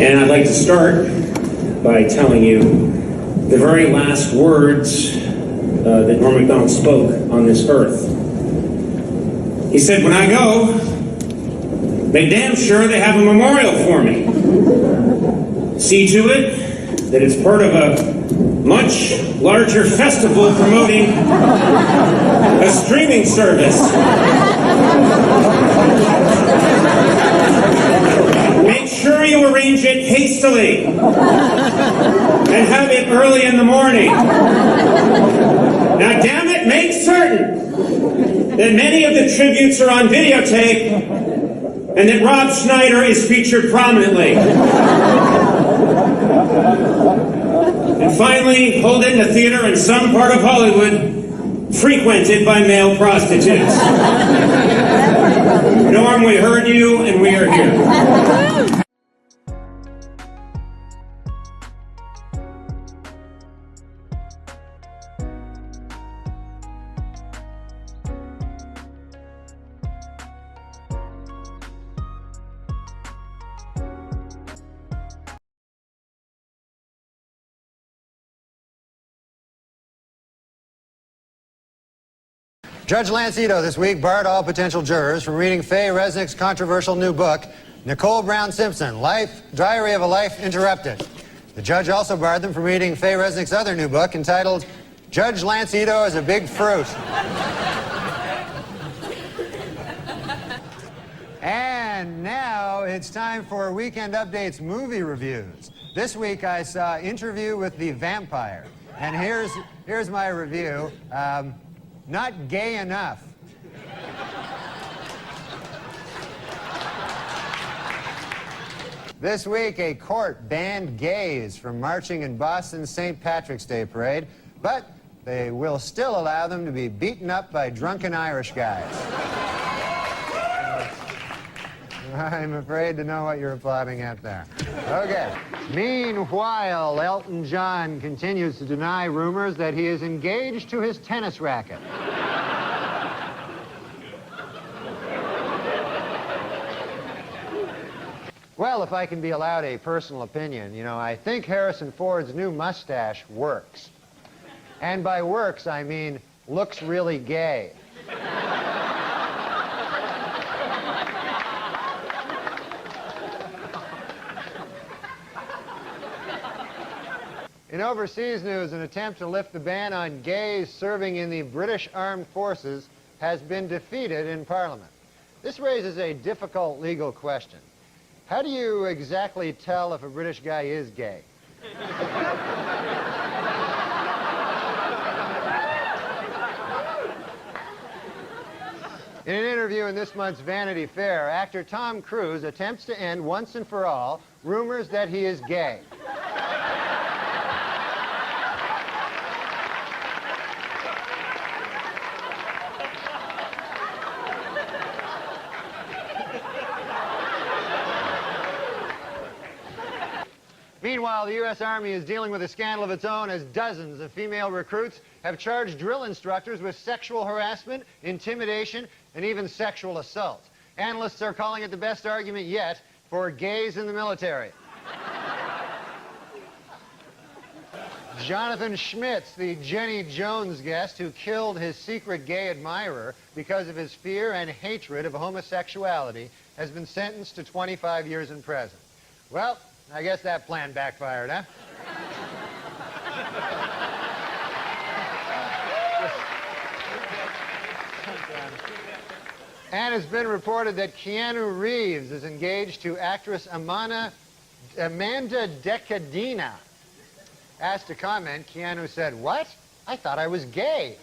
And I'd like to start by telling you the very last words that Norm MacDonald spoke on this earth. He said, "When I go, make damn sure they have a memorial for me. See to it that it's part of a much larger festival promoting a streaming service. Make sure you arrange it hastily and have it early in the morning. Now, damn it, make certain that many of the tributes are on videotape and that Rob Schneider is featured prominently. And finally, hold it in a theater in some part of Hollywood frequented by male prostitutes." Norm, we heard you and we are here. Judge Lance Ito this week barred all potential jurors from reading Faye Resnick's controversial new book, Nicole Brown Simpson, Diary of a Life Interrupted. The judge also barred them from reading Faye Resnick's other new book entitled Judge Lance Ito is a Big Fruit. And now it's time for Weekend Update's movie reviews. This week I saw Interview with the Vampire. And here's my review. Not gay enough. This week, a court banned gays from marching in Boston's St. Patrick's Day parade, but they will still allow them to be beaten up by drunken Irish guys. I'm afraid to know what you're applauding at there. Okay. Meanwhile, Elton John continues to deny rumors that he is engaged to his tennis racket. Well, if I can be allowed a personal opinion, you know, I think Harrison Ford's new mustache works. And by works, I mean looks really gay. In overseas news, an attempt to lift the ban on gays serving in the British Armed Forces has been defeated in Parliament. This raises a difficult legal question. How do you exactly tell if a British guy is gay? In an interview in this month's Vanity Fair, actor Tom Cruise attempts to end once and for all rumors that he is gay. Meanwhile, the U.S. Army is dealing with a scandal of its own as dozens of female recruits have charged drill instructors with sexual harassment, intimidation, and even sexual assault. Analysts are calling it the best argument yet for gays in the military. Jonathan Schmitz, the Jenny Jones guest who killed his secret gay admirer because of his fear and hatred of homosexuality, has been sentenced to 25 years in prison. Well, I guess that plan backfired, huh? And it's been reported that Keanu Reeves is engaged to actress Amanda Decadina. Asked to comment, Keanu said, "What? I thought I was gay.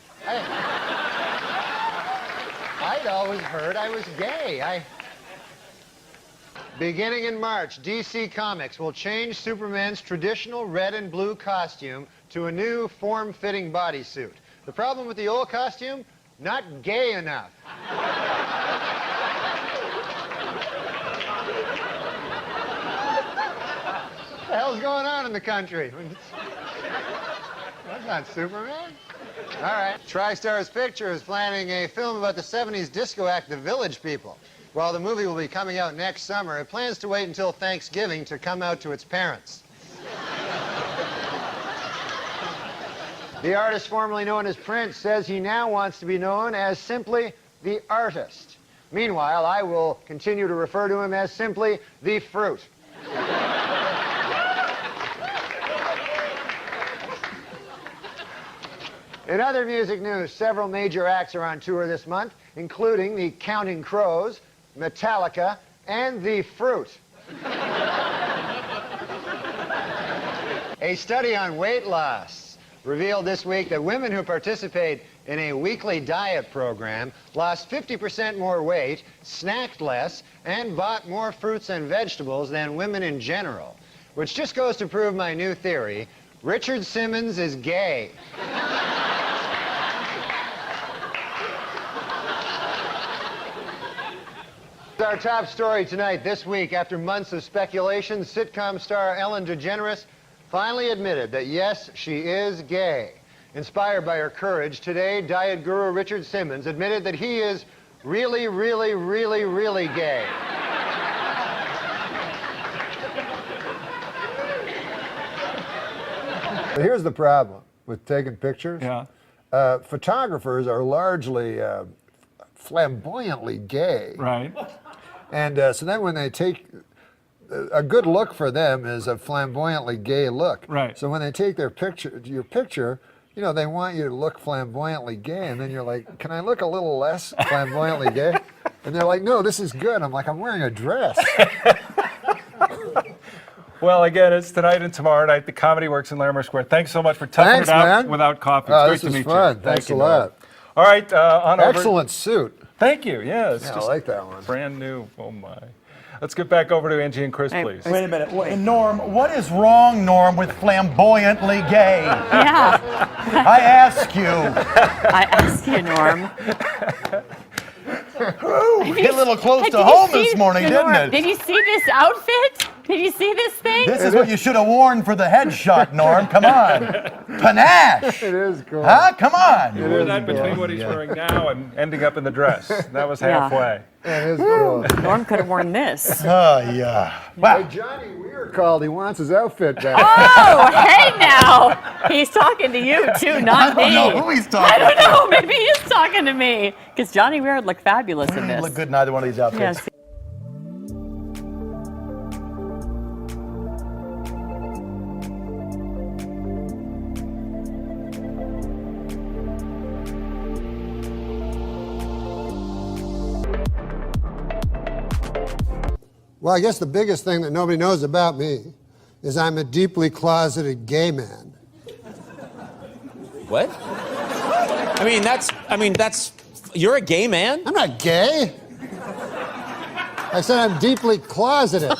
I'd always heard I was gay. Beginning in March, DC Comics will change Superman's traditional red and blue costume to a new form-fitting bodysuit. The problem with the old costume? Not gay enough. What the hell's going on in the country? That's not Superman. All right. TriStar's Pictures is planning a film about the 70s disco act, The Village People. while the movie will be coming out next summer, it plans to wait until Thanksgiving to come out to its parents. The artist formerly known as Prince says he now wants to be known as simply the artist. Meanwhile, I will continue to refer to him as simply the fruit. In other music news, several major acts are on tour this month, including the Counting Crows, Metallica, and the Fruit. A study on weight loss revealed this week that women who participate in a weekly diet program lost 50% more weight, snacked less, and bought more fruits and vegetables than women in general, which just goes to prove my new theory: Richard Simmons is gay. Our top story tonight. This week, after months of speculation, sitcom star Ellen DeGeneres finally admitted that, yes, she is gay. Inspired by her courage, today, diet guru Richard Simmons admitted that he is really, really, really, really gay. Here's the problem with taking pictures. Yeah. Photographers are largely flamboyantly gay. Right. And so then when they take, a good look for them is a flamboyantly gay look. Right. So when they take your picture, you know, they want you to look flamboyantly gay, and then you're like, can I look a little less flamboyantly gay? And they're like, no, this is good. I'm like, I'm wearing a dress. Well, again, it's tonight and tomorrow night. The Comedy Works in Larimer Square. Thanks so much for toughing Thanks, it out man. without coffee. It's great this to was meet fun. you. Thanks Thank a you, lot. Norm. All right, on over. Excellent suit. Thank you. Yes. Yeah, I like that one. Brand new. Oh my. Let's get back over to Angie and Chris, please. Wait a minute. Norm, what is wrong, Norm, with flamboyantly gay? Yeah. I ask you. I asked you, Norm. Hit a little close to home this morning, didn't it? Did you see this outfit? Did you see this thing? This is what you should have worn for the headshot, Norm. Come on. Panache. It is cool. Huh? Come on. You wore that between what he's wearing now and ending up in the dress. That was halfway. It is cool. Norm could have worn this. Oh, yeah. Wow. Hey, Johnny Weir called. He wants his outfit back. Oh, hey now. He's talking to you, too, not me. I don't know who he's talking I don't to. know. Maybe he is talking to me. Because Johnny Weir would look fabulous in this. Look good in either one of these outfits. Yes. Well, I guess the biggest thing that nobody knows about me is I'm a deeply closeted gay man. What? You're a gay man? I'm not gay. I said I'm deeply closeted.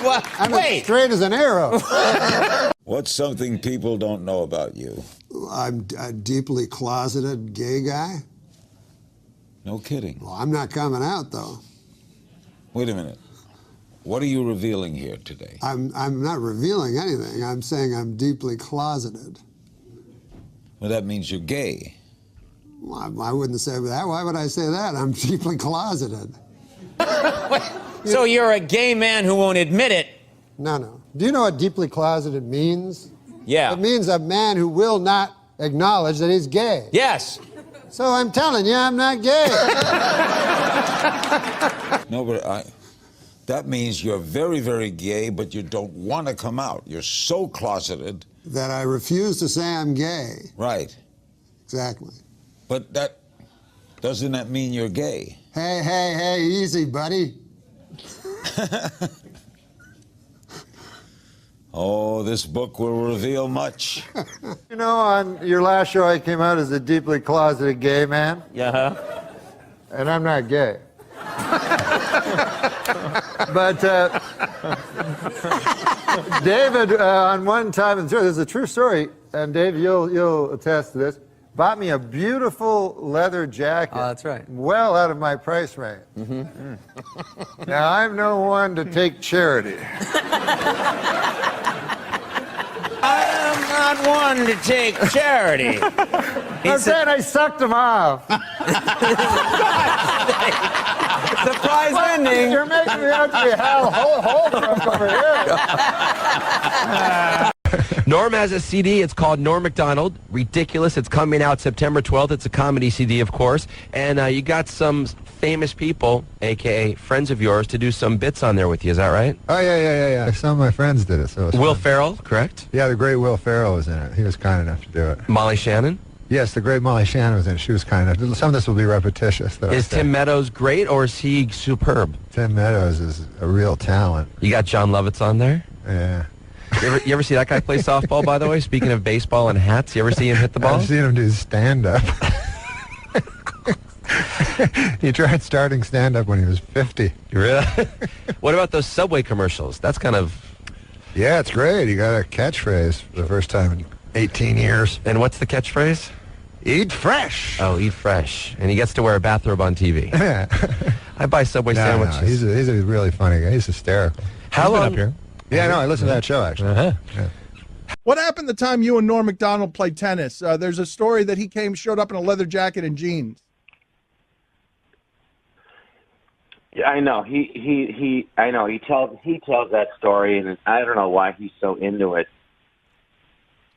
What? I'm as straight as an arrow. What's something people don't know about you? I'm a deeply closeted gay guy. No kidding. Well, I'm not coming out, though. Wait a minute. What are you revealing here today? I'm not revealing anything. I'm saying I'm deeply closeted. Well, that means you're gay. Well, I wouldn't say that. Why would I say that? I'm deeply closeted. So you're a gay man who won't admit it? No. Do you know what deeply closeted means? Yeah. It means a man who will not acknowledge that he's gay. Yes. So I'm telling you, I'm not gay. No, but that means you're very, very gay, but you don't want to come out. You're so closeted. That I refuse to say I'm gay. Right. Exactly. But doesn't that mean you're gay? Hey, easy, buddy. Oh, this book will reveal much. You know, on your last show, I came out as a deeply closeted gay man. Yeah. And I'm not gay. But David, on one time, this is a true story, and Dave, you'll attest to this, bought me a beautiful leather jacket. Oh, that's right. Well out of my price range. Now, I'm no one to take charity. I am not not one to take charity. I'm saying I sucked him off. Surprise ending. You're making me out to be Hal Holbrook over here. Norm has a CD. It's called Norm MacDonald. Ridiculous. It's coming out September 12th. It's a comedy CD, of course. And you got some famous people, a.k.a. friends of yours, to do some bits on there with you. Is that right? Oh, yeah. Some of my friends did it. So it was Will fun. Ferrell, correct? Yeah, the great Will Ferrell was in it. He was kind enough to do it. Molly Shannon? Yes, the great Molly Shannon was in it. She was kind enough. Some of this will be repetitious. Is Tim Meadows great, or is he superb? Tim Meadows is a real talent. You got John Lovitz on there? Yeah. You ever see that guy play softball, by the way? Speaking of baseball and hats, you ever see him hit the ball? I've seen him do stand-up. He tried starting stand-up when he was 50. Really? What about those Subway commercials? That's kind of... Yeah, it's great. He got a catchphrase for the first time in 18 years. And what's the catchphrase? Eat fresh. Oh, eat fresh. And he gets to wear a bathrobe on TV. Yeah. I buy Subway sandwiches. No, he's a really funny guy. He's hysterical. How long? Up here. Yeah, no, I listened to that show, actually. Uh-huh. Yeah. What happened the time you and Norm MacDonald played tennis? There's a story that he showed up in a leather jacket and jeans. Yeah, I know. I know. He tells that story, and I don't know why he's so into it.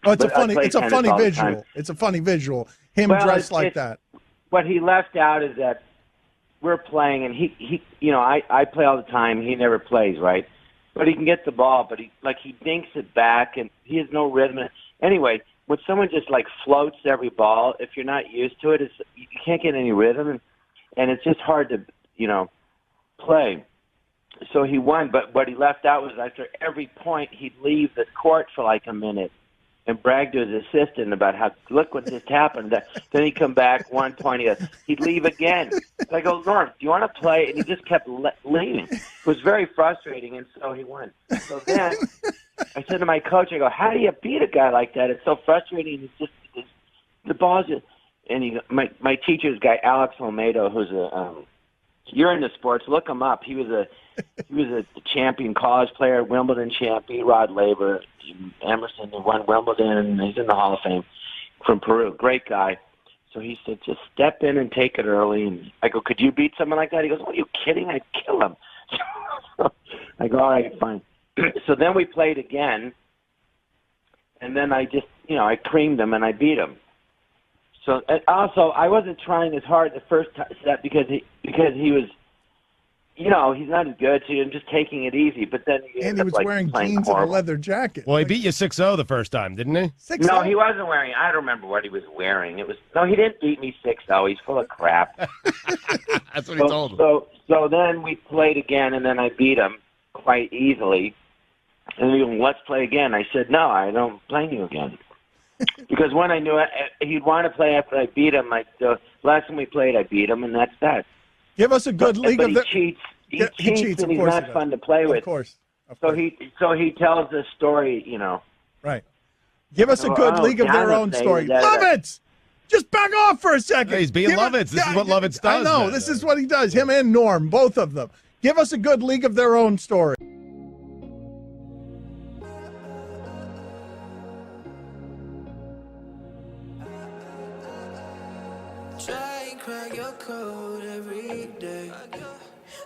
Oh, it's But I play a tennis funny all the visual. time. It's a funny visual. Him Well, dressed like that. What he left out is that we're playing, and he I play all the time. He never plays, right? But he can get the ball, but he dinks it back, and he has no rhythm. Anyway, when someone just like floats every ball, if you're not used to it, you can't get any rhythm, and it's just hard to play. So he won, but what he left out was after every point, he'd leave the court for like a minute and brag to his assistant about how, look what just happened. Then he'd come back, 1 point, he'd leave again. So I go, Norm, do you want to play? And he just kept leaving. It was very frustrating, and so he won. So then I said to my coach, I go, how do you beat a guy like that? It's so frustrating. The ball's just, and my teacher's guy, Alex Olmedo, who's you're into sports, look him up. He was a champion college player, Wimbledon champion, Rod Laver, Emerson, who won Wimbledon, and he's in the Hall of Fame from Peru. Great guy. So he said, just step in and take it early. And I go, could you beat someone like that? He goes, are you kidding? I'd kill him. So I go, all right, fine. So then we played again, and then I just, I creamed him and I beat him. So also, I wasn't trying as hard the first set because he was, he's not as good, so I'm just taking it easy. But then And he was wearing jeans and a leather jacket. Well, he beat you 6-0 the first time, didn't he? 6-0? No, he wasn't wearing. I don't remember what he was wearing. He didn't beat me 6-0. He's full of crap. That's what he told him. So then we played again, and then I beat him quite easily. And he goes, let's play again. I said, no, I don't play you again. Because when I knew he'd want to play after I beat him, the last time we played, I beat him, and that's that. Give us a good league but of the... He cheats, cheats, and of he's course not he does. fun to play with. Of course. So he tells this story, Right. Give us a good league of their own story. Lovitz! Just back off for a second. Yeah, he's being Lovitz. This is what Lovitz does. I know. man. This is what he does. Him and Norm, both of them. Give us a good league of their own story. Try and crack your code every day.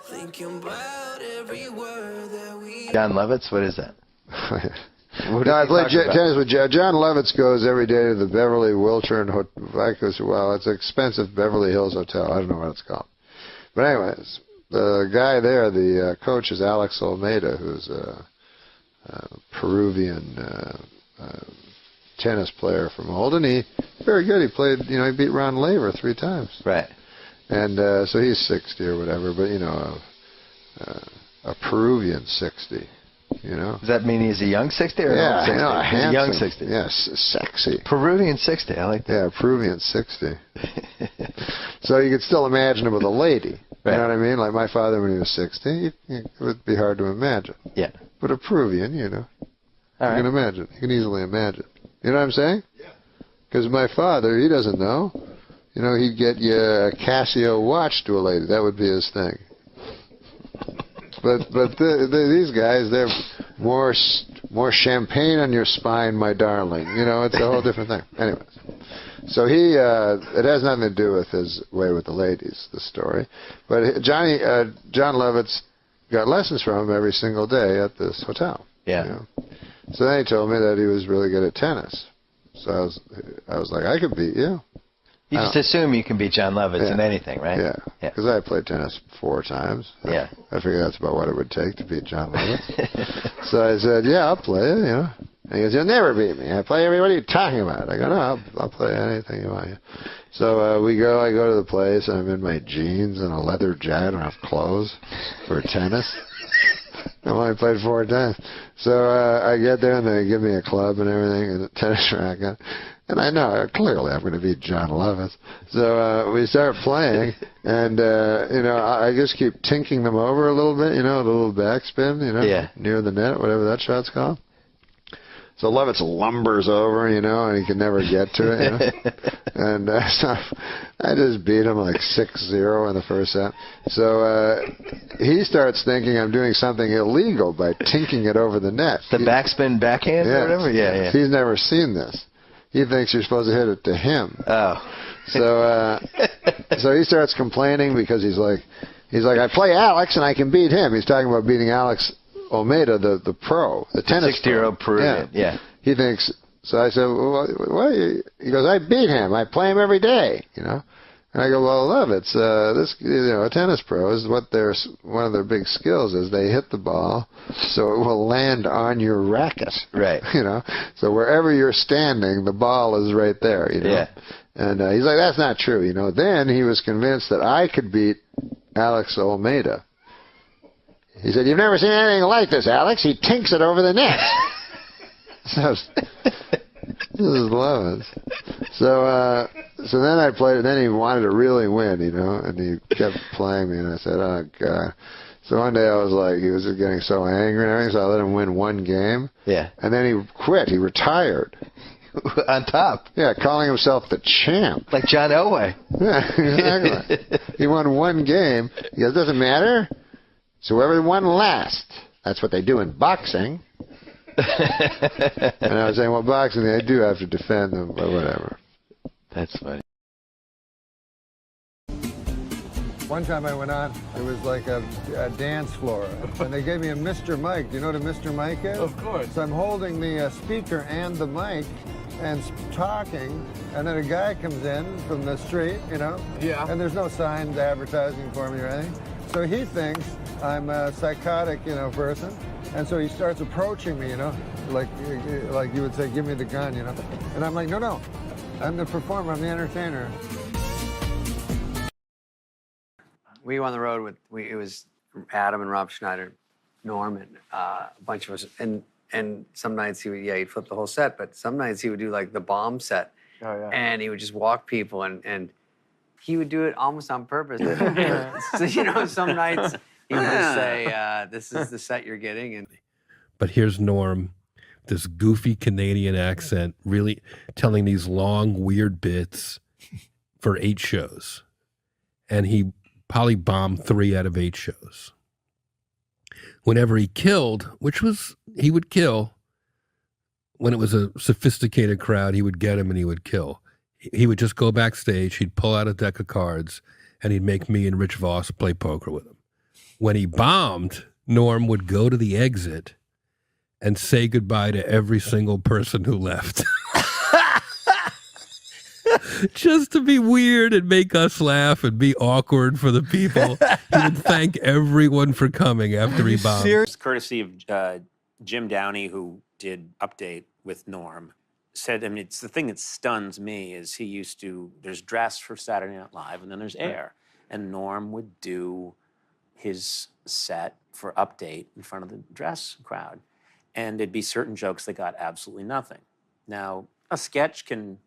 Thinking about every word that we... John Lovitz, what is that? No, I played tennis with John Lovitz. Goes every day to the Beverly Wilshire and it's an expensive Beverly Hills hotel. I don't know what it's called. But anyways, the guy there, the coach, is Alex Olmedo, who's a Peruvian tennis player from old, and he very good. He played, he beat Ron Laver 3 times. Right. And so he's 60 or whatever, but a Peruvian 60. Does that mean he's a young 60 or yeah, an old 60? He's a young 60. Yes, sexy. Peruvian 60, I like that. Yeah, Peruvian 60. So you could still imagine him with a lady. Right. You know what I mean? Like my father when he was 60, it would be hard to imagine. Yeah. But a Peruvian, you can imagine. You can easily imagine. You know what I'm saying? Yeah. Because my father, he doesn't know. He'd get you a Casio watch to a lady. That would be his thing. But these guys, they're more more champagne on your spine, my darling. You know, it's a whole different thing. Anyways, so it has nothing to do with his way with the ladies, the story. But John Lovitz got lessons from him every single day at this hotel. Yeah. You know? So then he told me that he was really good at tennis. So I was like, I could beat you. You just assume you can beat John Lovitz in anything, right? Yeah. Because I played tennis 4 times. Yeah. I figured that's about what it would take to beat John Lovitz. So I said, yeah, I'll play it, you know. And he goes, you'll never beat me. I play everybody. What are you talking about? I go, no, I'll play anything you want. So I go to the place, and I'm in my jeans and a leather jacket. I don't have clothes for tennis. I only played 4 times. So I get there, and they give me a club and everything and a tennis racket. And I know, clearly, I'm going to beat John Lovitz. So we start playing, and, you know, I just keep tinking them over a little bit, you know, a little backspin, you know, near the net, whatever that shot's called. So Lovitz lumbers over, you know, and he can never get to it, you know. And so I just beat him like 6-0 in the first set. So he starts thinking I'm doing something illegal by tinking it over the net. The backspin backhand or whatever? Yeah. He's never seen this. He thinks you're supposed to hit it to him. Oh. So he starts complaining because he's like, I play Alex and I can beat him. He's talking about beating Alex Almeida, the pro, the tennis 60-year-old Peruvian. Yeah. He thinks. So I said, well, what? He goes, I beat him. I play him every day. You know. And I go, well, Lovitz, this, you know, a tennis pro is one of their big skills is they hit the ball so it will land on your racket. Right. You know. So wherever you're standing, the ball is right there. You know. Yeah. And he's like, that's not true. You know. Then he was convinced that I could beat Alex Almeida. He said, you've never seen anything like this, Alex. He tinks it over the net. So, this is Lovitz. So then I played, and then he wanted to really win, you know, and he kept playing me, and I said, oh, God. So one day I was like, he was just getting so angry and everything, so I let him win 1 game. Yeah. And then he quit. He retired. On top. Yeah, calling himself the champ. Like John Elway. Yeah, exactly. He won 1 game. He goes, doesn't matter. So whoever won last, that's what they do in boxing. And I was saying, well, boxing, they do have to defend them, but whatever. That's funny. One time I went on, it was like a dance floor, and they gave me a Mr. Mic. Do you know what a Mr. Mic is? Of course. So I'm holding the speaker and the mic and talking, and then a guy comes in from the street, you know? Yeah. And there's no signs advertising for me or anything. So he thinks I'm a psychotic, you know, person. And so he starts approaching me, you know, like you would say, give me the gun, you know. And I'm like, no, I'm the performer, I'm the entertainer. We were on the road with, it was Adam and Rob Schneider, Norm, and a bunch of us. And some nights he'd flip the whole set, but some nights he would do like the bomb set. Oh, yeah. And he would just walk people, and he would do it almost on purpose. So, you know, some nights he would just say, this is the set you're getting. And But here's Norm, this goofy Canadian accent, really telling these long, weird bits for 8 shows. And he probably bombed 3 out of 8 shows. Whenever he killed, which was, he would kill, when it was a sophisticated crowd, he would get him and he would kill. He would just go backstage, he'd pull out a deck of cards, and he'd make me and Rich Voss play poker with him. When he bombed, Norm would go to the exit and say goodbye to every single person who left. Just to be weird and make us laugh and be awkward for the people. He would thank everyone for coming after he bombed. Courtesy of Jim Downey, who did Update with Norm, said, I mean, it's the thing that stuns me is he used to, there's dress for Saturday Night Live and then there's air. And Norm would do his set for Update in front of the dress crowd. And there'd be certain jokes that got absolutely nothing. Now, a sketch can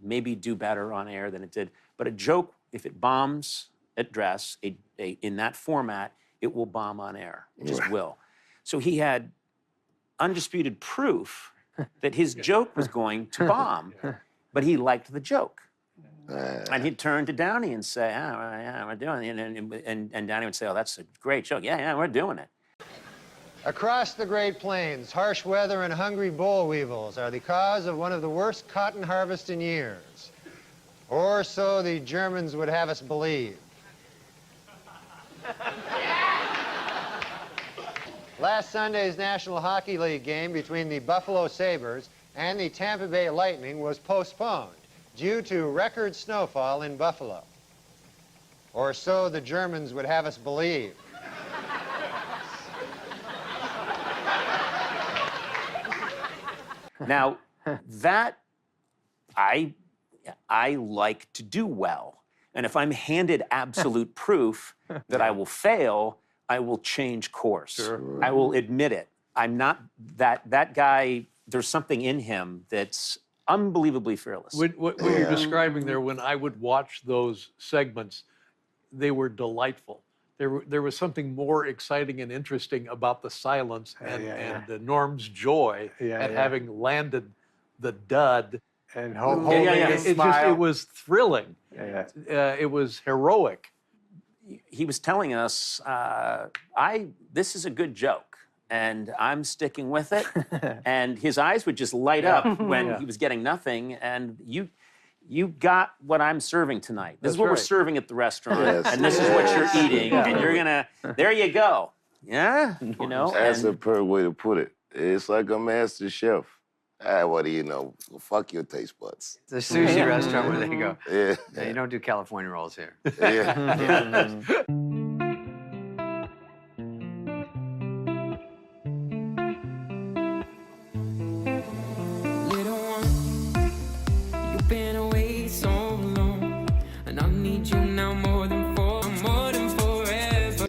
maybe do better on air than it did, but a joke, if it bombs at dress, in that format, it will bomb on air. It just will. So he had undisputed proof that his joke was going to bomb, but he liked the joke. And he'd turn to Downey and say, yeah, we're doing it. And Downey would say, oh, that's a great joke. Yeah, we're doing it. Across the Great Plains, harsh weather and hungry boll weevils are the cause of one of the worst cotton harvests in years. Or so the Germans would have us believe. Last Sunday's National Hockey League game between the Buffalo Sabres and the Tampa Bay Lightning was postponed due to record snowfall in Buffalo. Or so the Germans would have us believe. Now, that I like to do well. And if I'm handed absolute proof that I will fail, I will change course. Sure. I will admit it. I'm not that guy. There's something in him that's unbelievably fearless. What you're describing there, when I would watch those segments, they were delightful. There was something more exciting and interesting about the silence and Norm's joy at having landed the dud. And holding a smile. It was thrilling. It was heroic. He was telling us, this is a good joke, and I'm sticking with it. And his eyes would just light up when he was getting nothing. And you got what I'm serving tonight. This is what we're serving at the restaurant, and this is what you're eating. And you're gonna, there you go. Yeah, you know. That's a perfect way to put it. It's like a master chef. What do you know? Fuck your taste buds. It's a sushi restaurant where they go. Yeah. You don't do California rolls here. Yeah. Little one, you've been away so long, and I need you now more than forever.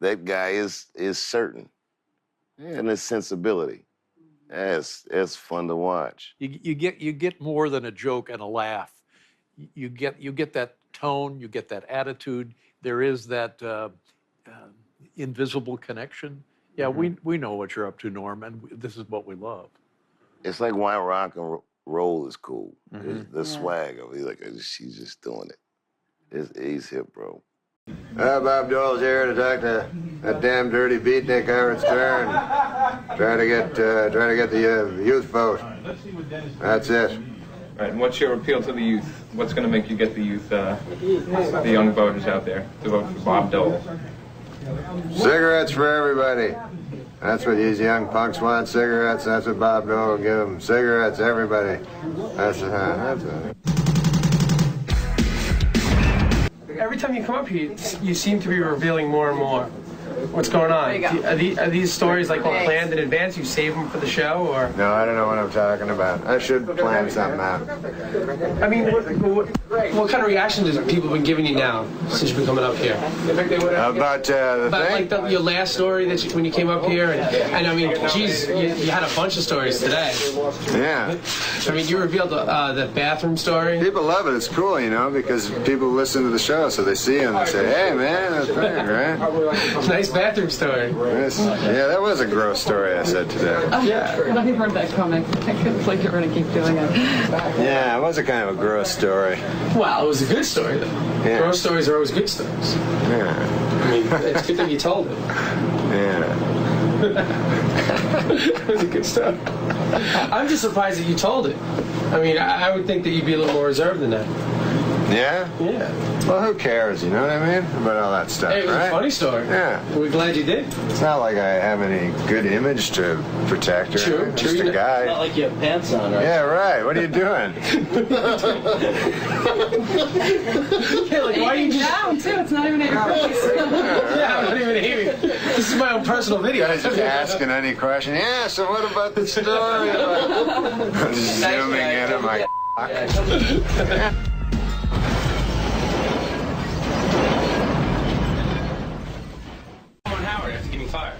That guy is certain, and his sensibility. It's fun to watch. You get more than a joke and a laugh. You get that tone. You get that attitude. There is that invisible connection. Yeah, we know what you're up to, Norm, and this is what we love. It's like why rock and roll is cool. The swag of it, like she's just doing it. He's hip, bro. Bob Dole's here to talk to that damn dirty beatnik Howard Stern. Try to get the youth vote. That's it. Right, and what's your appeal to the youth? What's going to make you get the youth, the young voters out there to vote for Bob Dole? Cigarettes for everybody. That's what these young punks want, cigarettes. That's what Bob Dole will give them. Cigarettes, everybody. That's it. Every time you come up here, you seem to be revealing more and more. What's going on? Are these stories like all planned in advance? You save them for the show, or? No, I don't know what I'm talking about. I should plan something out. I mean, what kind of reaction has people been giving you now since you've been coming up here? About the thing? Like your last story that when you came up here, and I mean, geez, you had a bunch of stories today. Yeah. I mean, you revealed the bathroom story. People love it. It's cool, you know, because people listen to the show, so they see him and they say, "Hey, man, that's big, right?" Nice bathroom story. Yeah, that was a gross story I said today. Yeah. I've heard that comic. I couldn't like you're going to keep doing it. Yeah, it was a kind of a gross story. Well, it was a good story, though. Yeah. Gross stories are always good stories. Yeah. I mean, it's good that you told it. Yeah. It was a good story. I'm just surprised that you told it. I mean, I would think that you'd be a little more reserved than that. Yeah? Yeah. Well, who cares, you know what I mean? About all that stuff, Hey, it was right? a funny story. Yeah. We're glad you did. It's not like I have any good image to protect or True, anything. Just true. a guy. Not like you have pants on, right? Yeah, right. What are you doing? Yeah, like, why are you just... down, too. It's not even at your face. Yeah, I'm not even hearing. This is my own personal video. Just asking any question. Yeah, so what about the story? I'm just zooming in on my Yeah. Howard after getting fired.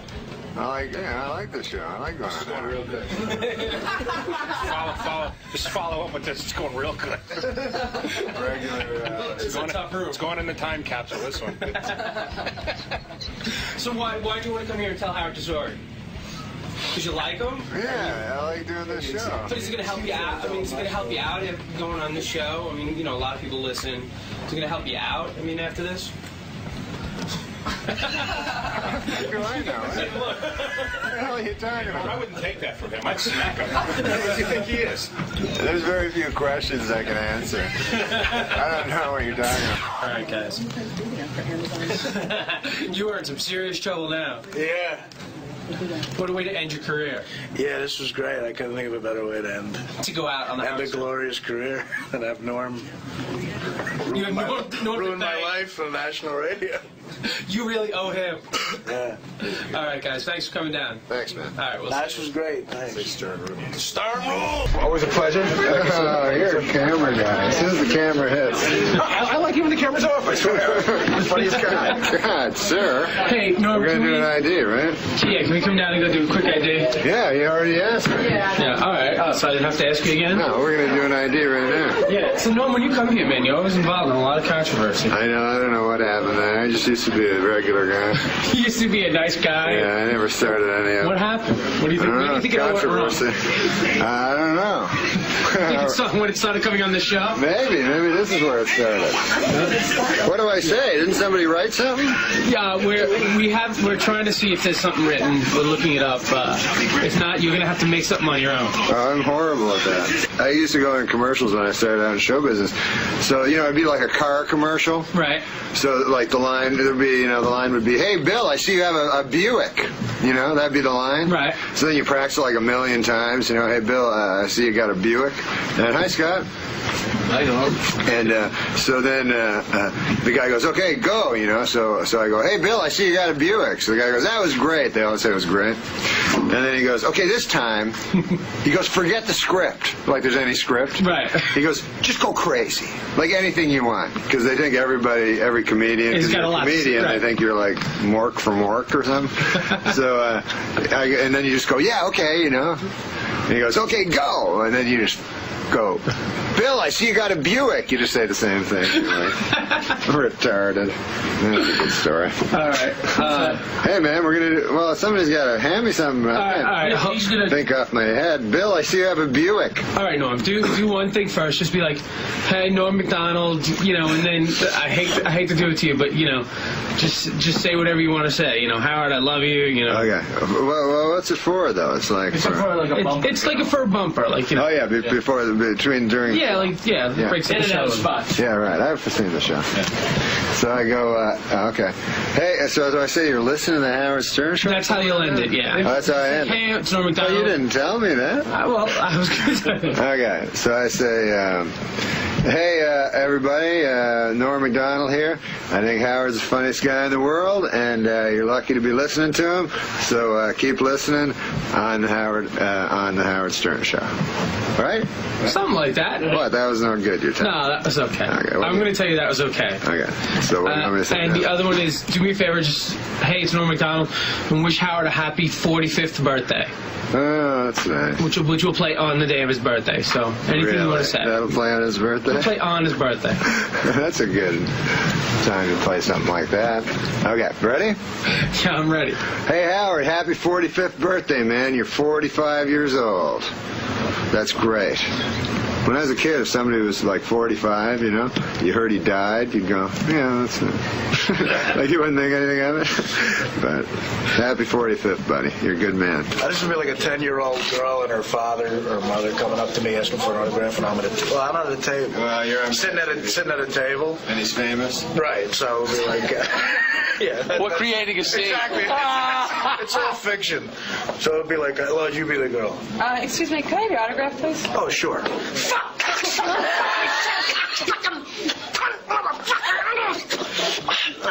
I like the show. I like going on that. Real good. Just follow up with this. It's going real good. Regular. It's a tough room. It's going in the time capsule, this one. So why do you want to come here and tell Howard your story? Because you like him? Yeah, I like doing this show. So is it going to help you out? I mean, is it going to help you out if going on this show? I mean, you know, a lot of people listen. Is it going to help you out, I mean, after this? I know. What the hell are you talking about? I wouldn't take that from him. I'd smack him. Who do you think he is? There's very few questions I can answer. I don't know what you're talking about. All right, guys. You are in some serious trouble now. Yeah. What a way to end your career. Yeah, this was great. I couldn't think of a better way to end. To go out on the End a glorious career and have Norm You have Norm ruin my life on national radio. You really owe him. Yeah. All right, guys. Thanks for coming down. Thanks, man. All right. Well, This was great. Thanks. Stern rule. Stern rule. Always a pleasure. Oh, you're a camera guy. As soon as the camera hits. I like you when the camera's off. I swear. Funniest guy. God, sir. Hey, Norm, we're gonna do an ID, right? Yeah, can we come down and go do a quick ID? Yeah, you already asked me. Yeah. All right. Oh, so I didn't have to ask you again? No, we're gonna do an ID right now. Yeah. So Norm, when you come here, man, you're always involved in a lot of controversy. I know. I don't know what happened there. I just used to be a regular guy. You used to be a nice guy. Yeah, I never started any of it. What happened? What do you think? What do you think it all went wrong? Controversy. I don't know. Think it's something when it started coming on the show? Maybe this is where it started. What do I say? Didn't somebody write something? Yeah, we're trying to see if there's something written. We're looking it up. If not, you're gonna have to make something on your own. Oh, I'm horrible at that. I used to go in commercials when I started out in show business. So it'd be like a car commercial. Right. So like the line would be, "Hey Bill, I see you have a Buick." That'd be the line. Right. So then you practice it like a million times. "Hey Bill, I see you got a Buick." And "Hi Scott." I know. And so then the guy goes, "Okay, go." So I go, "Hey Bill, I see you got a Buick." So the guy goes, "That was great." They all say it was great. And then he goes, "Okay, this time," he goes, "forget the script." Like there's any script. Right. He goes, "Just go crazy. Like anything you want." Because they think every comedian, He's because got you're a a lot comedian, right. they think you're like Mork from Mork or something. So, and then you just go, "Yeah, okay," And he goes, "Okay, go." And then you just go, "Bill, I see you got a Buick." You just say the same thing. Like, retarded. That's a good story. All right. Hey, man, we're going to somebody's got to hand me something. All right. He's gonna think off my head. "Bill, I see you have a Buick." All right, Norm. Do one thing first. Just be like, "Hey, Norm MacDonald," and then I hate to do it to you, but just say whatever you want to say. "Howard, I love you." Okay. Well, what's it for though? It's like it's like a fur bumper, like Oh yeah, during. Yeah, breaks the show spots. Yeah, right. I've seen the show. Yeah. So I go, okay. Hey, so do I say you're listening to the Howard Stern show? That's how you'll end it. Yeah. Oh, that's how I end it. Hey, it's Norm MacDonald. Oh, you didn't tell me that. I was going to tell you. Okay, so I say, "Hey, everybody, Norm MacDonald here. I think Howard's the funniest guy in the world, and you're lucky to be listening to him. So keep listening on the Howard Stern show." Right? Something like that. What? That was not good. You're telling me. No, that was okay. Okay, I'm going to tell you that was okay. Okay. So what do you want me to say? And the other one is, do me a favor, just, "Hey, it's Norm MacDonald, and wish Howard a happy 45th birthday." Oh, that's nice. Which will play on the day of his birthday. So anything you want to say. That'll play on his birthday? It'll play on his birthday. That's a good time to play something like that. Okay, ready? Yeah, I'm ready. "Hey, Howard, happy 45th birthday, man. You're 45 years old. That's great." When I was a kid, if somebody was like 45, you heard he died, you'd go, "Yeah, that's it." Like you wouldn't think anything of it. But happy 45th, buddy. You're a good man. I just would be like a 10-year-old girl and her father or mother coming up to me asking for an autograph, and I'm at the table. Well, I'm sitting at a table. And he's famous? Right, so it would be like... yeah. We're creating a scene. Exactly. It's all fiction. So it would be like, "Well, you be the girl." Excuse me, could I have your autograph, please? Oh, sure.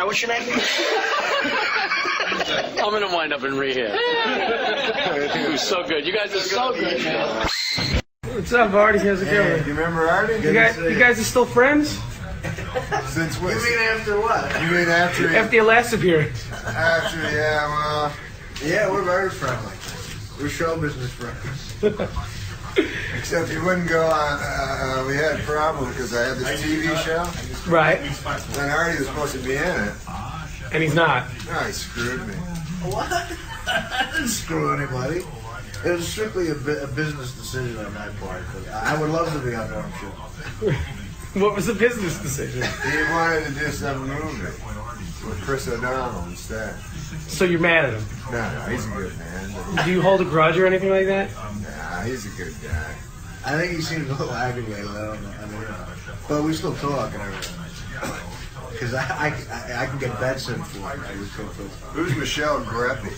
What's your name? I'm going to wind up in rehab. It was so good. You guys are so good, man. What's up, Artie? How's it going? You remember Artie? You guys are still friends? Since what? You mean after what? You mean after your last appearance? Yeah, we're very friendly. We're show business friends. Except you wouldn't go on, we had problems because I had this TV show. Right. And Artie was supposed to be in it. And he's not. No, he screwed me. What? I didn't screw anybody. It was strictly a business decision on my part. I would love to be on Norm's show. What was the business decision? He wanted to do some movie. with Chris O'Donnell instead. So you're mad at him? No, he's a good man. But Do you hold a grudge or anything like that? nah, he's a good guy. I think he seems a little aggravated. I don't know. I mean, but we still talk and everything. Because I can get bed sent for him. Who's Michelle Greppy?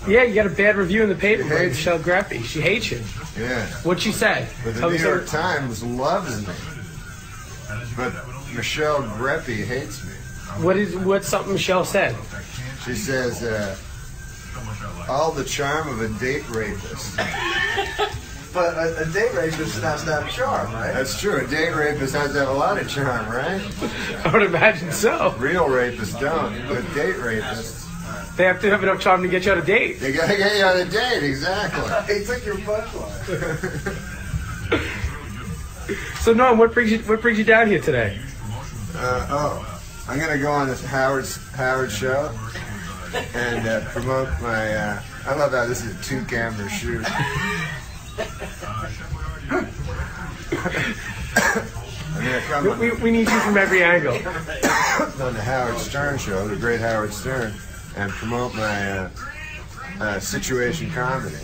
Yeah, you got a bad review in the paper by Michelle Greppy. She hates you. Yeah. What'd she say? But the Tell me New York something. Times loves me. But Michelle Greppy hates me. What's something Michelle said? She says, all the charm of a date rapist. But a date rapist has to have charm, right? That's true. A date rapist has to have a lot of charm, right? I would imagine so. Real rapists don't, but date rapists. They have to have enough charm to get you on a date. They gotta get you on a date, exactly. He took your punchline. So Norm, what brings you down here today? I'm gonna go on this Howard show and promote my. I love how this is a 2-camera shoot. I'm gonna come on We need you from every angle. on the Howard Stern show, the great Howard Stern, and promote my situation comedy.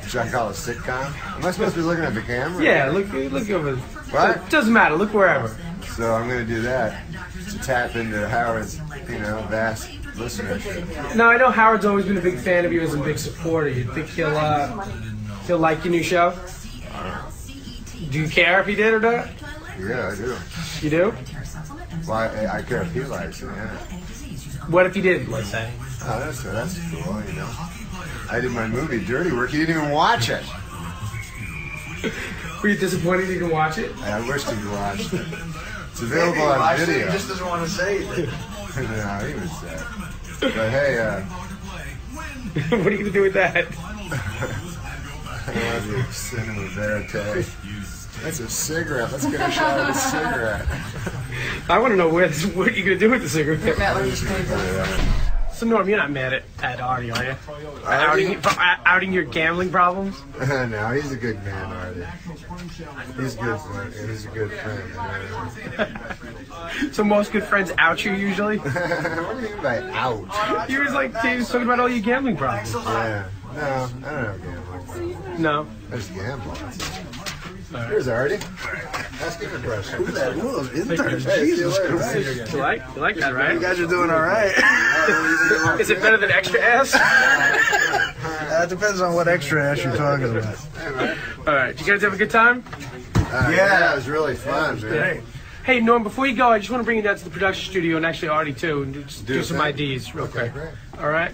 Should I call it a sitcom? Am I supposed to be looking at the camera? Yeah, look over. What? It doesn't matter. Look wherever. So I'm going to do that to tap into Howard's, vast listenership. Now I know Howard's always been a big fan of you, as a big supporter. You think he'll like your new show? Do you care if he did or not? Yeah, I do. You do? Well, I care if he likes it, yeah. What if he didn't? Let's say. Oh, that's cool, I did my movie Dirty Work. He didn't even watch it. Were you disappointed you didn't watch it? I wished he'd watched it. It's available on video. He just doesn't want to say it. No, he was sad. But hey, what are you gonna do with that? I love you, cinema verite. That's a cigarette. Let's get a shot of a cigarette. I want to know what you're gonna do with the cigarette. So Norm, you're not mad at Artie, are you? Outing your gambling problems? No, he's a good man, Artie. He's good. He's a good friend. So most good friends out you usually? What do you mean by out? You was talking about all your gambling problems. Yeah. No, I don't have gambling problems. No. I just gamble. Here's Artie. Ask him a question. Who's that? Who are those interns? Hey, Jesus Christ. You like that, right? You guys are doing all right. Is it better than extra ass? That depends on what extra ass you're talking about. All right. Did you guys have a good time? Yeah, it was really fun, man. Hey, Norm, before you go, I just want to bring you down to the production studio, and actually Artie too, and just do some IDs real quick. Great. All right.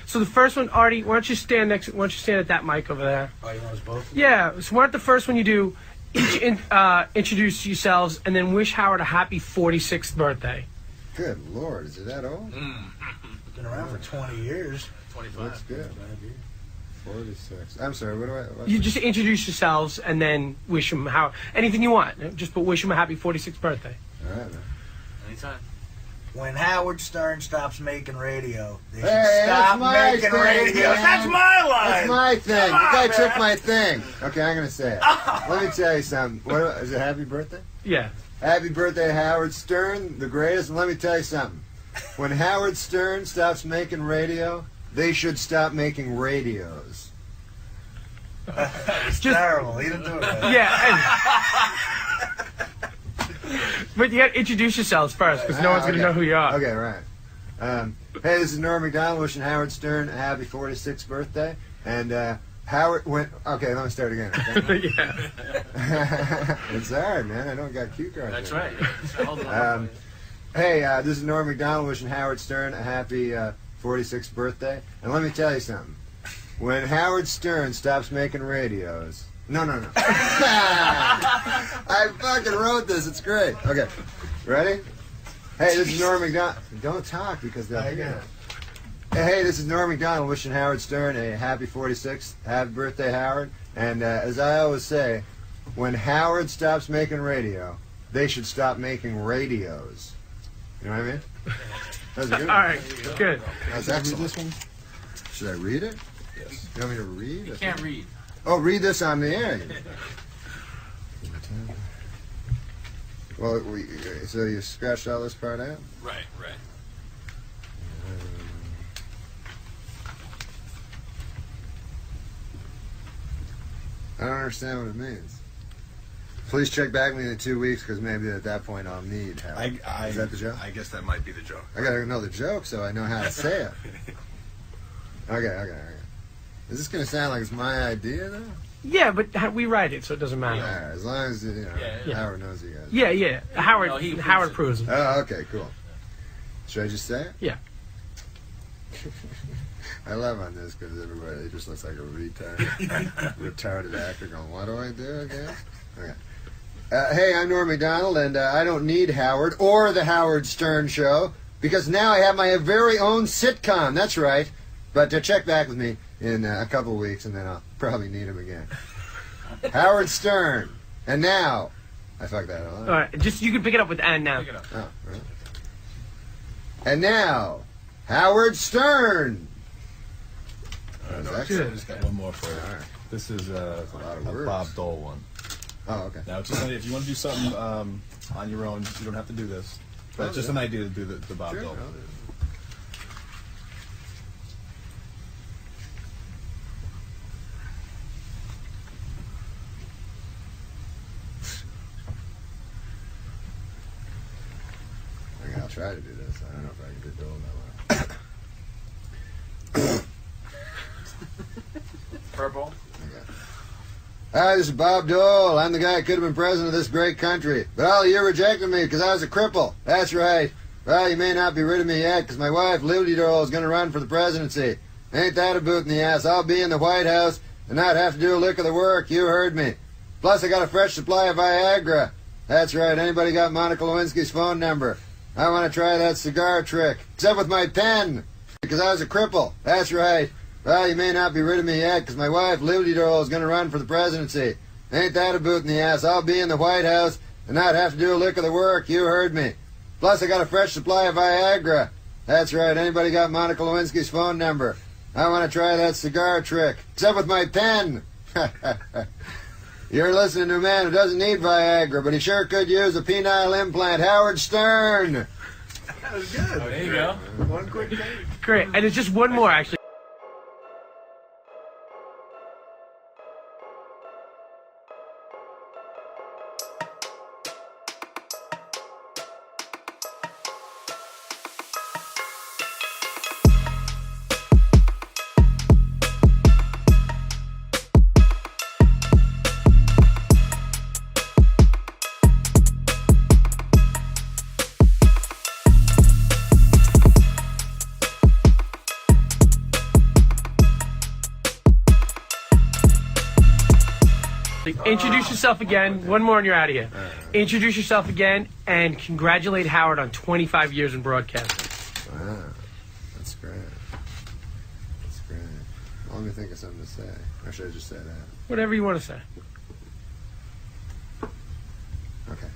So the first one, Artie, why don't you stand at that mic over there? Oh, you want us both? Yeah. So why don't the first one you do, each introduce yourselves, and then wish Howard a happy 46th birthday. Good Lord, is it that old? Been around for 20 years. 25. That's good. 46. I'm sorry, what do I... You just introduce yourselves and then wish him anything you want. Just wish him a happy 46th birthday. All right, man. Anytime. When Howard Stern stops making radio, they should Hey, stop that's my making thing, radio. man. That's my line. That's my thing. Come You on, guys took man. my thing. Okay, I'm going to say it. Let me tell you something. Is it happy birthday? Yeah. Happy birthday, Howard Stern, the greatest. And let me tell you something. When Howard Stern stops making radio, they should stop making radios. It's terrible. He didn't do it. Yeah. But you got to introduce yourselves first, because no one's going to know who you are. Okay, right. Hey, this is Norm MacDonald wishing Howard Stern a happy 46th birthday. And Howard went... Okay, let me start again. Okay? Yeah. It's all right, man. I don't got cue cards. That's right. right. Hey, this is Norm MacDonald wishing Howard Stern a happy 46th birthday. And let me tell you something. When Howard Stern stops making radios... No. I fucking wrote this. It's great. Okay. Ready? Hey, this is Norm MacDonald. Don't talk because they'll hear it. Hey, this is Norm MacDonald wishing Howard Stern a happy 46th. Happy birthday, Howard. And as I always say, when Howard stops making radio, they should stop making radios. You know what I mean? That was a good one. All right, good. That's excellent. This one? Should I read it? Yes. You want me to read? You can't read. Oh, read this on the air. Well, so you scratched all this part out? Right. I don't understand what it means. Please check back with me in 2 weeks, because maybe at that point I'll need help. Is that the joke? I guess that might be the joke. I gotta know the joke so I know how to say it. Okay. Is this gonna sound like it's my idea, though? Yeah, but we write it, so it doesn't matter. Yeah, as long as Howard knows you guys. Yeah. Howard approves it. Oh, okay, cool. Should I just say it? Yeah. I love on this because everybody just looks like a retarded actor going, what do I do again? Okay. Hey, I'm Norm MacDonald, and I don't need Howard or the Howard Stern Show because now I have my very own sitcom. That's right. But check back with me in a couple weeks, and then I'll probably need him again. Howard Stern. And now, I fucked that all up. All right, just you can pick it up with "and now." Oh, right. And now, Howard Stern. I just got one more for you. All right. This is a words. Bob Dole one. Oh, okay. Now, just if you want to do something on your own, you don't have to do this. But just an idea to do the Bob Dole. I'll try to do this. I don't know if I can do Dole that way. Purple. Hi, this is Bob Dole. I'm the guy who could have been president of this great country. But all of you rejected me because I was a cripple. That's right. Well, you may not be rid of me yet because my wife, Liberty Dole, is going to run for the presidency. Ain't that a boot in the ass? I'll be in the White House and not have to do a lick of the work. You heard me. Plus, I got a fresh supply of Viagra. That's right. Anybody got Monica Lewinsky's phone number? I want to try that cigar trick. Except with my pen. Because I was a cripple. That's right. Well, you may not be rid of me yet because my wife, Liberty Dole, is going to run for the presidency. Ain't that a boot in the ass? I'll be in the White House and not have to do a lick of the work. You heard me. Plus, I got a fresh supply of Viagra. That's right. Anybody got Monica Lewinsky's phone number? I want to try that cigar trick. Except with my pen. You're listening to a man who doesn't need Viagra, but he sure could use a penile implant. Howard Stern. That was good. Oh, there you go. One quick thing. Great, and there's just one more actually. Introduce yourself again. One more and you're out of here. Introduce yourself again and congratulate Howard on 25 years in broadcasting. Wow. That's great. That's great. Well, let me think of something to say. Or should I just say that? Whatever you want to say. Okay.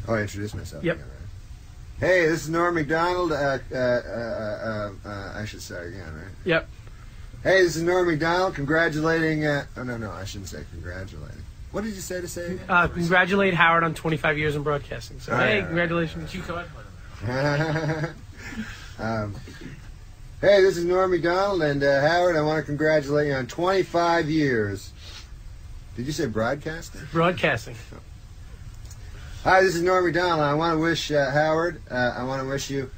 Oh, I introduced myself Yep. again, right? Hey, this is Norm MacDonald. I should start again, right? Yep. Hey, this is Norm MacDonald. Congratulating. Oh, no, I shouldn't say congratulating. What did you say to say again? Congratulate Howard on 25 years in broadcasting. So, hey, congratulations. You Hey, this is Norm MacDonald, and Howard, I want to congratulate you on 25 years. Did you say broadcasting? Broadcasting. Hi, this is Norm MacDonald. I want to wish Howard, I want to wish you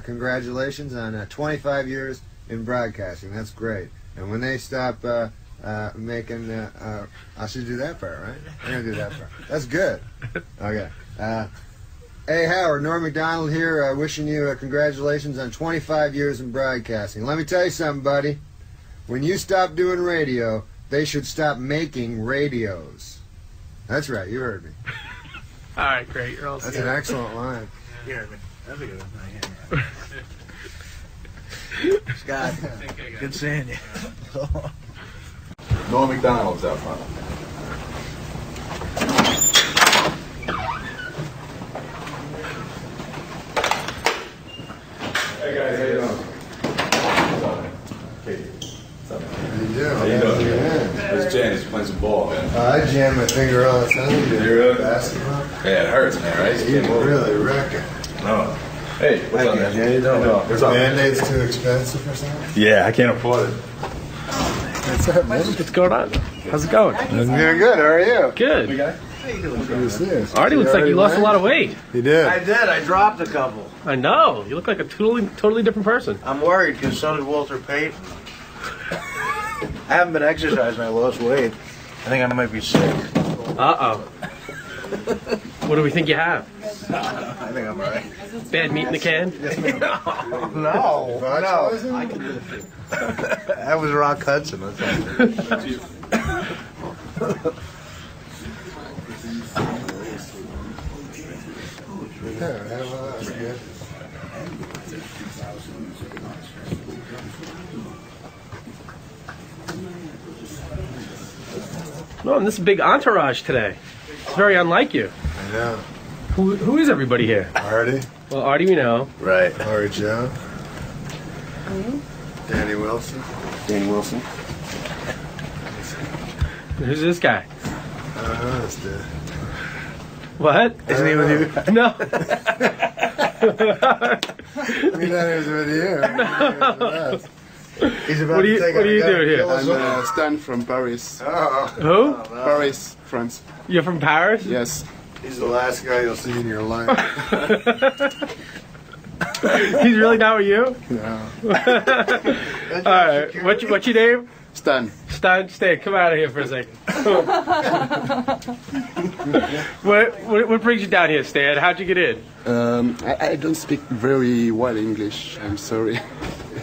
congratulations on 25 years in broadcasting. That's great. And when they stop making, I should do that part, right? I'm going to do that part. That's good. Okay. Hey, Howard, Norm MacDonald here, wishing you congratulations on 25 years in broadcasting. Let me tell you something, buddy. When you stop doing radio, they should stop making radios. That's right, you heard me. All right, great. You're all That's set. an excellent line. You heard me. That's a good one. Scott, good seeing you. Norm MacDonald's out front. Hey guys, how you doing? What's up, man? Katie. What's up, man? How you doing? How you doing? Where's Jan? He's playing some ball, man. I jam my finger all the time. You really? Basketball. Yeah, it hurts, man, right? You really wreck it. No. Hey, what's up, man? What's up? Band-Aids too expensive or something? Yeah, I can't afford it. What's up, man? What's going on? How's it going? I'm doing good. How are you? Good. Who's this? Artie looks like you lost a lot of weight. He did. I did. I dropped a couple. I know. You look like a totally different person. I'm worried because so did Walter Payton. I haven't been exercising. I lost weight. I think I might be sick. Uh-oh. What do we think you have? I think I'm alright. Bad meat in the can? No. I can do it. That was Rock Hudson. That's That's good. No, and this is a big entourage today. It's very unlike you. I know. Who is everybody here? Artie. Well, Artie we know. Right. Laurie Joe. Danny Wilson. Danny Wilson. Who's this guy? I don't know this dude. What? Isn't he with you? No. We thought he was with you. He's about What do you to take What do you do here? I'm Stan from Paris. Who? Paris, France. You're from Paris? Yes. He's the last guy you'll see in your life. He's really not with you? No. All right. What's your name? Stan. Stan, come out of here for a second. What brings you down here, Stan? How'd you get in? I don't speak very well English. I'm sorry.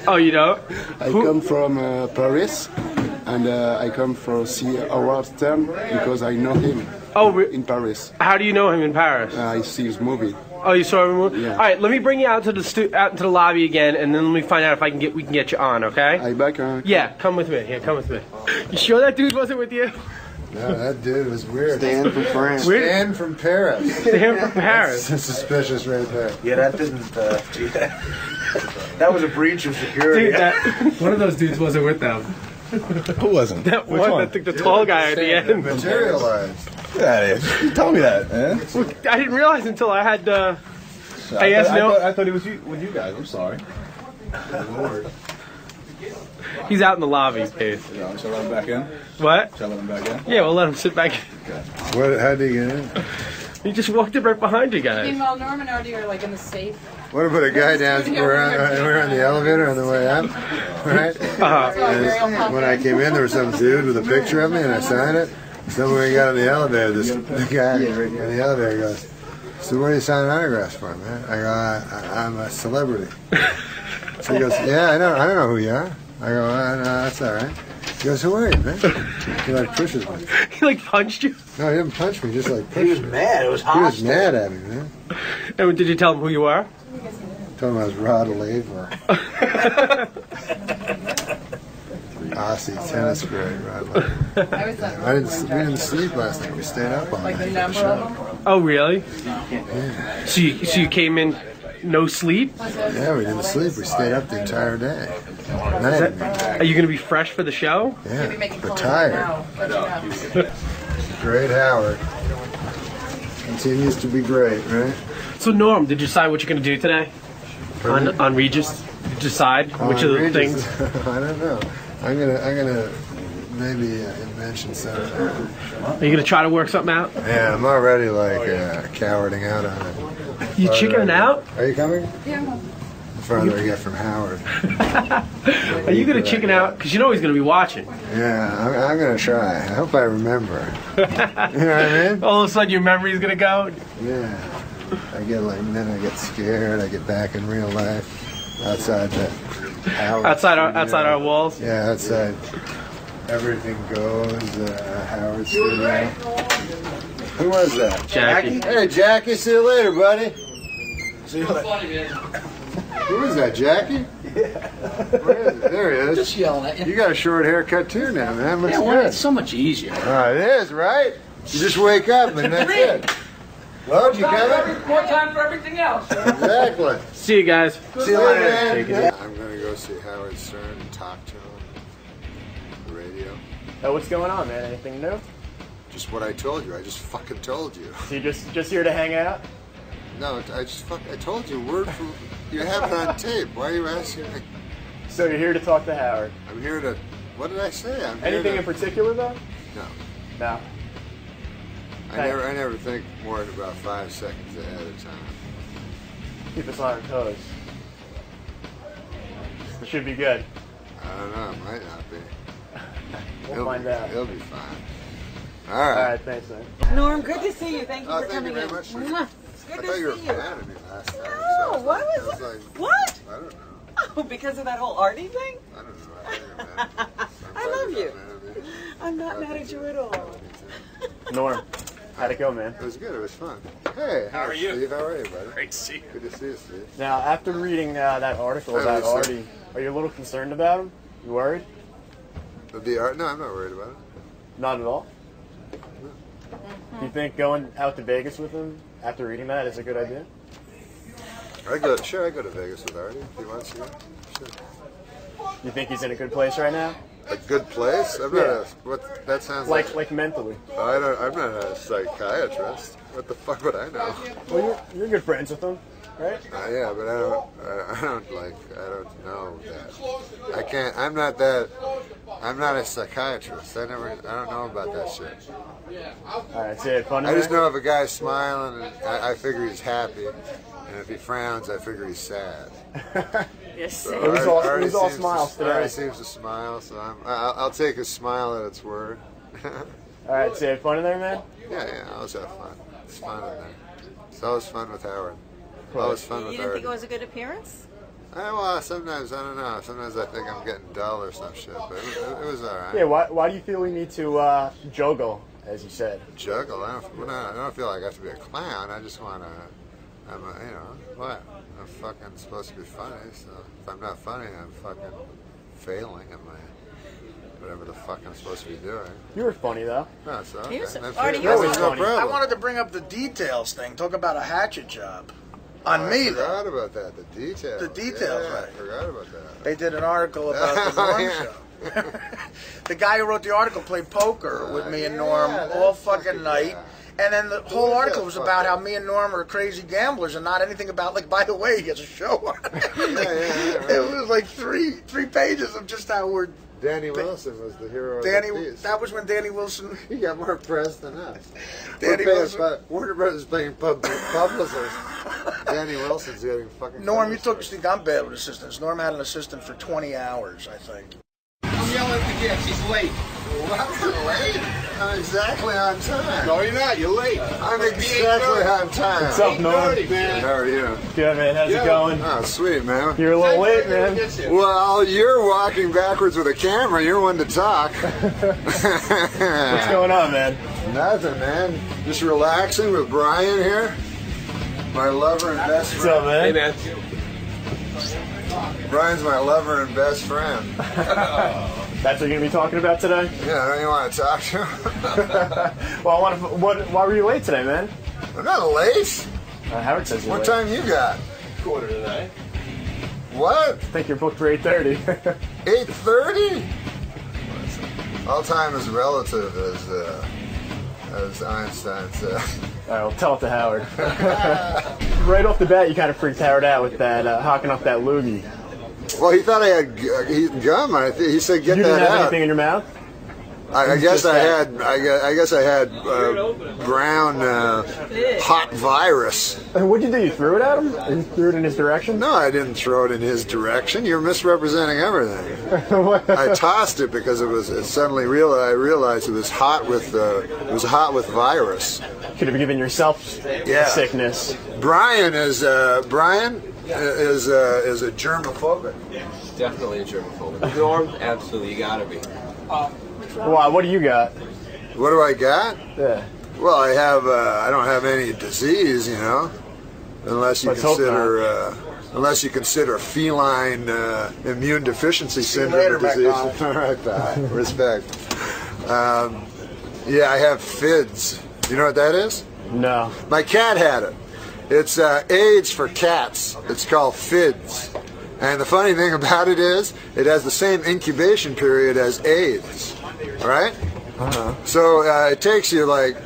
Oh, you don't? I come from Paris, and I come for see Howard Stern because I know him. In Paris. How do you know him in Paris? I see his movie. Oh, you saw him? Yeah. All right, let me bring you out to the lobby again, and then let me find out if we can get you on. Okay? I back. Yeah, come with me. Here, come with me. You sure that dude wasn't with you? No, that dude was weird. Stan from France. Stan from Paris. Stan from Paris. That's suspicious right there. Yeah, that didn't. That was a breach of security. Dude, one of those dudes wasn't with them. Who wasn't? That one, I think the tall guy at the end. Materialized. Yeah, you told me that, man. Well, I didn't realize until I had. I asked Neil. I thought it was you with you guys. I'm sorry. Lord. He's out in the lobby, Dave. Yeah, shall I let him back in? What? Shall I let him back in? Yeah, we'll let him sit back. What? How'd he get in? He just walked in right behind you guys. Meanwhile, Norm and Artie are like in the safe. What about a guy down? We're on the elevator on the way up, right? And when I came in, there was some dude with a picture of me, and I signed it. So when we got on the elevator, the guy in the elevator goes, "So what are you signing autographs for, man?" I go, "I'm a celebrity." So he goes, "Yeah, I don't know who you are." I go, "No, that's all right." He goes, "Who are you, man?" He like pushes me. He like punched you? No, he didn't punch me. Just like pushed me. He was mad. It was hostile. He was mad at me, man. And did you tell him who you are? Told him I was Rod Laver. Aussie tennis great, Rod Laver. We didn't sleep last night. We stayed up all night for the show. Oh, really? Yeah. So you came in no sleep? Yeah, we didn't sleep. We stayed up the entire day. Are you going to be fresh for the show? Yeah, but tired. Great Howard. Continues to be great, right? So Norm, did you decide what you're going to do today? On Regis? Did you decide which of the Regis, things? I don't know. I'm gonna maybe mention something. Are you going to try to work something out? Yeah, I'm already like cowarding out on it. You chickening out? Are you coming? Yeah. The farther I get from Howard. Are you going to chicken out? Because you know he's going to be watching. Yeah, I'm going to try. I hope I remember. You know what I mean? All of a sudden your memory's going to go? Yeah. Then I get scared. I get back in real life. Outside the Howard. Outside our walls? Yeah, outside. Everything goes. Howard Studio. Who was that? Jackie. Hey, Jackie. See you later, buddy. See you later. Funny, man. Who is that, Jackie? Yeah. Where is it? There he is. Just yelling at you. You got a short haircut too now, man. Looks Yeah, well, good. it's so much easier. Oh, it is, right? You just wake up and that's it. Well, you coming? More time for everything else. Exactly. See you guys. See you later, man. I'm going to go see Howard Stern and talk to him. The radio. Oh, what's going on, man? Anything new? Just what I told you. I just fucking told you. So you just here to hang out? No, I told you word for. You have it on tape. Why are you asking me? So you're here to talk to Howard? I'm here to. What did I say? Anything in particular, though? No. No. I never think more than about 5 seconds ahead of time. Keep us on our toes. It should be good. I don't know. It might not be. We'll find out. It'll be fine. All right. All right. Thanks, man. Norm, good to see you. Thank you for Thank coming you very in. much. Mwah. It's good I to thought you were a see you. fan of me last time. No, what was it? Like, What? I don't know. Oh, because of that whole Artie thing? I don't know. I love you. I'm not mad at you at all. Norm, how'd it go, man? It was good. It was fun. Hey, How are you? Steve, how are you, buddy? Great to see you. Good to see you, Steve. Now, after reading that article Hey, about listen. Artie, are you a little concerned about him? You worried? No, I'm not worried about it. Not at all? Do you think going out to Vegas with him after reading that is a good idea? I go to Vegas with Artie if he wants to go. Sure. You think he's in a good place right now? A good place? I'm not what that sounds like. Like mentally. I'm not a psychiatrist. What the fuck would I know? Well, you're good friends with him, right? Yeah, but I don't know that. I can't. I'm not a psychiatrist. I don't know about that shit. All right, so fun. I just know if a guy's smiling, and I figure he's happy, and if he frowns, I figure he's sad. Yes. So It was all smiles today. Artie seems to smile, so I'll take his smile at its word. All right, so you had fun in there, man? Yeah, I always have fun. It's fun in there. It's always fun with Howard. Always fun with You didn't Howard. think it was a good appearance? Well, sometimes, I don't know. Sometimes I think I'm getting dull or some shit, but it was all right. Yeah, why do you feel we need to juggle, as you said? Juggle? I don't feel like I have to be a clown. I just want to, what? I'm fucking supposed to be funny, so if I'm not funny, I'm fucking failing at my, whatever the fuck I'm supposed to be doing. You were funny, though. No, so okay. He was- That's Artie, it. he was That was no funny. problem. I wanted to bring up the details thing. Talk about a hatchet job. On me, I though. forgot about that. The details. The details, Yeah, right. I forgot about that. They did an article about the Norm show. The guy who wrote the article played poker with me and Norm all fucking night. And then the whole article was about how me and Norm are crazy gamblers and not anything about, like, by the way, he has a show on it. It was like three pages of just how we're... Danny Wilson was the hero of the piece. That was when Danny Wilson... He got more press than us. Danny Wilson... Warner Brothers paying publicists. Danny Wilson's getting fucking... Norm, you think I'm bad with assistants. Norm had an assistant for 20 hours, I think. I'm yelling at the guest. He's late. I'm late? I'm exactly on time. No, you're not. You're late. I'm exactly on time. What's up, Norm? Man. How are you? Good, man. How's it going? Oh, sweet, man. You're a little late, man. Well, you're walking backwards with a camera. You're one to talk. What's going on, man? Nothing, man. Just relaxing with Brian here. My lover and best friend. What's up, man? Hey, man. Brian's my lover and best friend. That's what you're gonna be talking about today? Yeah, don't you want to talk to him? Well, why were you late today, man? I'm not late. Howard says you're What late. time you got? 8:45. What? I think you're booked for 8:30. 8:30? All time is relative, as Einstein said. All right, well, tell it to Howard. Right off the bat, you kind of freaked Howard out with that hocking up that loogie. Well, he thought I had eaten gum. He said, "Get You that didn't have out." anything in your mouth? I guess I had. I guess I had brown hot virus. And what'd you do? You threw it at him? Or you threw it in his direction? No, I didn't throw it in his direction. You're misrepresenting everything. I tossed it because I realized it was hot with virus. Could have given yourself sickness. Brian is a germophobic. Definitely a germaphobe. Norm, absolutely, you gotta be. Why? What do you got? What do I got? Yeah. Well, I don't have any disease, unless you Let's hope unless you consider feline immune deficiency syndrome later, a disease. McDonald. All right, pal. Respect. Yeah, I have FIDS. You know what that is? No. My cat had it. It's AIDS for cats. It's called FIDS. And the funny thing about it is, it has the same incubation period as AIDS. All right? So it takes you like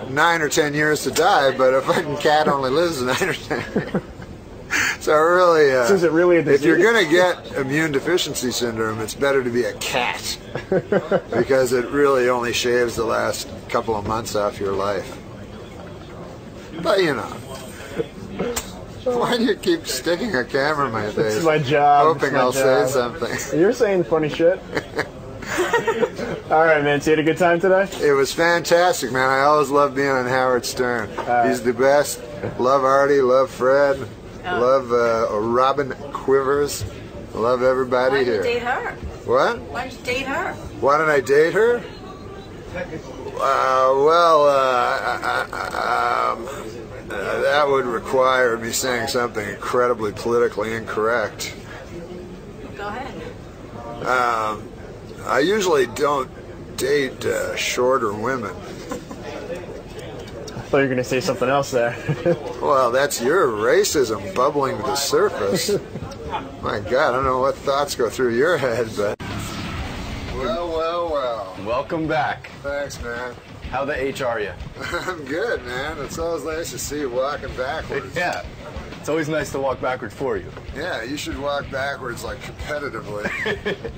9 or 10 years to die, but a fucking cat only lives 9 or 10. So really, So is it really a if you're disease? going to get immune deficiency syndrome, it's better to be a cat because it really only shaves the last couple of months off your life. But you know, why do you keep sticking a camera in my face? It's my job. Hoping It's my I'll job. say something. You're saying funny shit. All right, man. So you had a good time today? It was fantastic, man. I always love being on Howard Stern. He's the best. Love Artie, love Fred, love Robin Quivers. Love everybody Why did here. you date her? What? Why did you date her? Why did I date her? That would require me saying something incredibly politically incorrect. Go ahead. I usually don't date shorter women. I thought you were going to say something else there. Well, that's your racism bubbling to the surface. My God, I don't know what thoughts go through your head, but... Well. Welcome back. Thanks, man. How the H are you? I'm good, man. It's always nice to see you walking backwards. Yeah. It's always nice to walk backwards for you. Yeah, you should walk backwards like competitively.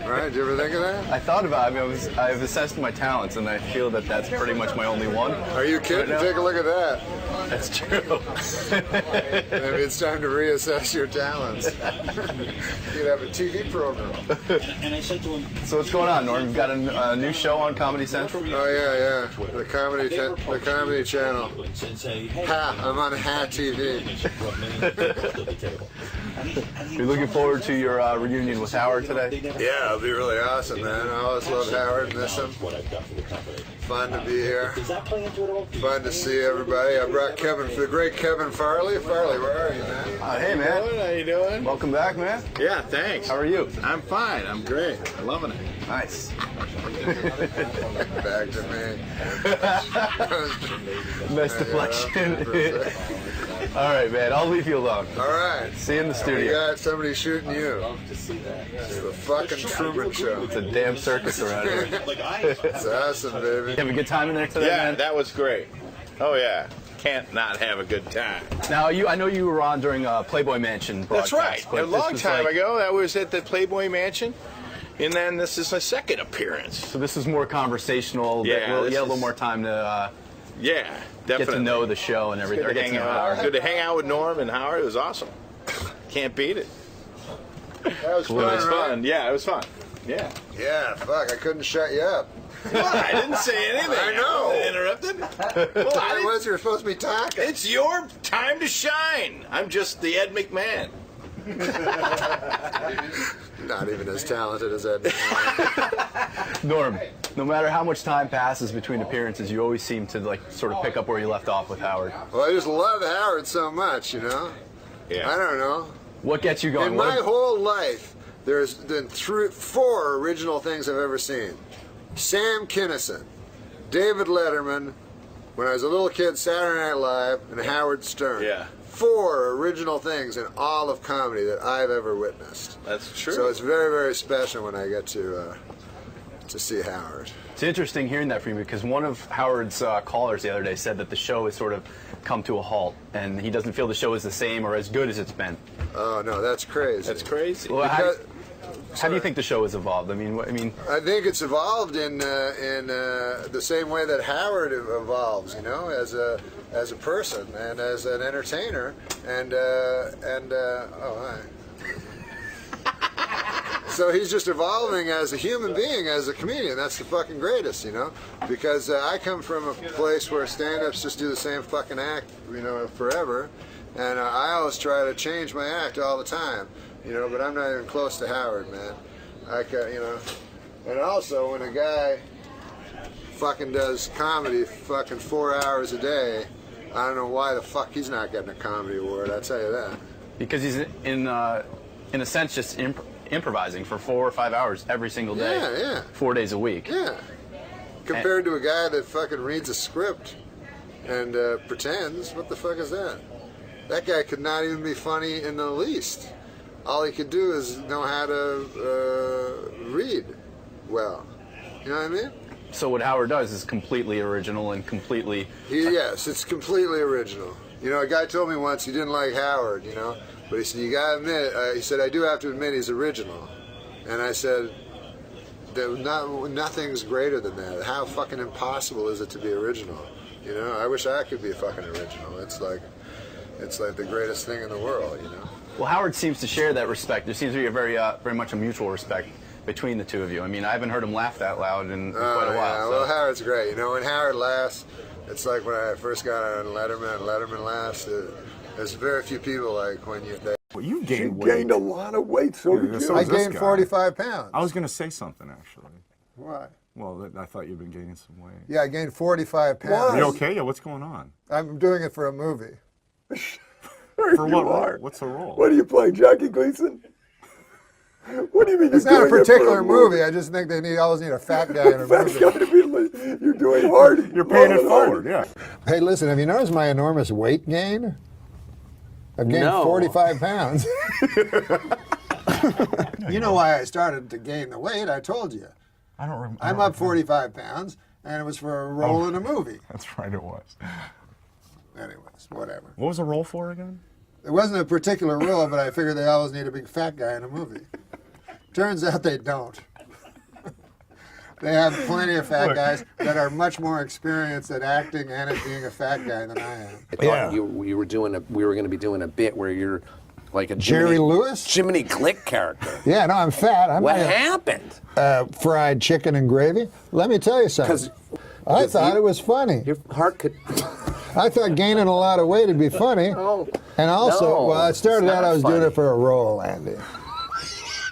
Right? Do you ever think of that? I thought about it. I mean, I've assessed my talents, and I feel that that's pretty much my only one. Are you kidding? Right now. Take a look at that. That's true. Maybe it's time to reassess your talents. You'd have a TV program. So what's going on, Norm? You've got a new show on Comedy Central? Oh, yeah. The Comedy Channel. Ha! I'm on Ha TV. You're looking forward to your reunion with Howard today? Yeah, it'll be really awesome, man. I always love Howard, miss him. Fun to be here. Fun to see everybody. I brought the great Kevin Farley. Farley, where are you, man? Hey, man. How you doing? Welcome back, man. Yeah, thanks. How are you? I'm fine. I'm great. I'm loving it. Nice. Back to me. Nice deflection. All right, man. I'll leave you alone. All right. See you in the You studio. got somebody shooting you. It's the fucking Truman Show. It's a damn circus around here. It's awesome, baby. You have a good time in there today, Yeah, man? that was great. Oh, yeah. Can't not have a good time. Now, I know you were on during Playboy Mansion That's broadcast. right. but A long this was time like- ago, that was at the Playboy Mansion. And then this is my second appearance. So this is more conversational. Yeah, You this had a little is- more time to Yeah, get definitely. to know the show and everything. Good or to get to hang know out. Howard. Good to hang out with Norm and Howard. It was awesome. Can't beat it. That was It was fun, right? fun. Yeah, it was fun. Yeah. Yeah, fuck, I couldn't shut you up. What? I didn't say anything. I know. Interrupted? Well, I was. You're supposed to be talking. It's your time to shine. I'm just the Ed McMahon. Not even as talented as Ed. Norm, no matter how much time passes between appearances, you always seem to like sort of pick up where you left off with Howard. Well, I just love Howard so much, you know? Yeah. I don't know. What gets you going? In What my if- whole life, there's been 4 original things I've ever seen. Sam Kinison, David Letterman, when I was a little kid, Saturday Night Live, and Howard Stern. Yeah. 4 original things in all of comedy that I've ever witnessed. That's true. So it's very, very special when I get to see Howard. It's interesting hearing that from you because one of Howard's callers the other day said that the show has sort of come to a halt and he doesn't feel the show is the same or as good as it's been. Oh no, that's crazy. That's crazy. Well, how do you think the show has evolved? I mean, I think it's evolved in the same way that Howard evolves, you know, as a person and as an entertainer, and oh hi. So he's just evolving as a human being, as a comedian. That's the fucking greatest, you know, because I come from a place where stand-ups just do the same fucking act, you know, forever, and I always try to change my act all the time. You know, but I'm not even close to Howard, man. You know, and also when a guy fucking does comedy fucking 4 hours a day, I don't know why the fuck he's not getting a comedy award. I'll tell you that. because he's in a sense just improvising for 4 or 5 hours every single day. Yeah. 4 days a week. Yeah. Compared to a guy that fucking reads a script and pretends, what the fuck is that? That guy could not even be funny in the least. All he could do is know how to read well. You know what I mean? So what Howard does is completely original and completely... Yes, it's completely original. You know, a guy told me once he didn't like Howard, you know, but he said, you gotta admit, he said, I do have to admit he's original. And I said, nothing's greater than that. How fucking impossible is it to be original? You know, I wish I could be fucking original. It's like the greatest thing in the world, you know. Well, Howard seems to share that respect. There seems to be a very much a mutual respect between the two of you. I mean, I haven't heard him laugh that loud in quite a while. Yeah. So. Well, Howard's great. You know, when Howard laughs, it's like when I first got on Letterman, and Letterman laughs. There's very few people like when you... Well, you gained weight. gained a lot of weight, so did you. I gained 45 pounds. I was going to say something, actually. Why? Well, I thought you'd been gaining some weight. Yeah, I gained 45 pounds. Are you okay? Yeah, what's going on? I'm doing it for a movie. For what role? What's the role? What are you playing, Jackie Gleason? What do you mean? It's not a particular movie. I just think they always need a fat guy in a movie. You're doing hard. You're paying it forward, yeah. Hey, listen, have you noticed my enormous weight gain? I've gained 45 pounds. You know why I started to gain the weight? I told you. I don't remember. I'm up 45 pounds, and it was for a role in a movie. That's right, it was. Anyways, whatever. What was the role for again? It wasn't a particular role, but I figured they always need a big fat guy in a movie. Turns out they don't. They have plenty of fat guys that are much more experienced at acting and at being a fat guy than I am. I thought we were going to be doing a bit where you're like a Jerry Lewis? Jiminy Glick character. Yeah, no, I'm fat. What happened? Fried chicken and gravy. Let me tell you something. I thought it was funny. Your heart could... I thought gaining a lot of weight would be funny. And also, well, I started out, I was doing it for a role, Andy.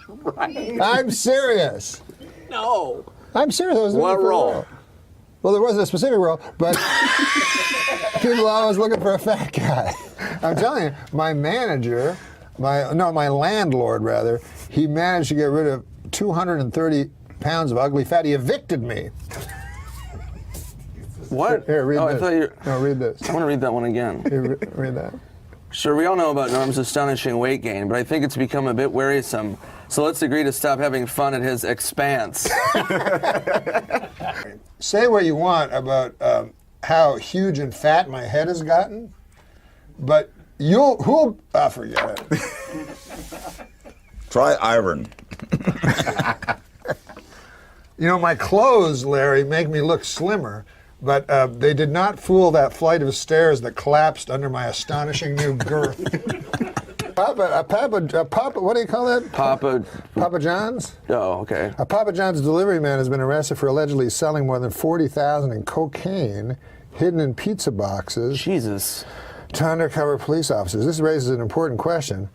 Right. I'm serious. No. I'm serious. I was doing it for a role. Well, there wasn't a specific role, but people are always looking for a fat guy. I'm telling you, my manager, my landlord rather, he managed to get rid of 230 pounds of ugly fat. He evicted me. What? Here, read this. I thought you... No, read this. I want to read that one again. Here, read that. Sure, we all know about Norm's astonishing weight gain, but I think it's become a bit wearisome. So let's agree to stop having fun at his expense. Say what you want about how huge and fat my head has gotten, but who'll forget it. Try iron. You know, my clothes, Larry, make me look slimmer, but they did not fool that flight of stairs that collapsed under my astonishing new girth. Papa, what do you call that? Papa John's? Oh, okay. A Papa John's delivery man has been arrested for allegedly selling more than $40,000 in cocaine hidden in pizza boxes. Jesus. To undercover police officers. This raises an important question.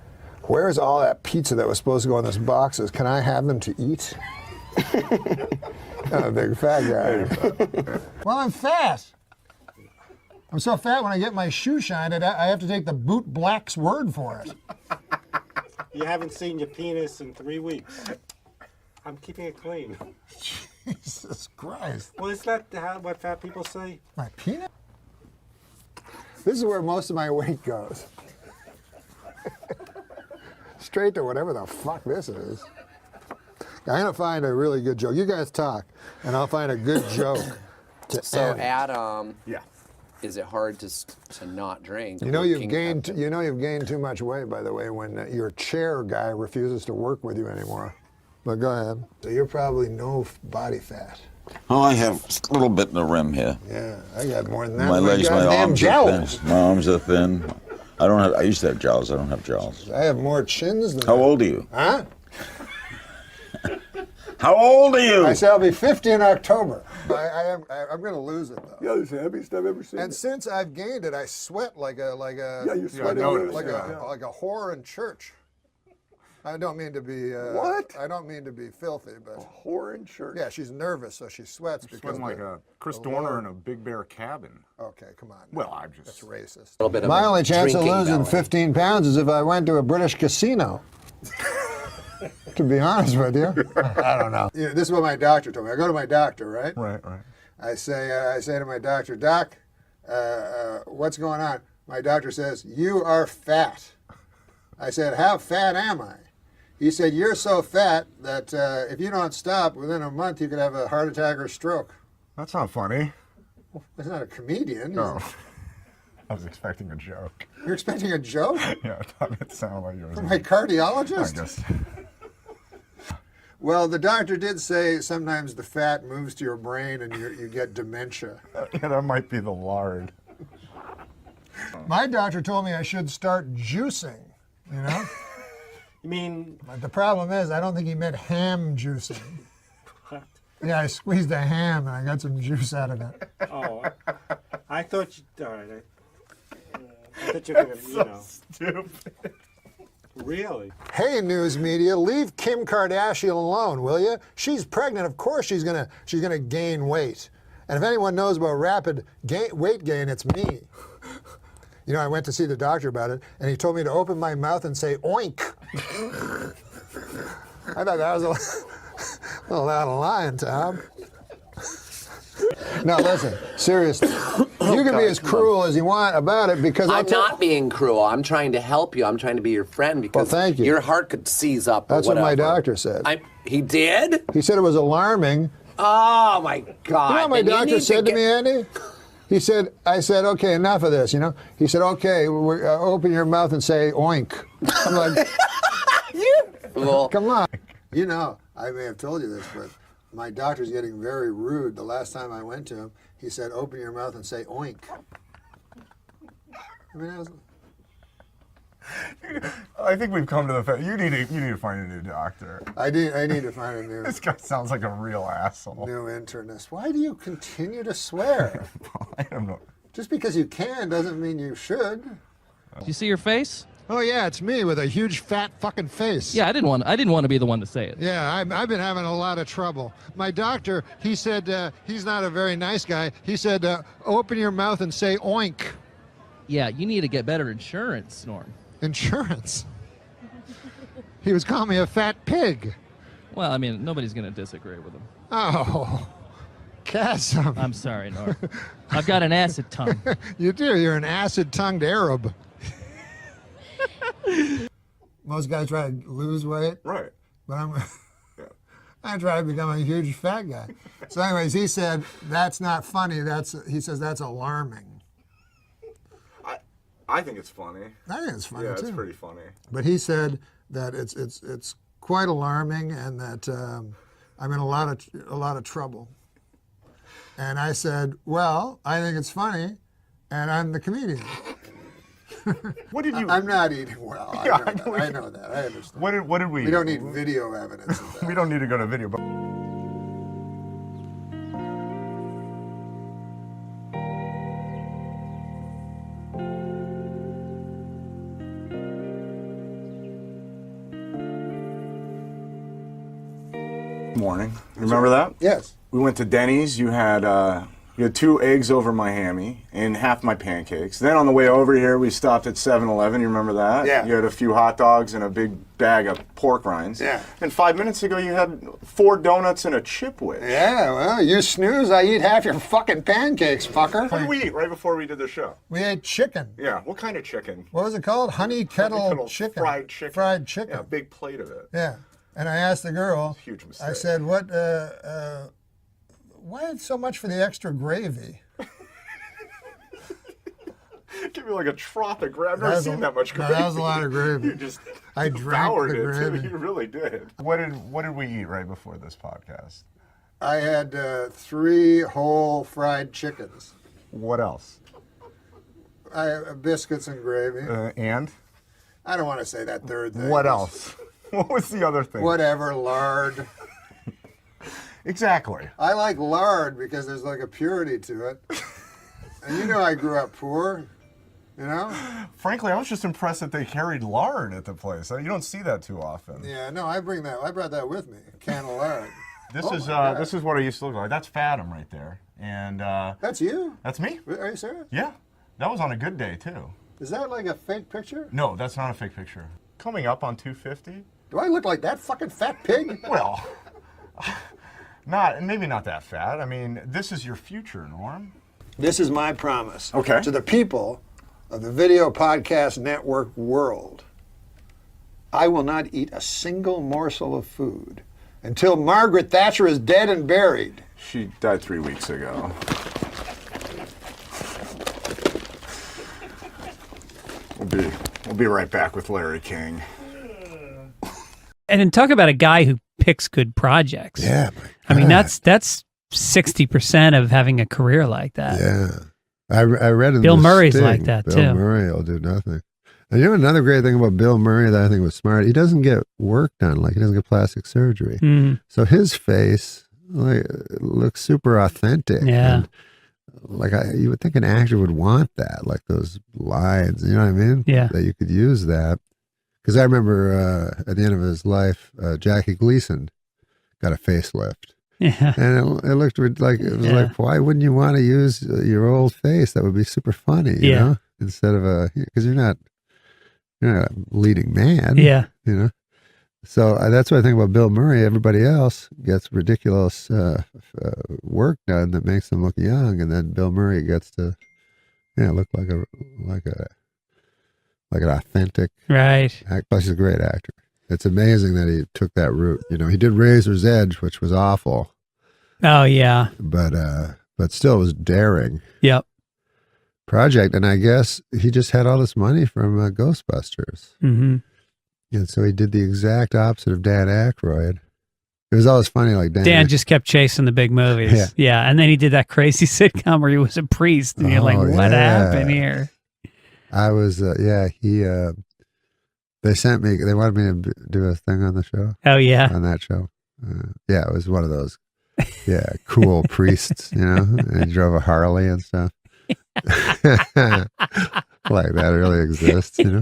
Where is all that pizza that was supposed to go in those boxes? Can I have them to eat? I'm a big fat guy. Well, I'm fat. I'm so fat when I get my shoe shined, I have to take the boot black's word for it. You haven't seen your penis in 3 weeks. I'm keeping it clean. Jesus Christ. Well, is that what fat people say? My penis? This is where most of my weight goes. Straight to whatever the fuck this is. I'm going to find a really good joke. You guys talk, and I'll find a good joke to So, end. Adam, is it hard to not drink? You know you've gained too much weight, by the way, when your chair guy refuses to work with you anymore. But go ahead. So you're probably no body fat. Oh, I have a little bit in the rim here. Yeah, I got more than that. My legs, my goddamn arms jowls. are thin. My arms are thin. I used to have jowls. I don't have jowls. I have more chins than How old are you? Huh? How old are you? I say I'll be 50 in October. I'm going to lose it though. Yeah, it's the heaviest I've ever seen. And since I've gained it, I sweat like a you sweat like a whore in church. I don't mean to be what? I don't mean to be filthy, but a whore in church. Yeah, she's nervous, so she sweats You're because sweating like a Chris Dorner in a Big Bear cabin. Okay, come on. Well, I'm just that's racist. A little bit of My a only chance of drinking losing belly. 15 pounds is if I went to a British casino. To be honest with you, I don't know. Yeah, this is what my doctor told me. I go to my doctor, right? Right. I say to my doctor, Doc, what's going on? My doctor says, you are fat. I said, how fat am I? He said, you're so fat that if you don't stop, within a month you could have a heart attack or stroke. That's not funny. He's not a comedian. No. I was expecting a joke. You're expecting a joke? Yeah, I thought it sounded like yours. From my cardiologist? I guess. Well, the doctor did say sometimes the fat moves to your brain and you get dementia. Yeah, that might be the lard. My doctor told me I should start juicing, you know? You mean... But the problem is, I don't think he meant ham juicing. What? Yeah, I squeezed a ham and I got some juice out of it. Oh, I thought you... All right. I thought you were going to, you know... Stupid. Really? Hey, news media, leave Kim Kardashian alone, will you? She's pregnant. Of course she's gonna gain weight. And if anyone knows about rapid weight gain, it's me. You know, I went to see the doctor about it, and he told me to open my mouth and say oink. I thought that was a little out of line, Tom. Now listen, seriously, you can be as cruel as you want about it because I'm not being cruel. I'm trying to help you. I'm trying to be your friend because thank you. Your heart could seize up. That's or what my whatever. doctor said. He did? He said it was alarming. Oh my God! You know what my doctor said to me, Andy? He said, I said, okay, enough of this, you know? He said, okay, open your mouth and say oink. I'm like, come on. You know, I may have told you this, but my doctor's getting very rude. The last time I went to him, he said, open your mouth and say oink. I mean, I think we've come to the fact you need to find a new doctor. I need to find a new. This guy sounds like a real asshole. New internist. Why do you continue to swear? I don't know. Just because you can doesn't mean you should. Do you see your face? Oh yeah, it's me with a huge fat fucking face. Yeah, I didn't want to be the one to say it. Yeah, I've been having a lot of trouble. My doctor, he said he's not a very nice guy. He said, open your mouth and say oink. Yeah, you need to get better insurance, Norm. Insurance? He was calling me a fat pig. Well, I mean, nobody's going to disagree with him. Oh, Chasm. I'm sorry, Norm. I've got an acid tongue. You do. You're an acid-tongued Arab. Most guys try to lose weight. Right. But I try to become a huge fat guy. So anyways, he said, that's not funny. He says that's alarming. I think it's funny. I think it's funny, yeah, too. It's pretty funny. But he said that it's quite alarming and that I'm in a lot of trouble. And I said, well, I think it's funny, and I'm the comedian. What did you? I'm not eating well. Yeah, I know that. I understand. What did we? We don't need video evidence of that. We don't need to go to video. But morning. Remember that? Yes. We went to Denny's. You had 2 eggs over my hammy and half my pancakes. Then on the way over here, we stopped at 7-Eleven. You remember that? Yeah. You had a few hot dogs and a big bag of pork rinds. Yeah. And 5 minutes ago, you had 4 donuts and a chip whiz. Yeah, well, you snooze, I eat half your fucking pancakes, fucker. What did we eat right before we did the show? We ate chicken. Yeah. What kind of chicken? What was it called? Honey kettle chicken. Fried chicken. Fried chicken. Yeah, a big plate of it. Yeah. And I asked the girl, Huge mistake. I said, why so much for the extra gravy? Give me like a trough of gravy. I've never seen that much gravy. No, that was a lot of gravy. You just I drank devoured the it, gravy. too. You really did. What did we eat right before this podcast? I had 3 whole fried chickens. What else? Biscuits and gravy. And? I don't want to say that third thing. What else? What was the other thing? Whatever, lard. Exactly. I like lard because there's like a purity to it. And you know I grew up poor, you know? Frankly, I was just impressed that they carried lard at the place. You don't see that too often. Yeah, no, I brought that with me, a can of lard. This is what I used to look like. That's Fathom right there. And that's you? That's me. Are you serious? Yeah. That was on a good day too. Is that like a fake picture? No, that's not a fake picture. Coming up on 250. Do I look like that fucking fat pig? Well, maybe not that fat. I mean, this is your future, Norm. This is my promise to the people of the Video Podcast Network world. I will not eat a single morsel of food until Margaret Thatcher is dead and buried. She died 3 weeks ago. We'll be right back with Larry King. And then talk about a guy who picks good projects. Yeah. I mean, that's 60% of having a career like that. Yeah. I read in Bill the Murray's Sting, like that, Bill too. Murray will do nothing. And you know another great thing about Bill Murray that I think was smart? He doesn't get work done. Like, he doesn't get plastic surgery. Mhm. So his face looks super authentic. Yeah. And, like, you would think an actor would want that, like those lines, you know what I mean? Yeah. That you could use that. Because I remember at the end of his life, Jackie Gleason got a facelift. Yeah. And it looked like, it was like, why wouldn't you want to use your old face? That would be super funny, you know? Instead of because you're not a leading man. Yeah. You know? So that's what I think about Bill Murray. Everybody else gets ridiculous work done that makes them look young, and then Bill Murray gets to, look like an authentic. Right. Plus, he's a great actor. It's amazing that he took that route. You know, he did Razor's Edge, which was awful. Oh, yeah. But still, it was daring. Yep. Project, and I guess he just had all this money from Ghostbusters. Mm-hmm. And so he did the exact opposite of Dan Aykroyd. It was always funny, like Dan just kept chasing the big movies. Yeah. And then he did that crazy sitcom where he was a priest, and you're like, what happened here? I was, they sent me, they wanted me to do a thing on the show. Oh, yeah. On that show. It was one of those, cool priests, you know, and he drove a Harley and stuff. Like that really exists, you know?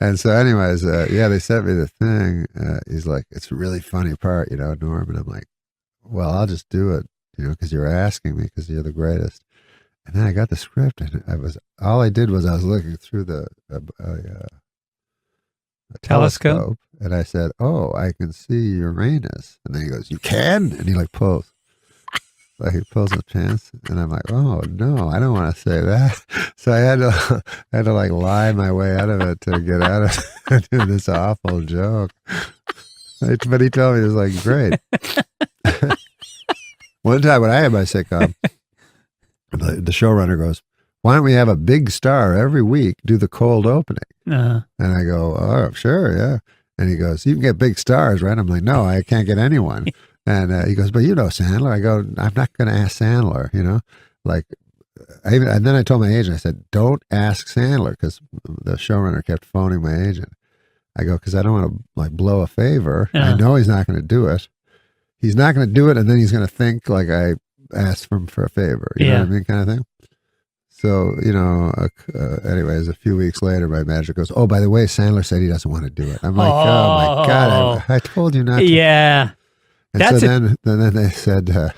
And so anyways, they sent me the thing. He's like, it's a really funny part, you know, Norm. And I'm like, well, I'll just do it, you know, because you're asking me, because you're the greatest. And then I got the script, and all I did was I was looking through the telescope, and I said, "Oh, I can see Uranus." And then he goes, "You can?" And he pulls, he pulls his pants, and I'm like, "Oh no, I don't want to say that." So I had to lie my way out of it to get out of doing this awful joke. But he told me it was great. One time when I had my sitcom, the showrunner goes, "Why don't we have a big star every week do the cold opening?" Uh-huh. And I go, "Oh, sure, yeah." And he goes, "You can get big stars, right?" I'm like, "No, I can't get anyone." And he goes, "But you know Sandler." I go, "I'm not going to ask Sandler, you know." And then I told my agent, I said, "Don't ask Sandler," because the showrunner kept phoning my agent. I go, "Because I don't want to blow a favor. I know he's not going to do it. He's not going to do it, and then he's going to think like I asked him for a favor. You know what I mean, kind of thing." So, you know, anyways, a few weeks later, my manager goes, "Oh, by the way, Sandler said he doesn't want to do it." I'm like, "Oh my God, I told you not to." Yeah. And then they said, they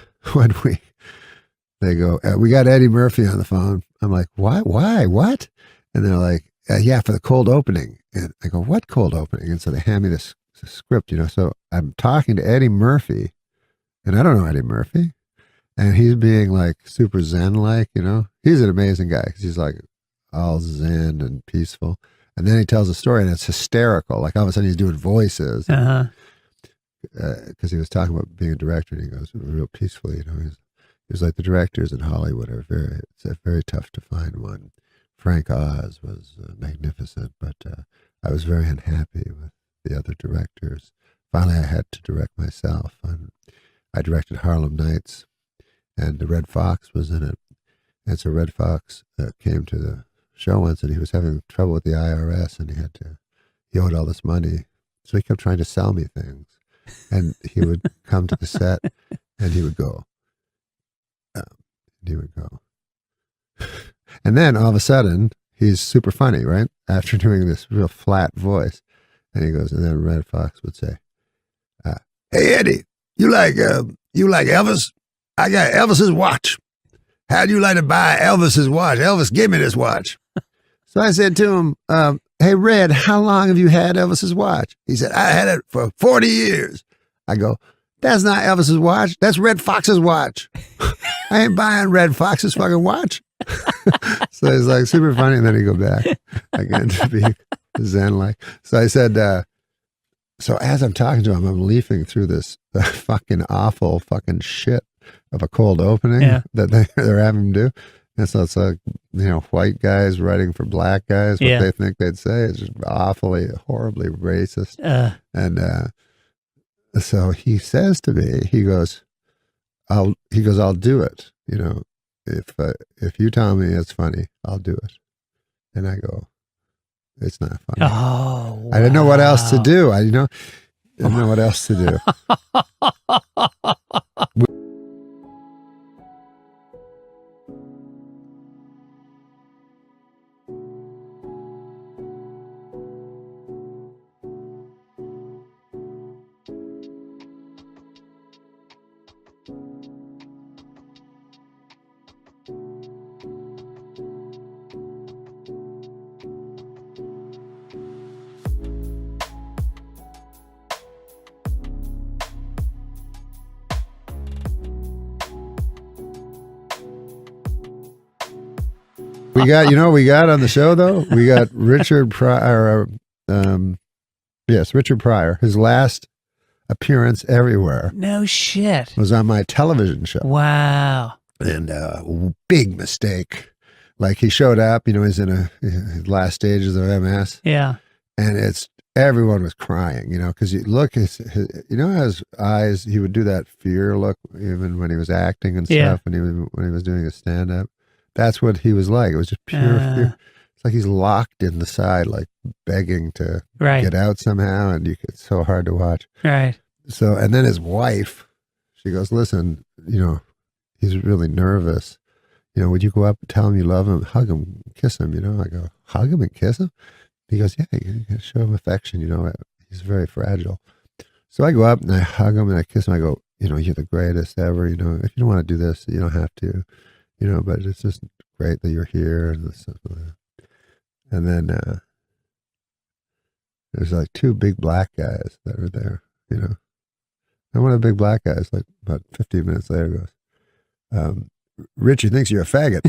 go, "We got Eddie Murphy on the phone." I'm like, "Why? What?" And they're like, "Yeah, for the cold opening." And I go, "What cold opening?" And so they hand me this script, you know. So I'm talking to Eddie Murphy, and I don't know Eddie Murphy. And he's being super zen-like, you know. He's an amazing guy because he's all zen and peaceful. And then he tells a story, and it's hysterical. All of a sudden he's doing voices. Because he was talking about being a director, and he goes real peacefully, you know. He was like, the directors in Hollywood are very tough to find one. Frank Oz was magnificent, but I was very unhappy with the other directors. Finally, I had to direct myself. I directed Harlem Nights. And the Red Fox was in it. And so Red Fox came to the show once, and he was having trouble with the IRS, and he owed all this money. So he kept trying to sell me things. And he would come to the set, and he would go. And then all of a sudden, he's super funny, right? After doing this real flat voice. And he goes, and then Red Fox would say, "Hey, Eddie, you like Elvis? I got Elvis's watch. How'd you like to buy Elvis's watch? Elvis, give me this watch." So I said to him, "Hey, Red, how long have you had Elvis's watch?" He said, "I had it for 40 years. I go, "That's not Elvis's watch. That's Red Fox's watch. I ain't buying Red Fox's fucking watch." So he's super funny. And then he'd go back again to be zen-like. So I said, So as I'm talking to him, I'm leafing through this fucking awful fucking shit of a cold opening that they're having him do. And so it's like, you know, white guys writing for black guys, what they think they'd say. It's just awfully, horribly racist. And so he says to me, he goes, I'll do it. You know, if you tell me it's funny, I'll do it. And I go, it's not funny. Oh, wow. I didn't know what else to do. I didn't know what else to do. We got, you know, we got on the show though. We got Richard Pryor. Yes, Richard Pryor. His last appearance everywhere. No shit. Was on my television show. Wow. And big mistake. Like he showed up. You know, he's in his last stages of MS. Yeah. And everyone was crying. You know, because you look, you know, his eyes. He would do that fear look even when he was acting and stuff. And when he was doing his stand up. That's what he was like. It was just pure fear. It's like he's locked in the side, like begging to get out somehow, and it's so hard to watch. Right. So, and then his wife, she goes, listen, you know, he's really nervous. You know, would you go up and tell him you love him, hug him, kiss him? You know, I go, hug him and kiss him? He goes, yeah, you can show him affection. You know, he's very fragile. So I go up and I hug him and I kiss him. I go, you know, you're the greatest ever. You know, if you don't want to do this, you don't have to. You know, but it's just great that you're here and stuff like that. And then there's like two big black guys that are there, you know. And one of the big black guys, like about 15 minutes later, goes, Richard thinks you're a faggot.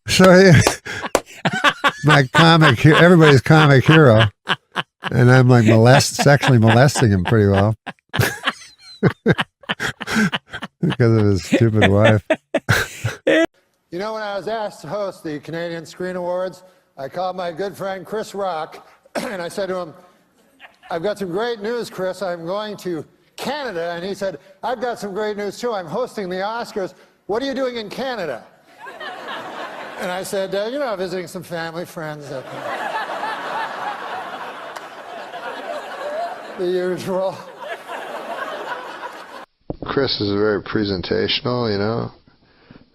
So my everybody's comic hero. And I'm like sexually molesting him pretty well. Because of his stupid wife. You know, when I was asked to host the Canadian Screen Awards, I called my good friend Chris Rock, and I said to him, I've got some great news, Chris. I'm going to Canada. And he said, I've got some great news, too. I'm hosting the Oscars. What are you doing in Canada? And I said, you know, visiting some family, friends. The usual. Chris is very presentational, you know,